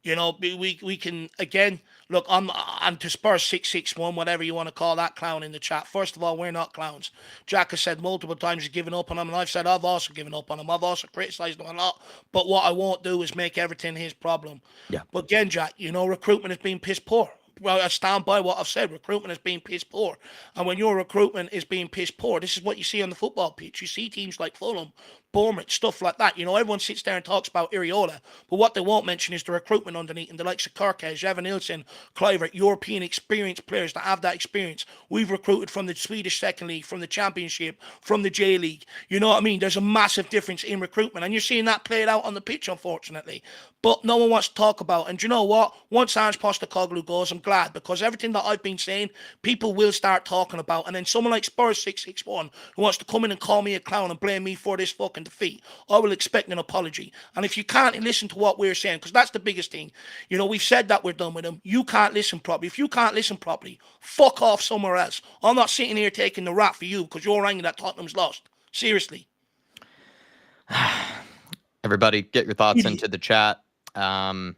We can again look on to Spurs 661, whatever you want to call that clown in the chat. First of all, we're not clowns. Jack has said multiple times he's given up on him, and I've said I've also given up on him. I've also criticised him a lot. But what I won't do is make everything his problem. Yeah. But again, Jack, recruitment has been piss poor. Well, I stand by what I've said. Recruitment has been piss poor. And when your recruitment is being piss poor, this is what you see on the football pitch. You see teams like Fulham, Bournemouth, stuff like that. Everyone sits there and talks about Iriola, but what they won't mention is the recruitment underneath and the likes of Kirkes, Evan Nilsson, Clivert, European experienced players that have that experience. We've recruited from the Swedish Second League, from the Championship, from the J League. You know what I mean? There's a massive difference in recruitment, and you're seeing that played out on the pitch, unfortunately. But no one wants to talk about. And you know what? Once Ange Postecoglou goes, I'm glad, because everything that I've been saying, people will start talking about. And then someone like Spurs 661 who wants to come in and call me a clown and blame me for this fucking defeat, I will expect an apology. And if you can't listen to what we're saying, because that's the biggest thing, we've said that we're done with them. You can't listen properly. If you can't listen properly, fuck off somewhere else. I'm not sitting here taking the rap for you because you're angry that Tottenham's lost. Seriously. Everybody, get your thoughts Idiot. into the chat. Um,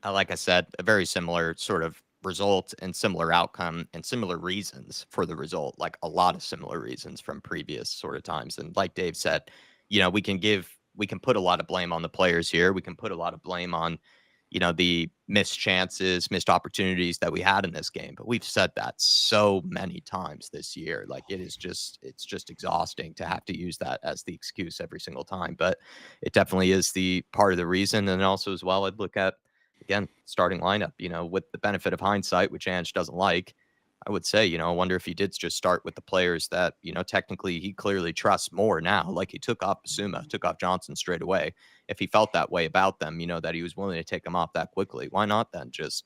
Like I said, a very similar sort of result and similar outcome and similar reasons for the result, like a lot of similar reasons from previous sort of times. And like Dave said, we can put a lot of blame on the players here. We can put a lot of blame on, the missed chances, missed opportunities that we had in this game. But we've said that so many times this year. Like it's just exhausting to have to use that as the excuse every single time. But it definitely is the part of the reason. And also as well, I'd look at again, starting lineup, with the benefit of hindsight, which Ange doesn't like, I would say, I wonder if he did just start with the players that, technically he clearly trusts more now. Like he took off Basuma, took off Johnson straight away. If he felt that way about them, that he was willing to take them off that quickly, why not then just,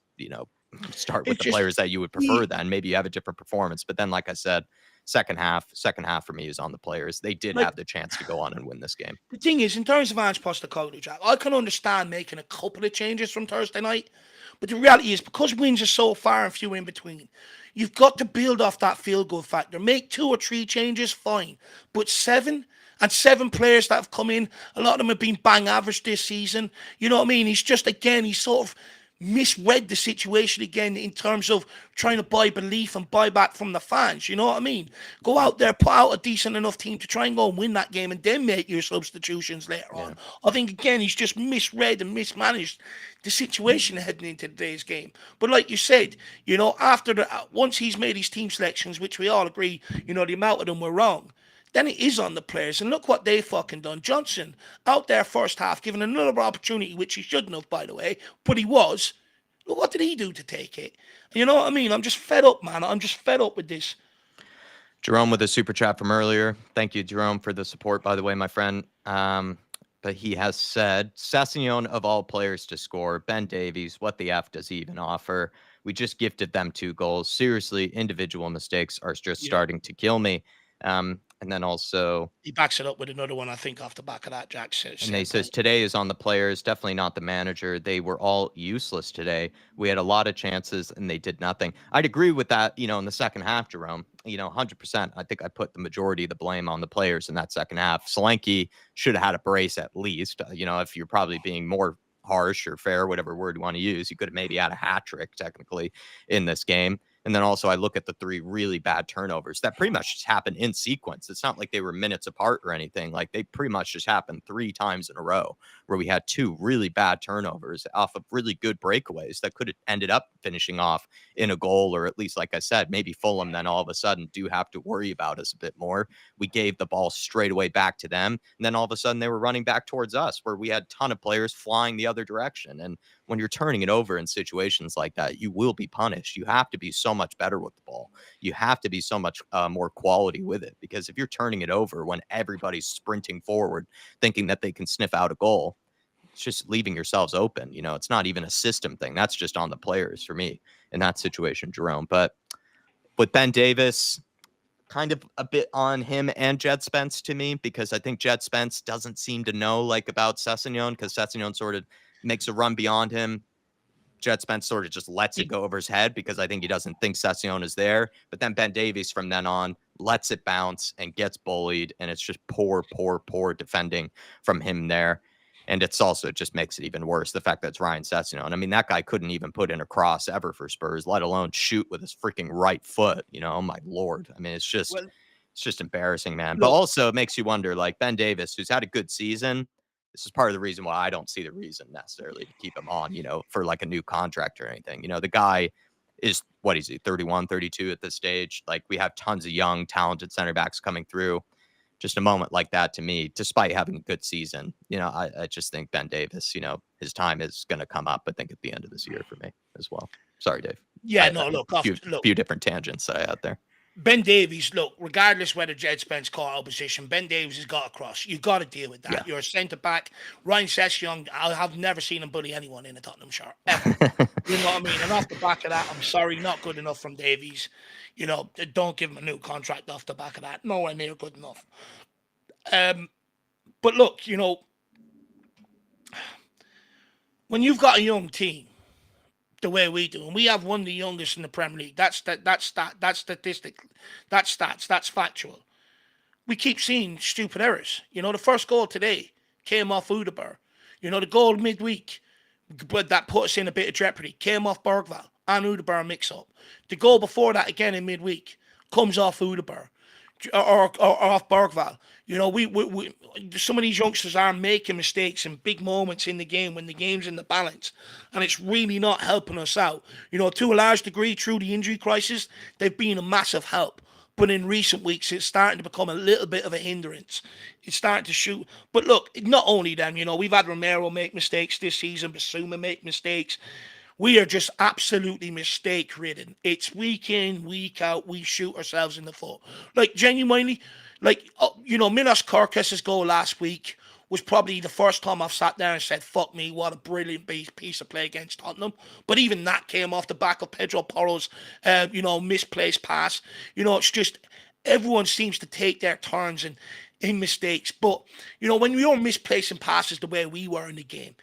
start with It's the just players that you would prefer then? Maybe you have a different performance. But then, like I said, second half for me is on the players. They did like have the chance to go on and win this game. the thing is, in terms of Ange Postecoglou, Jack, I can understand making a couple of changes from Thursday night, but the reality is because wins are so far and few in between, you've got to build off that field goal factor. Make 2 or 3 changes, fine, but 7 players that have come in, a lot of them have been bang average this season. You know what I mean? He's sort of misread the situation again in terms of trying to buy belief and buy back from the fans. You know what I mean? Go out there, put out a decent enough team to try and go and win that game and then make your substitutions later Yeah. on. I think, again, he's just misread and mismanaged the situation heading into today's game. But like you said, once he's made his team selections, which we all agree, the amount of them were wrong, then it is on the players. And look what they fucking done. Johnson out there first half, given another opportunity, which he shouldn't have, by the way, but he was. Look, what did he do to take it? You know what I mean? I'm just fed up, man. I'm just fed up with this. Jerome with a super chat from earlier. Thank you, Jerome, for the support, by the way, my friend. But he has said, Sessegnon of all players to score, Ben Davies, what the F does he even offer? We just gifted them 2 goals. Seriously, individual mistakes are just Yeah. starting to kill me. And then also, He backs it up with another one, I think, off the back of that, Jack says. and he says, today is on the players, definitely not the manager. They were all useless today. We had a lot of chances and they did nothing. I'd agree with that, in the second half, Jerome, 100%. I think I put the majority of the blame on the players in that second half. Solanke should have had a brace at least. If you're probably being more harsh or fair, whatever word you want to use, you could have maybe had a hat trick technically in this game. And then also I look at the 3 really bad turnovers that pretty much just happened in sequence. It's not like they were minutes apart or anything. Like they pretty much just happened 3 times in a row where we had 2 really bad turnovers off of really good breakaways that could have ended up finishing off in a goal, or at least, like I said, maybe Fulham then all of a sudden do have to worry about us a bit more. We gave the ball straight away back to them. And then all of a sudden they were running back towards us where we had a ton of players flying the other direction. And when you're turning it over in situations like that, you will be punished. You have to be so much better with the ball. You have to be so much more quality with it, because if you're turning it over when everybody's sprinting forward thinking that they can sniff out a goal, it's just leaving yourselves open. It's not even a system thing. That's just on the players for me in that situation, Jerome. But with Ben Davis, kind of a bit on him and Jed Spence to me, because I think Jed Spence doesn't seem to know about Sessegnon, because Sessegnon sort of makes a run beyond him. Jed Spence sort of just lets it go over his head because I think he doesn't think Sessegnon is there. But then Ben Davies from then on lets it bounce and gets bullied. And it's just poor defending from him there. And it's also just makes it even worse, the fact that it's Ryan Sessegnon. I mean, that guy couldn't even put in a cross ever for Spurs, let alone shoot with his freaking right foot. Oh my Lord. I mean, it's just embarrassing, man. But also it makes you wonder, like Ben Davis, who's had a good season. This is part of the reason why I don't see the reason necessarily to keep him on, for like a new contract or anything. The guy is, what is he, 31, 32 at this stage? Like we have tons of young, talented center backs coming through. Just a moment like that to me, despite having a good season, I just think Ben Davis, his time is going to come up, I think, at the end of this year for me as well. Sorry, Dave. Yeah, no, look, a few different tangents that I had there. Ben Davies, look, regardless whether Jed Spence caught opposition, Ben Davies has got a cross. You've got to deal with that. Yeah. You're a centre back. Ryan Sessegnon, I have never seen him bully anyone in a Tottenham shirt, ever. You know what I mean? And off the back of that, I'm sorry, not good enough from Davies. Don't give him a new contract off the back of that. Nowhere near good enough. But look, when you've got a young team, the way we do, and we have one of the youngest in the Premier League. That's statistic, that's stats, that's factual. We keep seeing stupid errors. The first goal today came off Udaber. The goal midweek but that put us in a bit of jeopardy. Came off Bergvall and Udeberg mix-up. The goal before that, again in midweek, comes off Udeberg or off Bergvall. You know, we some of these youngsters are making mistakes in big moments in the game when the game's in the balance, and it's really not helping us out. You know, to a large degree, through the injury crisis, they've been a massive help. But in recent weeks, it's starting to become a little bit of a hindrance. It's starting to shoot. But look, not only them, you know, we've had Romero make mistakes this season, Basuma make mistakes. We are just absolutely mistake ridden. It's week in, week out. We shoot ourselves in the foot. Like, genuinely, like, you know, Milos Kerkez's goal last week was probably the first time I've sat there and said, fuck me, what a brilliant piece of play against Tottenham. But even that came off the back of Pedro Porro's, you know, misplaced pass. You know, it's just everyone seems to take their turns in mistakes. But, you know, when you're misplacing passes the way we were in the game,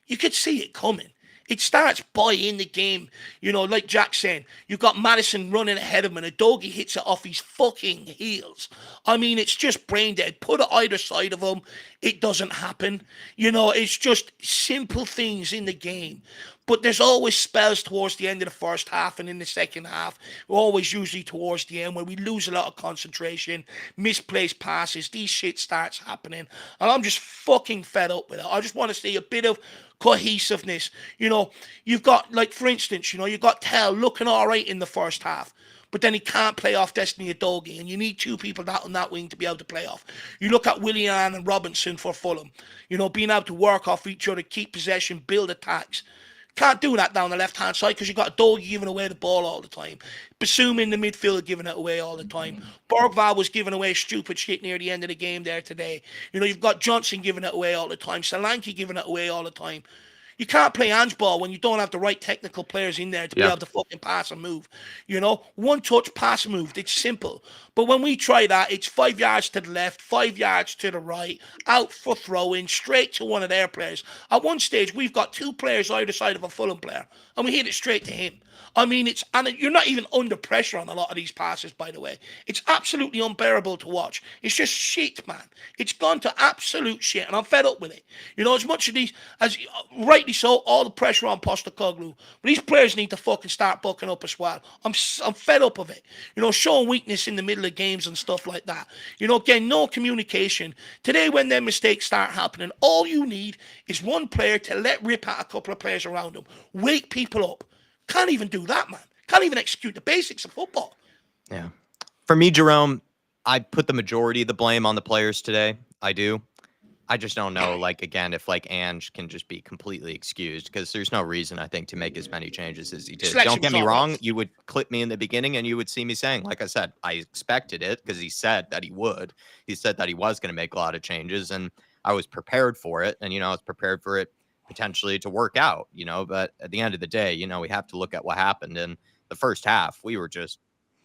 you could see it coming. It starts by in the game. You know, like Jack's saying, you've got Madison running ahead of him and Udogie hits it off his fucking heels. I mean, it's just brain dead. Put it either side of him, it doesn't happen. You know, it's just simple things in the game. But there's always spells towards the end of the first half and in the second half, always usually towards the end, where we lose a lot of concentration, misplaced passes, these shit starts happening. And I'm just fucking fed up with it. I just want to see a bit of cohesiveness. You know, you've got, like, for instance, you know, you've got Tell looking all right in the first half, but then he can't play off Destiny Udogie, and you need two people that on that wing to be able to play off. You look at Willian and Robinson for Fulham, you know, being able to work off each other, keep possession, build attacks. Can't do that down the left-hand side because you've got Udogie giving away the ball all the time. Basuma in the midfield giving it away all the time. Bergvall was giving away stupid shit near the end of the game there today. You know, you've got Johnson giving it away all the time. Solanke giving it away all the time. You can't play handball when you don't have the right technical players in there to be able to fucking pass and move. You know, one touch pass and move. It's simple. But when we try that, it's 5 yards to the left, 5 yards to the right, out for throwing, straight to one of their players. At one stage, we've got two players either side of a Fulham player, and we hit it straight to him. I mean, and you're not even under pressure on a lot of these passes, by the way. It's absolutely unbearable to watch. It's just shit, man. It's gone to absolute shit, and I'm fed up with it. You know, as much of these, as rightly so, all the pressure on Postecoglou, but these players need to fucking start bucking up as well. I'm fed up of it. You know, showing weakness in the middle of games and stuff like that. You know, again, no communication. Today, when their mistakes start happening, all you need is one player to let rip at a couple of players around them. Wake people up. Can't even do that, man. Can't even execute the basics of football. Yeah. For me, Jerome, I put the majority of the blame on the players today. I do. I just don't know, like, again, if, like, Ange can just be completely excused, because there's no reason, I think, to make as many changes as he did. Don't get me wrong. You would clip me in the beginning and you would see me saying, like I said, I expected it because he said that he would. He said that he was going to make a lot of changes, and I was prepared for it. And, you know, I was prepared for it potentially to work out, you know, but at the end of the day, you know, we have to look at what happened. In the first half, we were just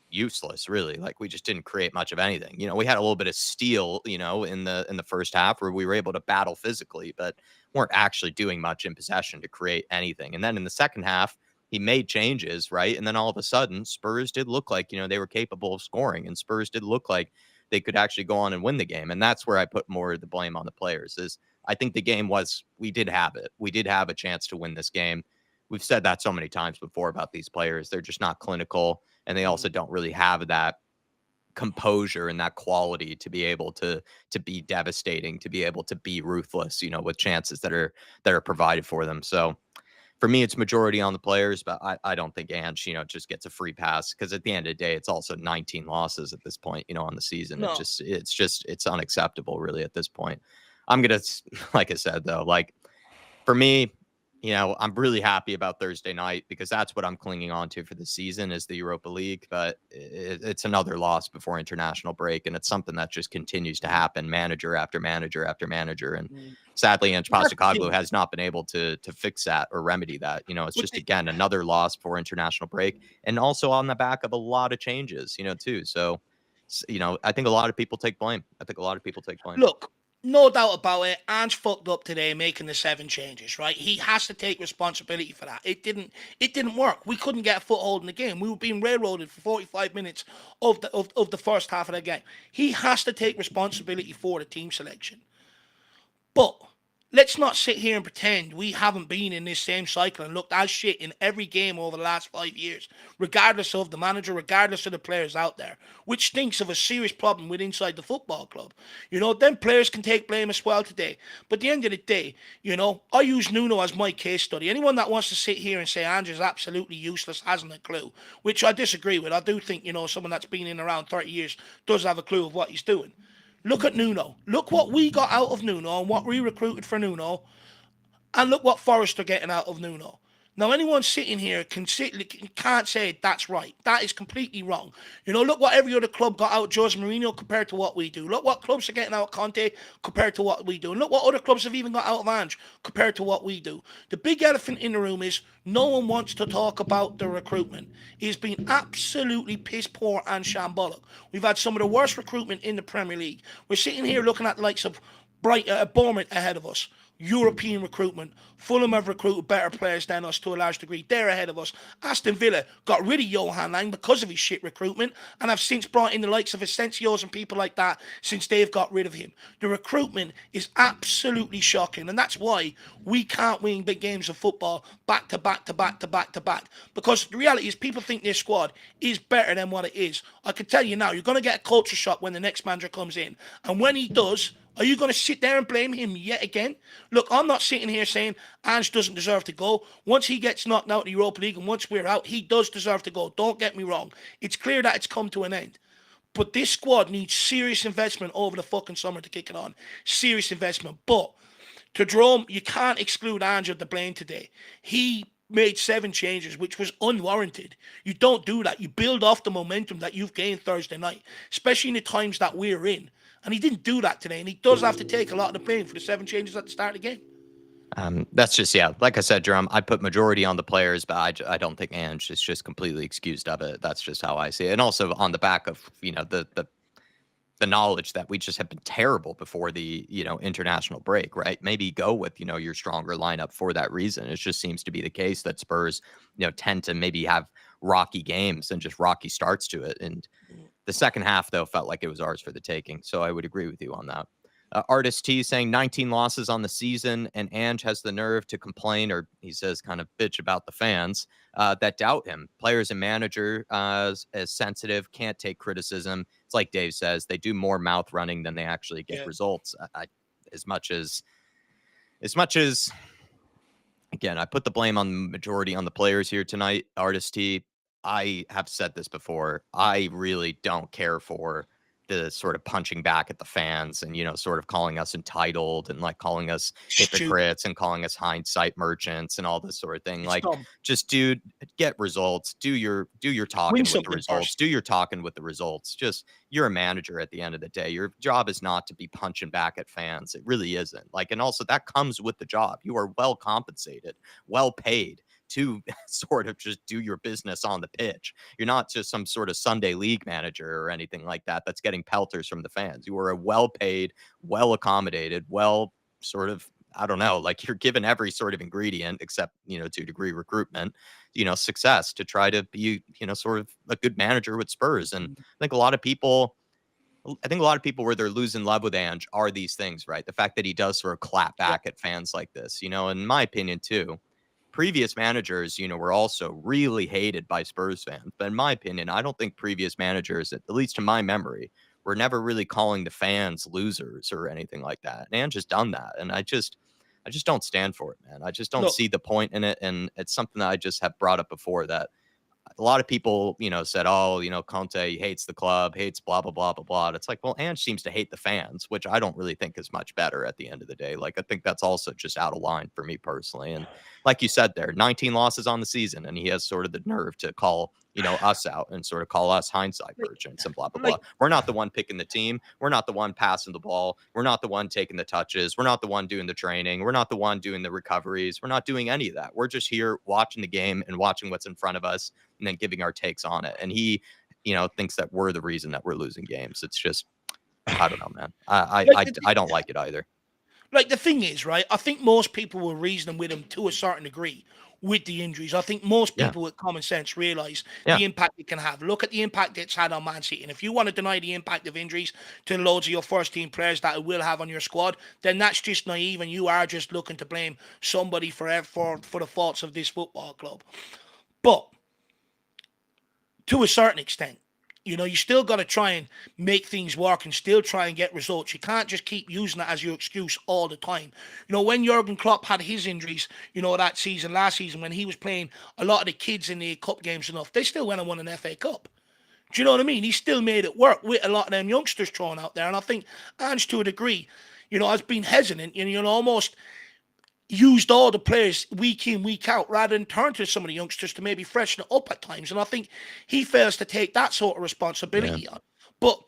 useless, really. Like, we just didn't create much of anything. You know, we had a little bit of steel, you know, in the first half where we were able to battle physically, but weren't actually doing much in possession to create anything. And then in the second half, he made changes, right? And then all of a sudden, Spurs did look like, you know, they were capable of scoring, and Spurs did look like they could actually go on and win the game. And that's where I put more of the blame on the players. Is I think the game was, we did have it. We did have a chance to win this game. We've said that so many times before about these players. They're just not clinical, and they also don't really have that composure and that quality to be able to be devastating, to be able to be ruthless, you know, with chances that are provided for them. So for me, it's majority on the players, but I don't think Ange, you know, just gets a free pass, because at the end of the day, it's also 19 losses at this point, you know, on the season. No. It's unacceptable, really, at this point. I'm gonna, like I said, though, like, for me, you know, I'm really happy about Thursday night, because that's what I'm clinging on to for the season, is the Europa League. But it's another loss before international break, and it's something that just continues to happen, manager after manager after manager. And sadly, Ange Postecoglou has not been able to fix that or remedy that. You know, it's just, again, another loss before international break, and also on the back of a lot of changes, you know, too. So, you know, I think a lot of people take blame. Look, no doubt about it, Ange fucked up today making the 7 changes, right? He has to take responsibility for that. It didn't work. We couldn't get a foothold in the game. We were being railroaded for 45 minutes of the first half of the game. He has to take responsibility for the team selection. But let's not sit here and pretend we haven't been in this same cycle and looked as shit in every game over the last 5 years, regardless of the manager, regardless of the players out there, which stinks of a serious problem with inside the football club. Then players can take blame as well today. But at the end of the day, I use Nuno as my case study. Anyone that wants to sit here and say Andrew's absolutely useless hasn't a clue, which I disagree with. I do think, someone that's been in around 30 years does have a clue of what he's doing. Look at Nuno. Look what we got out of Nuno and what we recruited for Nuno. And look what Forest are getting out of Nuno. Now, anyone sitting here can't say that's right. That is completely wrong. Look what every other club got out of Jose Mourinho compared to what we do. Look what clubs are getting out of Conte compared to what we do. And look what other clubs have even got out of Ange compared to what we do. The big elephant in the room is no one wants to talk about the recruitment. It's been absolutely piss poor and shambolic. We've had some of the worst recruitment in the Premier League. We're sitting here looking at the likes of Bournemouth ahead of us. European recruitment. Fulham have recruited better players than us to a large degree. They're ahead of us. Aston Villa got rid of Johan Lang because of his shit recruitment and have since brought in the likes of Asensios and people like that since they've got rid of him. The recruitment is absolutely shocking, and that's why we can't win big games of football back to back to back to back to back, because the reality is people think their squad is better than what it is. I can tell you now, you're going to get a culture shock when the next manager comes in, and when he does, are you going to sit there and blame him yet again? Look, I'm not sitting here saying Ange doesn't deserve to go. Once he gets knocked out of the Europa League and once we're out, he does deserve to go. Don't get me wrong. It's clear that it's come to an end. But this squad needs serious investment over the fucking summer to kick it on. Serious investment. But to Jerome, you can't exclude Ange of the blame today. He made 7 changes, which was unwarranted. You don't do that. You build off the momentum that you've gained Thursday night, especially in the times that we're in. And he didn't do that today, and he does have to take a lot of the blame for the 7 changes at the start of the game. That's just, yeah, like I said, Jerome, I put majority on the players, but I don't think Ange is just completely excused of it. That's just how I see it. And also on the back of, the knowledge that we just have been terrible before the, international break, right? Maybe go with, your stronger lineup for that reason. It just seems to be the case that Spurs, tend to maybe have rocky games and just rocky starts to it. And the second half, though, felt like it was ours for the taking. So I would agree with you on that. Artist T saying 19 losses on the season, and Ange has the nerve to complain, or he says kind of bitch about the fans that doubt him. Players and manager as sensitive, can't take criticism. It's like Dave says, they do more mouth running than they actually get results. As much as, again, I put the blame on the majority on the players here tonight. Artist T, I have said this before. I really don't care for the sort of punching back at the fans and, sort of calling us entitled and like calling us hypocrites and calling us hindsight merchants and all this sort of thing. It's like, dumb. Just dude, get results, do your talking with the results, do your talking with the results. Just, you're a manager at the end of the day. Your job is not to be punching back at fans. It really isn't. Like, and also that comes with the job. You are well compensated, well paid to sort of just do your business on the pitch. You're not just some sort of Sunday league manager or anything like that that's getting pelters from the fans. You are a well-paid, well-accommodated, sort of, I don't know, like you're given every sort of ingredient except, to a degree recruitment, success to try to be, sort of a good manager with Spurs. And I think a lot of people where they're losing love with Ange are these things, right? The fact that he does sort of clap back at fans like this, in my opinion too. Previous managers, were also really hated by Spurs fans. But in my opinion, I don't think previous managers, at least to my memory, were never really calling the fans losers or anything like that. And Ange has done that. And I just don't stand for it, man. I just don't see the point in it. And it's something that I just have brought up before, that a lot of people, said, oh, Conte hates the club, hates blah, blah, blah, blah, blah. And it's like, well, Ange seems to hate the fans, which I don't really think is much better at the end of the day. Like, I think that's also just out of line for me personally. And like you said there, 19 losses on the season, and he has sort of the nerve to call, us out and sort of call us hindsight merchants and blah, blah, blah. We're not the one picking the team. We're not the one passing the ball. We're not the one taking the touches. We're not the one doing the training. We're not the one doing the recoveries. We're not doing any of that. We're just here watching the game and watching what's in front of us and then giving our takes on it. And he, thinks that we're the reason that we're losing games. It's just, I don't know, man. I don't like it either. Like, the thing is, right, I think most people were reasoning with him to a certain degree. with the injuries. I think most Yeah. people with common sense realize Yeah. the impact it can have. Look at the impact it's had on Man City. And if you want to deny the impact of injuries to loads of your first team players that it will have on your squad, then that's just naive, and you are just looking to blame somebody for the faults of this football club. But to a certain extent, you still got to try and make things work and still try and get results. You can't just keep using that as your excuse all the time. When Jurgen Klopp had his injuries, that season, last season, when he was playing a lot of the kids in the cup games and stuff, they still went and won an FA Cup. Do you know what I mean? He still made it work with a lot of them youngsters thrown out there. And I think Ange, to a degree, has been hesitant and, almost used all the players week in, week out, rather than turn to some of the youngsters to maybe freshen it up at times. And I think he fails to take that sort of Yeah. responsibility on. But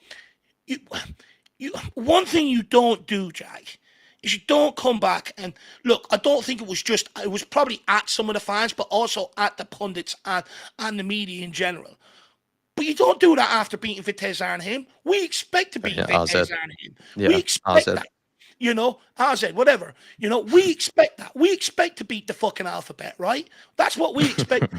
you, one thing you don't do, Jack, is you don't come back and look. I don't think it was probably at some of the fans, but also at the pundits and the media in general. But you don't do that after beating Vitesse Arnhem. We expect to beat Yeah. AZ. Vitesse Arnhem. We Yeah. expect AZ. that. AZ, whatever. We expect that. We expect to beat the fucking alphabet, right? That's what we expect.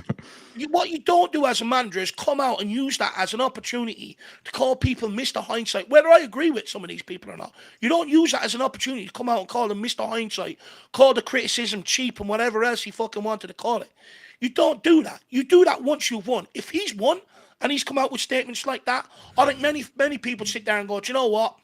What you don't do as a manager is come out and use that as an opportunity to call people Mr. Hindsight, whether I agree with some of these people or not. You don't use that as an opportunity to come out and call them Mr. Hindsight, call the criticism cheap and whatever else you fucking wanted to call it. You don't do that. You do that once you've won. If he's won and he's come out with statements like that, I think many people sit there and go, do you know what?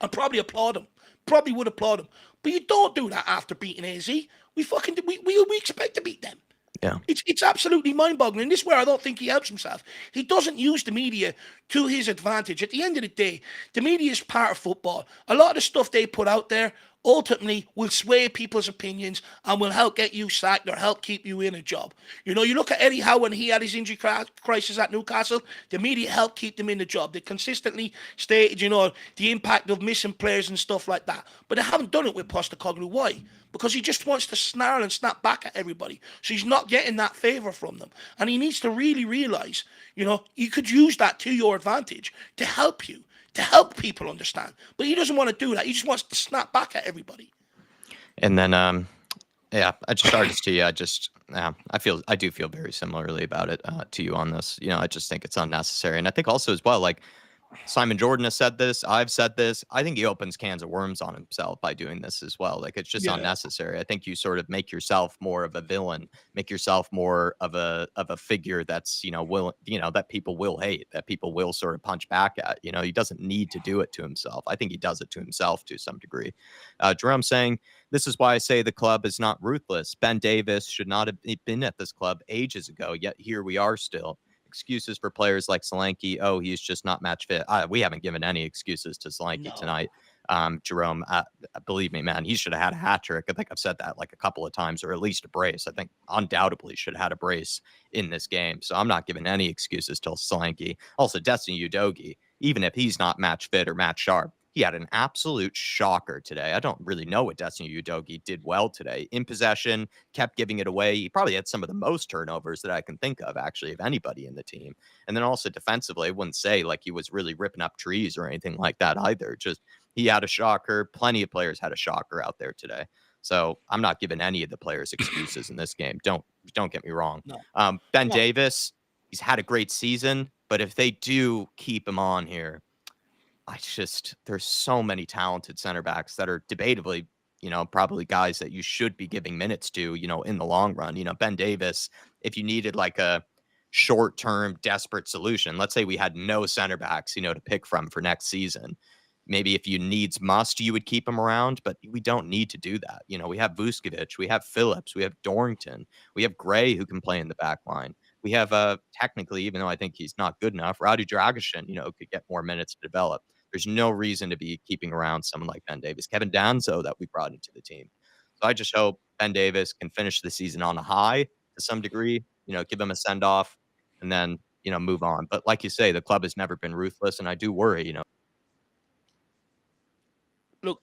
I'd probably applaud him. Probably would applaud him. But you don't do that after beating AZ. We expect to beat them. Yeah. It's absolutely mind-boggling. And this is where I don't think he helps himself. He doesn't use the media to his advantage. At the end of the day, the media is part of football. A lot of the stuff they put out there ultimately will sway people's opinions and will help get you sacked or help keep you in a job. You look at Eddie Howe when he had his injury crisis at Newcastle, the media helped keep them in the job. They consistently stated, the impact of missing players and stuff like that. But they haven't done it with Postecoglou. Why? Because he just wants to snarl and snap back at everybody. So he's not getting that favour from them. And he needs to really realise, you could use that to your advantage to help you, to help people understand. But he doesn't want to do that. He just wants to snap back at everybody. And then, yeah, I just artist to you. I do feel very similarly about it to you on this. I just think it's unnecessary. And I think also as well, like Simon Jordan has said this. I've said this. I think he opens cans of worms on himself by doing this as well. Like it's just unnecessary. I think you sort of make yourself more of a villain, make yourself more of a figure that's that people will hate, that people will sort of punch back at. He doesn't need to do it to himself. I think he does it to himself to some degree. Jerome saying, this is why I say the club is not ruthless. Ben Davis should not have been at this club ages ago, yet here we are still. Excuses for players like Solanke. Oh, he's just not match fit. We haven't given any excuses to Solanke tonight. Jerome, believe me, man, he should have had a hat trick. I think I've said that like a couple of times, or at least a brace. I think undoubtedly should have had a brace in this game. So I'm not giving any excuses to Solanke. Also, Destiny Udogie, even if he's not match fit or match sharp, he had an absolute shocker today. I don't really know what Destiny Udogie did well today. In possession, kept giving it away. He probably had some of the most turnovers that I can think of, actually, of anybody in the team. And then also defensively, I wouldn't say like he was really ripping up trees or anything like that either. Just he had a shocker. Plenty of players had a shocker out there today. So I'm not giving any of the players excuses in this game. Don't get me wrong. No. Ben Davis, he's had a great season, but if they do keep him on here, there's so many talented center backs that are debatably, probably guys that you should be giving minutes to, in the long run. Ben Davis, if you needed like a short-term desperate solution, let's say we had no center backs, to pick from for next season. Maybe if you needs must, you would keep him around, but we don't need to do that. We have Vuskovic, we have Phillips, we have Dorrington, we have Gray who can play in the back line. We have technically, even though I think he's not good enough, Radu Dragusin, could get more minutes to develop. There's no reason to be keeping around someone like Ben Davis. Kevin Danzo that we brought into the team. So I just hope Ben Davis can finish the season on a high to some degree, give him a send-off and then, move on. But like you say, the club has never been ruthless, and I do worry, Look,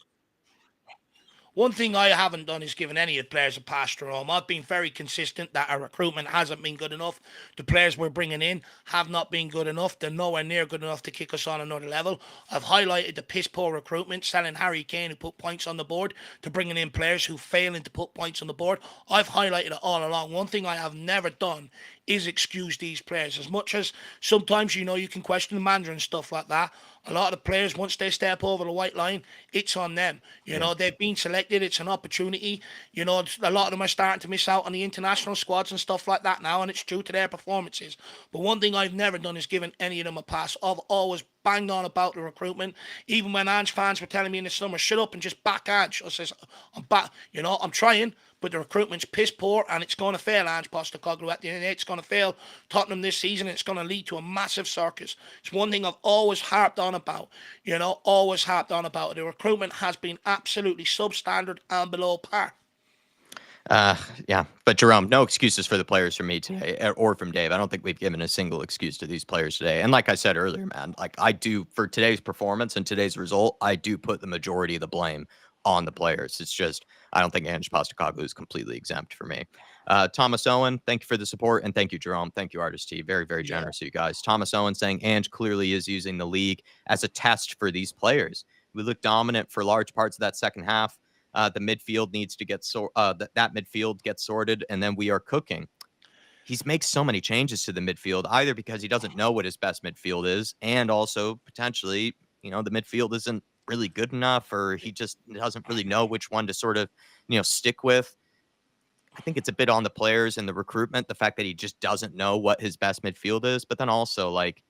One thing I haven't done is given any of the players a pass to Rome. I've been very consistent that our recruitment hasn't been good enough. The players we're bringing in have not been good enough. They're nowhere near good enough to kick us on another level. I've highlighted the piss poor recruitment, selling Harry Kane who put points on the board, to bringing in players who failing to put points on the board. I've highlighted it all along. One thing I have never done is excuse these players. As much as sometimes, you can question the manager and stuff like that, a lot of the players, once they step over the white line, it's on them. They've been selected. It's an opportunity. A lot of them are starting to miss out on the international squads and stuff like that now, and it's due to their performances. But one thing I've never done is given any of them a pass. I've always banged on about the recruitment. Even when Ange fans were telling me in the summer, shut up and just back Ange. I says, I'm back. I'm trying, but the recruitment's piss poor and it's going to fail Ange Postecoglou at the end of the day. It's going to fail Tottenham this season. It's going to lead to a massive circus. It's one thing I've always harped on about, always harped on about it. The recruitment has been absolutely substandard and below par. Yeah, but Jerome, no excuses for the players from me today or from Dave. I don't think we've given a single excuse to these players today. And like I said earlier, man, like I do for today's performance and today's result, I do put the majority of the blame on the players. It's just, I don't think Ange Postecoglou is completely exempt for me. Thomas Owen, thank you for the support. And thank you, Jerome. Thank you, Artist T. Very, very generous of you guys. Thomas Owen saying Ange clearly is using the league as a test for these players. We look dominant for large parts of that second half. The midfield needs to get that midfield gets sorted, and then we are cooking. He's makes so many changes to the midfield, either because he doesn't know what his best midfield is, and also potentially, the midfield isn't really good enough, or he just doesn't really know which one to sort of, stick with. I think it's a bit on the players and the recruitment, the fact that he just doesn't know what his best midfield is, but then also like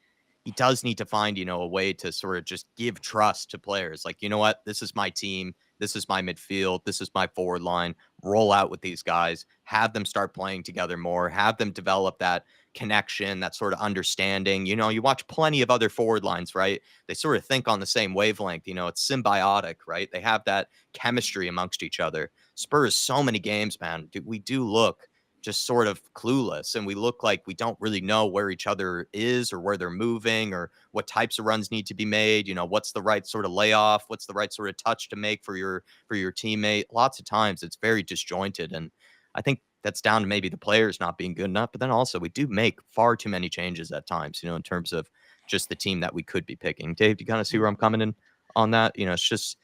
he does need to find, a way to sort of just give trust to players. Like, you know what, this is my team. This is my midfield. This is my forward line. Roll out with these guys. Have them start playing together more. Have them develop that connection, that sort of understanding. You watch plenty of other forward lines, right? They sort of think on the same wavelength. It's symbiotic, right? They have that chemistry amongst each other. Spurs, so many games, man. We do look just sort of clueless, and we look like we don't really know where each other is or where they're moving or what types of runs need to be made. What's the right sort of layoff, what's the right sort of touch to make for your teammate. Lots of times it's very disjointed, and I think that's down to maybe the players not being good enough, but then also we do make far too many changes at times, in terms of just the team that we could be picking. Dave, do you kind of see where I'm coming in on that? It's just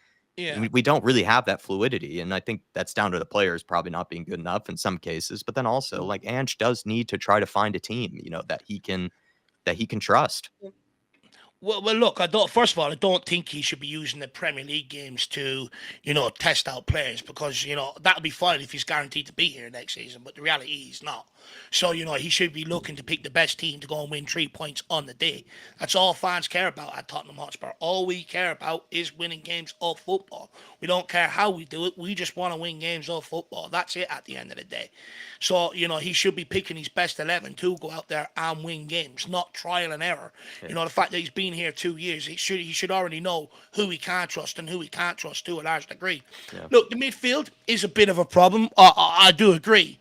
we don't really have that fluidity, and I think that's down to the players probably not being good enough in some cases. But then also, like Ange does need to try to find a team, that he can trust. Well, look, first of all, I don't think he should be using the Premier League games to, test out players because, that'll be fine if he's guaranteed to be here next season. But the reality he's not. So, he should be looking to pick the best team to go and win 3 points on the day. That's all fans care about at Tottenham Hotspur. All we care about is winning games of football. We don't care how we do it. We just want to win games of football. That's it at the end of the day. So, he should be picking his best 11 to go out there and win games, not trial and error. Yeah. The fact that he's been here 2 years, he should already know who he can trust and who he can't trust to a large degree. Yeah. Look, the midfield is a bit of a problem. I do agree.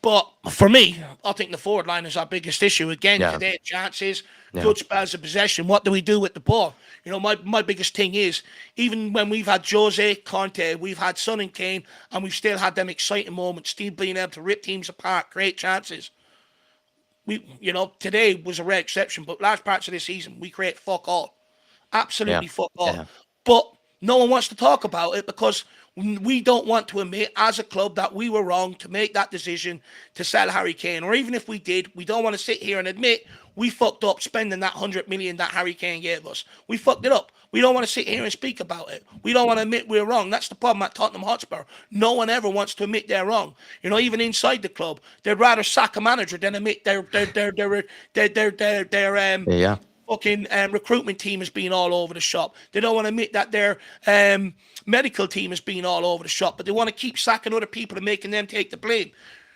But for me, I think the forward line is our biggest issue. Again, today, chances, good spells of possession. What do we do with the ball? My biggest thing is, even when we've had Jose, Conte, we've had Son and Kane, and we've still had them exciting moments, still being able to rip teams apart, create chances. Today was a rare exception, but large parts of this season, we create fuck all. Absolutely fuck all. Yeah. But no one wants to talk about it because we don't want to admit as a club that we were wrong to make that decision to sell Harry Kane. Or even if we did, we don't want to sit here and admit we fucked up spending that 100 million that Harry Kane gave us. We fucked it up. We don't want to sit here and speak about it. We don't want to admit we're wrong. That's the problem at Tottenham Hotspur. No one ever wants to admit they're wrong. Even inside the club, they'd rather sack a manager than admit their fucking recruitment team has been all over the shop. They don't want to admit that their medical team has been all over the shop, but they want to keep sacking other people and making them take the blame.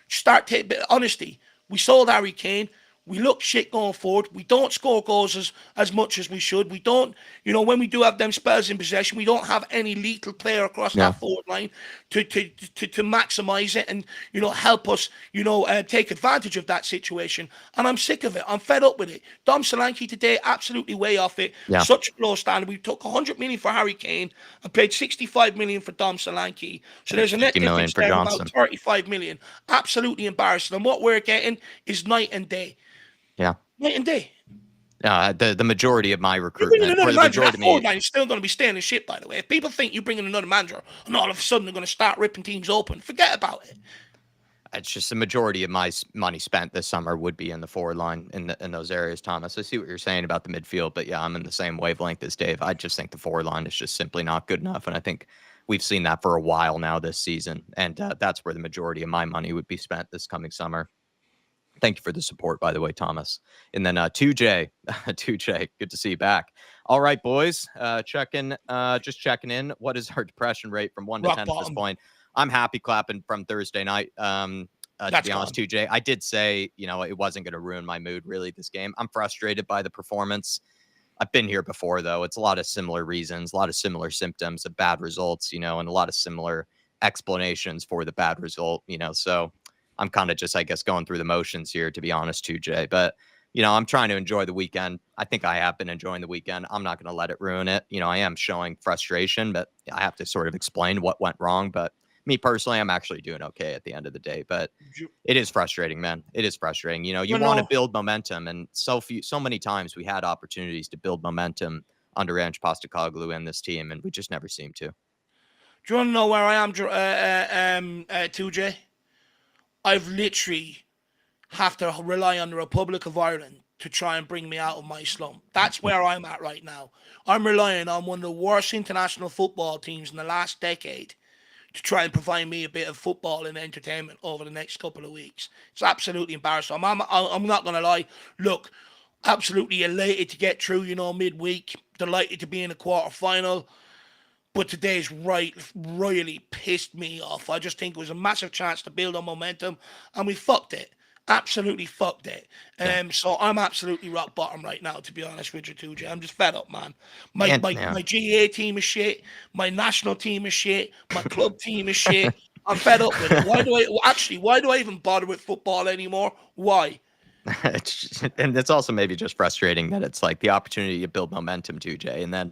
Start taking honesty. We sold Harry Kane. We look shit going forward. We don't score goals as much as we should. We don't, when we do have them Spurs in possession, we don't have any lethal player across Yeah. that forward line to maximise it and, help us, take advantage of that situation. And I'm sick of it. I'm fed up with it. Dom Solanke today, absolutely way off it. Yeah. Such a low standard. We took 100 million for Harry Kane and paid 65 million for Dom Solanke. So And there's a net 50 million difference for there of about Johnson. 35 million. Absolutely embarrassing. And what we're getting is night and day. Yeah. Night and day. The majority of my You're bringing recruitment, another for the manager. majority That of forward me, line is still going to be staying in shit, by the way. If people think you bring in another manager and all of a sudden they're going to start ripping teams open, forget about it. it's just the majority of my money spent this summer would be in the forward line in those areas, Thomas. I see what you're saying about the midfield, but yeah, I'm in the same wavelength as Dave. I just think the forward line is just simply not good enough, and I think we've seen that for a while now this season, and that's where the majority of my money would be spent this coming summer. Thank you for the support, by the way, Thomas. And then 2J, 2J, good to see you back. All right, boys, just checking in. What is our depression rate from 1 to Rock 10 at this bottom. point? I'm happy clapping from Thursday night. To be honest, 2J, I did say, it wasn't going to ruin my mood, really, this game. I'm frustrated by the performance. I've been here before, though. It's a lot of similar reasons, a lot of similar symptoms of bad results, and a lot of similar explanations for the bad result, so I'm kind of just, I guess, going through the motions here, to be honest, too, Jay. But, I'm trying to enjoy the weekend. I think I have been enjoying the weekend. I'm not going to let it ruin it. I am showing frustration, but I have to sort of explain what went wrong. But me personally, I'm actually doing okay at the end of the day. But it is frustrating, man. It is frustrating. You want to build momentum. And so many times we had opportunities to build momentum under Ange Postecoglou and this team, and we just never seem to. Do you want to know where I am, 2J? I've literally have to rely on the Republic of Ireland to try and bring me out of my slump. That's where I'm at right now. I'm relying on one of the worst international football teams in the last decade to try and provide me a bit of football and entertainment over the next couple of weeks. It's absolutely embarrassing. I'm not going to lie. Look, absolutely elated to get through, midweek. Delighted to be in the quarter final. But today's royally pissed me off. I just think it was a massive chance to build on momentum, and we fucked it. Absolutely fucked it. So I'm absolutely rock bottom right now, to be honest with you, 2J. I'm just fed up, man. My GA team is shit. My national team is shit. My club team is shit. I'm fed up with it. Why do I even bother with football anymore? Why? And it's also maybe just frustrating that it's like the opportunity to build momentum, 2J, and then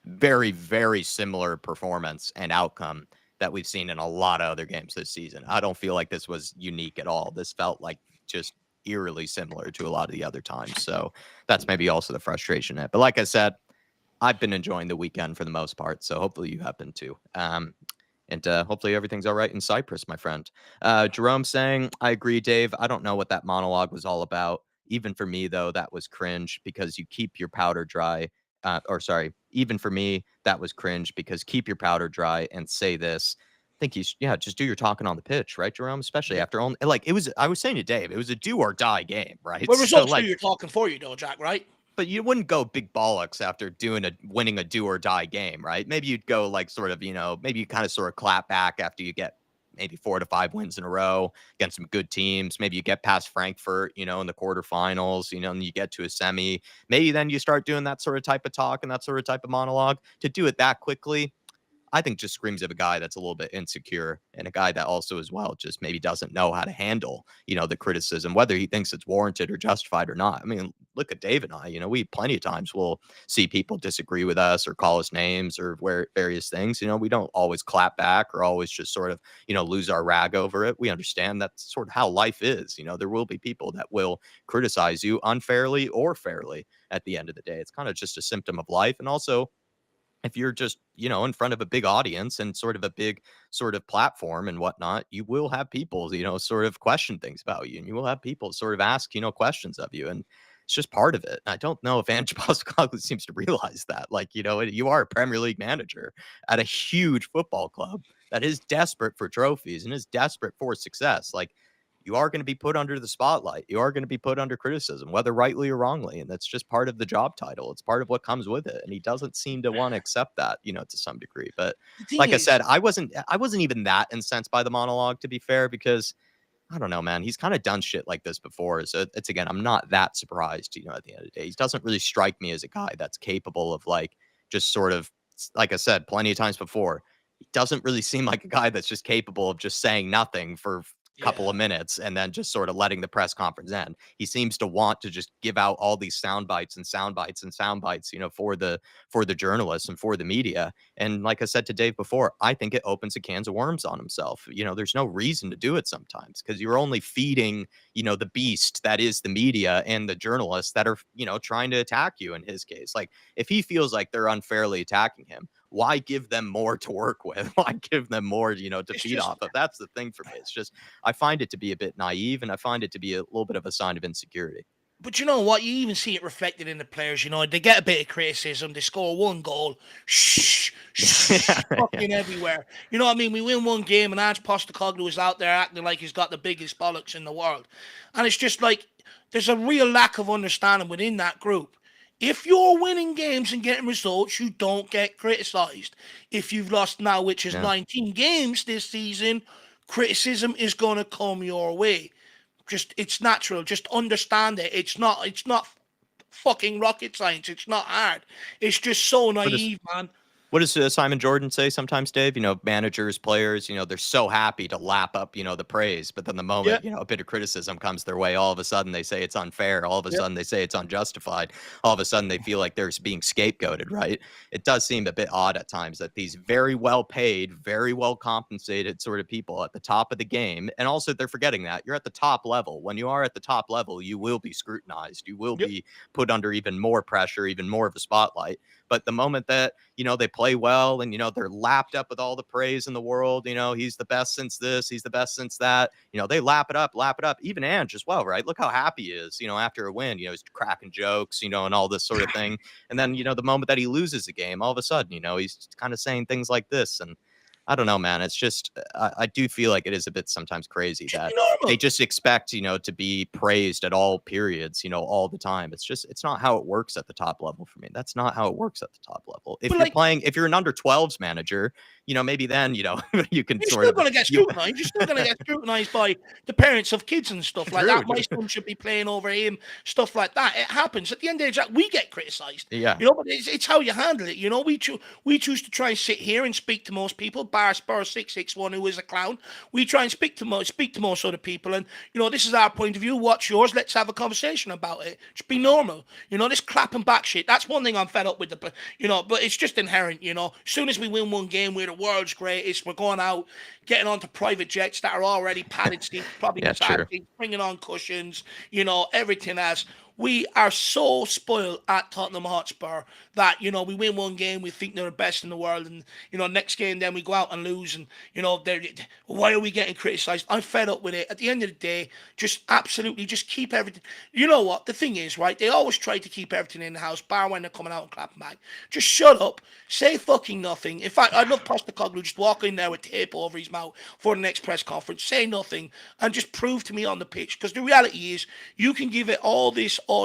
very, very similar performance and outcome that we've seen in a lot of other games this season. I don't feel like this was unique at all. This felt like just eerily similar to a lot of the other times. So that's maybe also the frustration in it. But like I said, I've been enjoying the weekend for the most part. So hopefully you have been too. And hopefully everything's all right in Cyprus, my friend. Jerome saying, I agree, Dave. I don't know what that monologue was all about. Even for me, though, that was cringe because you keep your powder dry. Even for me, that was cringe because keep your powder dry and say this. I think just do your talking on the pitch, right, Jerome? Especially after only, I was saying to Dave, it was a do or die game, right? Well, results do your talking for you, though, Jack, right? But you wouldn't go big bollocks after winning a do or die game, right? Maybe you'd go maybe you kind of sort of clap back after you get maybe 4 to 5 wins in a row against some good teams. Maybe you get past Frankfurt, in the quarterfinals, and you get to a semi. Maybe then you start doing that sort of type of talk and that sort of type of monologue. To do it that quickly, I think just screams of a guy that's a little bit insecure and a guy that also as well just maybe doesn't know how to handle, the criticism, whether he thinks it's warranted or justified or not. I mean, look at Dave and I, we plenty of times will see people disagree with us or call us names or various things. We don't always clap back or always just sort of, lose our rag over it. We understand that's sort of how life is. There will be people that will criticize you unfairly or fairly at the end of the day. It's kind of just a symptom of life. And also, if you're just, in front of a big audience and sort of a big sort of platform and whatnot, you will have people, sort of question things about you. And you will have people sort of ask, questions of you. And it's just part of it. And I don't know if Ange Postecoglou seems to realize that. Like, you are a Premier League manager at a huge football club that is desperate for trophies and is desperate for success. Like, you are going to be put under the spotlight. You are going to be put under criticism, whether rightly or wrongly. And that's just part of the job title. It's part of what comes with it. And he doesn't seem to want to accept that, to some degree. But like I said, I wasn't even that incensed by the monologue, to be fair, because I don't know, man. He's kind of done shit like this before. So it's again, I'm not that surprised, at the end of the day. He doesn't really strike me as a guy that's capable of like just sort of like I said plenty of times before. He doesn't really seem like a guy that's just capable of just saying nothing for a couple Yeah. of minutes and then just sort of letting the press conference end. He seems to want to just give out all these sound bites and sound bites and sound bites, for the journalists and for the media. And like I said to Dave before, I think it opens a cans of worms on himself. There's no reason to do it sometimes because you're only feeding, the beast that is the media and the journalists that are, trying to attack you in his case. Like if he feels like they're unfairly attacking him, why give them more to work with? Why give them more, to It's feed just off of? That's the thing for me. It's just, I find it to be a bit naive and I find it to be a little bit of a sign of insecurity. But you know what? You even see it reflected in the players. They get a bit of criticism. They score one goal. Shh, shh, Yeah. fucking everywhere. You know what I mean? We win one game, and Ange Postecoglou is out there acting like he's got the biggest bollocks in the world. And it's just like there's a real lack of understanding within that group. If you're winning games and getting results, you don't get criticised. If you've lost now, which is Yeah. 19 games this season, criticism is going to come your way. Just it's natural. Just understand it. It's not fucking rocket science. It's not hard. It's just so What is naive, man. What does Simon Jordan say sometimes, Dave? Managers, players, they're so happy to lap up, the praise, but then the Yeah. moment, a bit of criticism comes their way, all of a sudden they say it's unfair. All of a Yep. sudden they say it's unjustified. All of a sudden they feel like they're being scapegoated, right? It does seem a bit odd at times that these very well paid, very well compensated sort of people at the top of the game, and also they're forgetting that you're at the top level. When you are at the top level, you will be scrutinized. You will Yep. be put under even more pressure, even more of a spotlight. But the moment that they play well and, they're lapped up with all the praise in the world. He's the best since this, he's the best since that. They lap it up, lap it up. Even Ange as well, right? Look how happy he is, after a win, he's cracking jokes, and all this sort of thing. And then, the moment that he loses a game, all of a sudden, he's kind of saying things like this. And I don't know, man. It's just, I do feel like it is a bit sometimes crazy Should be that they normal. just expect, to be praised at all periods, all the time. It's not how it works at the top level for me. That's not how it works at the top level. But like If you're an under 12s manager, maybe then, you can you're sort still of, going to get you, scrutinized. You're still going to get scrutinized by the parents of kids and stuff like true, that. My son should be playing over him, stuff like that. It happens. At the end of the day, we get criticized. yeah, But it's how you handle it. We choose to try and sit here and speak to most people. Bar Spurs 661, who is a clown. We try and speak to most other people. And this is our point of view. What's yours? Let's have a conversation about it. Just be normal. This clapping back shit. That's one thing I'm fed up with. But it's just inherent. As soon as we win one game, we're the world's greatest. We're going out, getting onto private jets that are already padded seats, probably yeah, massage true. seats, bringing on cushions, everything else. We are so spoiled at Tottenham Hotspur that, we win one game, we think they're the best in the world. And, next game, then we go out and lose. And, why are we getting criticised? I'm fed up with it. At the end of the day, just absolutely just keep everything. You know what? The thing is, right? They always try to keep everything in the house, bar when they're coming out and clapping back. Just shut up. Say fucking nothing. In fact, I'd love Postecoglou just walk in there with tape over his mouth for the next press conference, say nothing, and just prove to me on the pitch. Because the reality is, you can give it all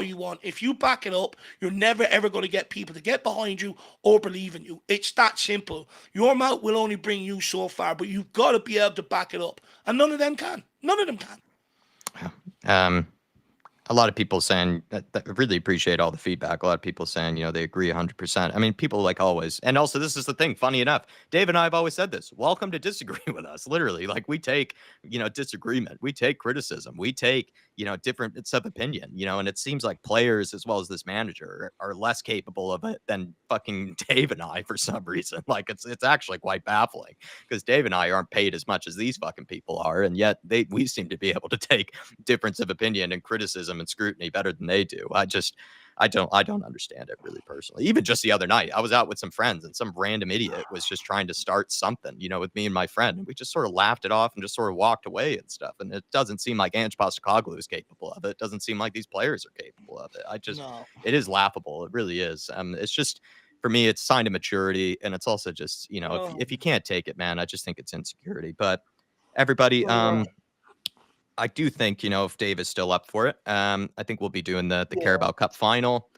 you want. If you back it up, you're never ever going to get people to get behind you or believe in you. It's that simple. Your mouth will only bring you so far, but you've got to be able to back it up. And none of them can. None of them can. Um, a lot of people saying that really appreciate all the feedback. A lot of people saying, they agree 100%. I mean, people like always. And also, this is the thing, funny enough, Dave and I have always said this. Welcome to disagree with us. Literally, like we take, disagreement. We take criticism. We take, different bits of opinion, and it seems like players as well as this manager are less capable of it than fucking Dave and I for some reason. Like it's actually quite baffling because Dave and I aren't paid as much as these fucking people are. And yet we seem to be able to take difference of opinion and criticism and scrutiny better than they do. I don't understand it really personally. Even just the other night, I was out with some friends and some random idiot was just trying to start something, with me and my friend. And we just sort of laughed it off and just sort of walked away and stuff. And it doesn't seem like Ange Postecoglou is capable of it. It doesn't seem like these players are capable of it. No. It is laughable. It really is. It's just, for me, it's a sign of maturity. And it's also just, Oh, if you can't take it, man, I just think it's insecurity. But everybody, oh, I do think, if Dave is still up for it, I think we'll be doing the yeah. Carabao Cup final.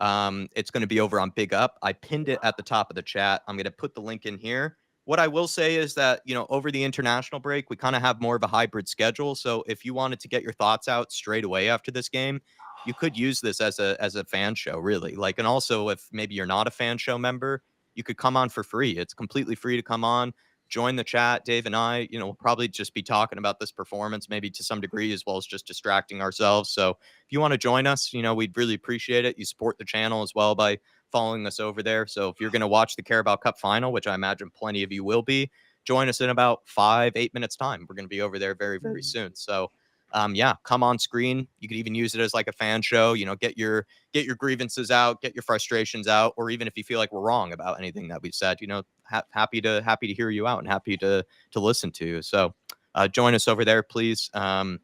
It's going to be over on Big Up. I pinned it at the top of the chat. I'm going to put the link in here. What I will say is that, over the international break, we kind of have more of a hybrid schedule. So if you wanted to get your thoughts out straight away after this game, you could use this as a fan show, really. Like, and also if maybe you're not a fan show member, you could come on for free. It's completely free to come on, join the chat. Dave and I, will probably just be talking about this performance, maybe to some degree, as well as just distracting ourselves. So if you want to join us, we'd really appreciate it. You support the channel as well by following us over there. So if you're going to watch the Carabao Cup final, which I imagine plenty of you will be, join us in about 8 minutes time. We're going to be over there very, very soon. So yeah, come on screen. You could even use it as like a fan show, get your grievances out, get your frustrations out, or even if you feel like we're wrong about anything that we've said, happy to hear you out and happy to listen to you. So join us over there, please. Yeah,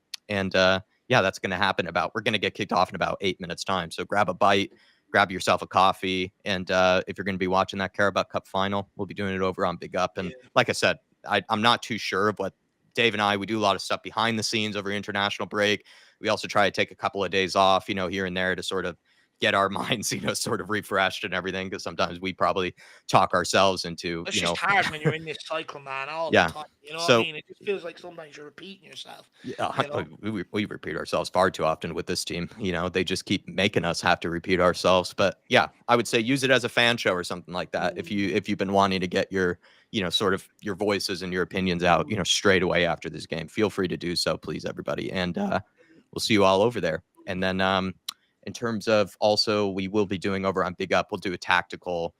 that's going to happen we're going to get kicked off in about 8 minutes time. So grab a bite, grab yourself a coffee. And if you're going to be watching that Carabao Cup final, we'll be doing it over on Big Up. And like I said, I'm not too sure of what Dave and I, we do a lot of stuff behind the scenes over international break. We also try to take a couple of days off, here and there to sort of get our minds, sort of refreshed and everything. Because sometimes we probably talk ourselves into, It's just hard when you're in this cycle, man, all yeah. the time. You know what I mean? It just feels like sometimes you're repeating yourself. Yeah, we repeat ourselves far too often with this team. They just keep making us have to repeat ourselves. But yeah, I would say use it as a fan show or something like that. If you've been wanting to get your sort of your voices and your opinions out, straight away after this game, feel free to do so, please, everybody. And we'll see you all over there. And then in terms of also, we will be doing over on Big Up, we'll do a tactical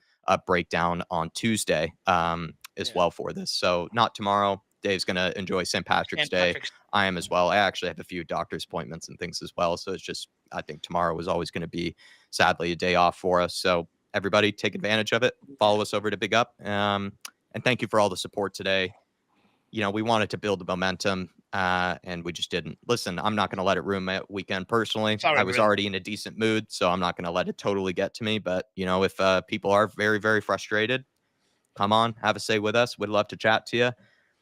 breakdown on Tuesday as well for this. So not tomorrow. Dave's going to enjoy St. Patrick's Day. I am as well. I actually have a few doctor's appointments and things as well. So it's just, I think tomorrow is always going to be, sadly, a day off for us. So everybody take advantage of it. Follow us over to Big Up. And thank you for all the support today. We wanted to build the momentum and we just didn't. Listen, I'm not going to let it ruin my weekend personally. I was already in a decent mood, so I'm not going to let it totally get to me. But, if people are very, very frustrated, come on, have a say with us. We'd love to chat to you.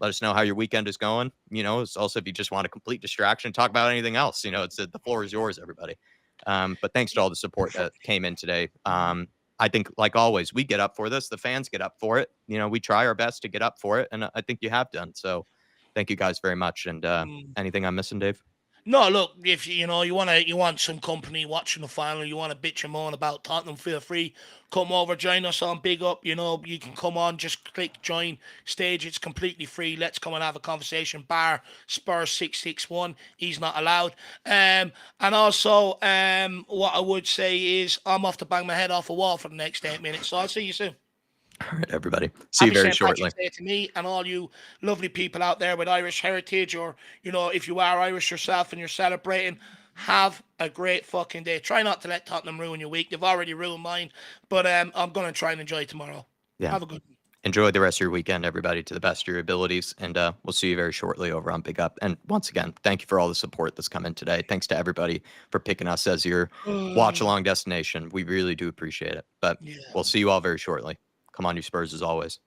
Let us know how your weekend is going. It's also if you just want a complete distraction, talk about anything else. It's the floor is yours, everybody. But thanks to all the support that came in today. I think, like always, we get up for this. The fans get up for it. We try our best to get up for it, and I think you have done. So, thank you guys very much. And anything I'm missing, Dave? No, look, if you want some company watching the final, you want to bitch and moan about Tottenham, feel free, come over, join us on Big Up. You can come on, just click join stage. It's completely free. Let's come and have a conversation. Bar Spurs 661. He's not allowed. And also, what I would say is I'm off to bang my head off a wall for the next 8 minutes. So I'll see you soon. All right, everybody. See you very shortly. To me and all you lovely people out there with Irish heritage, or if you are Irish yourself and you're celebrating, have a great fucking day. Try not to let Tottenham ruin your week. They've already ruined mine, but I'm gonna try and enjoy tomorrow. Yeah. Have a good one. Enjoy the rest of your weekend, everybody, to the best of your abilities, and we'll see you very shortly over on Big Up. And once again, thank you for all the support that's come in today. Thanks to everybody for picking us as your watch-along destination. We really do appreciate it. But we'll see you all very shortly. Come on, you Spurs, as always.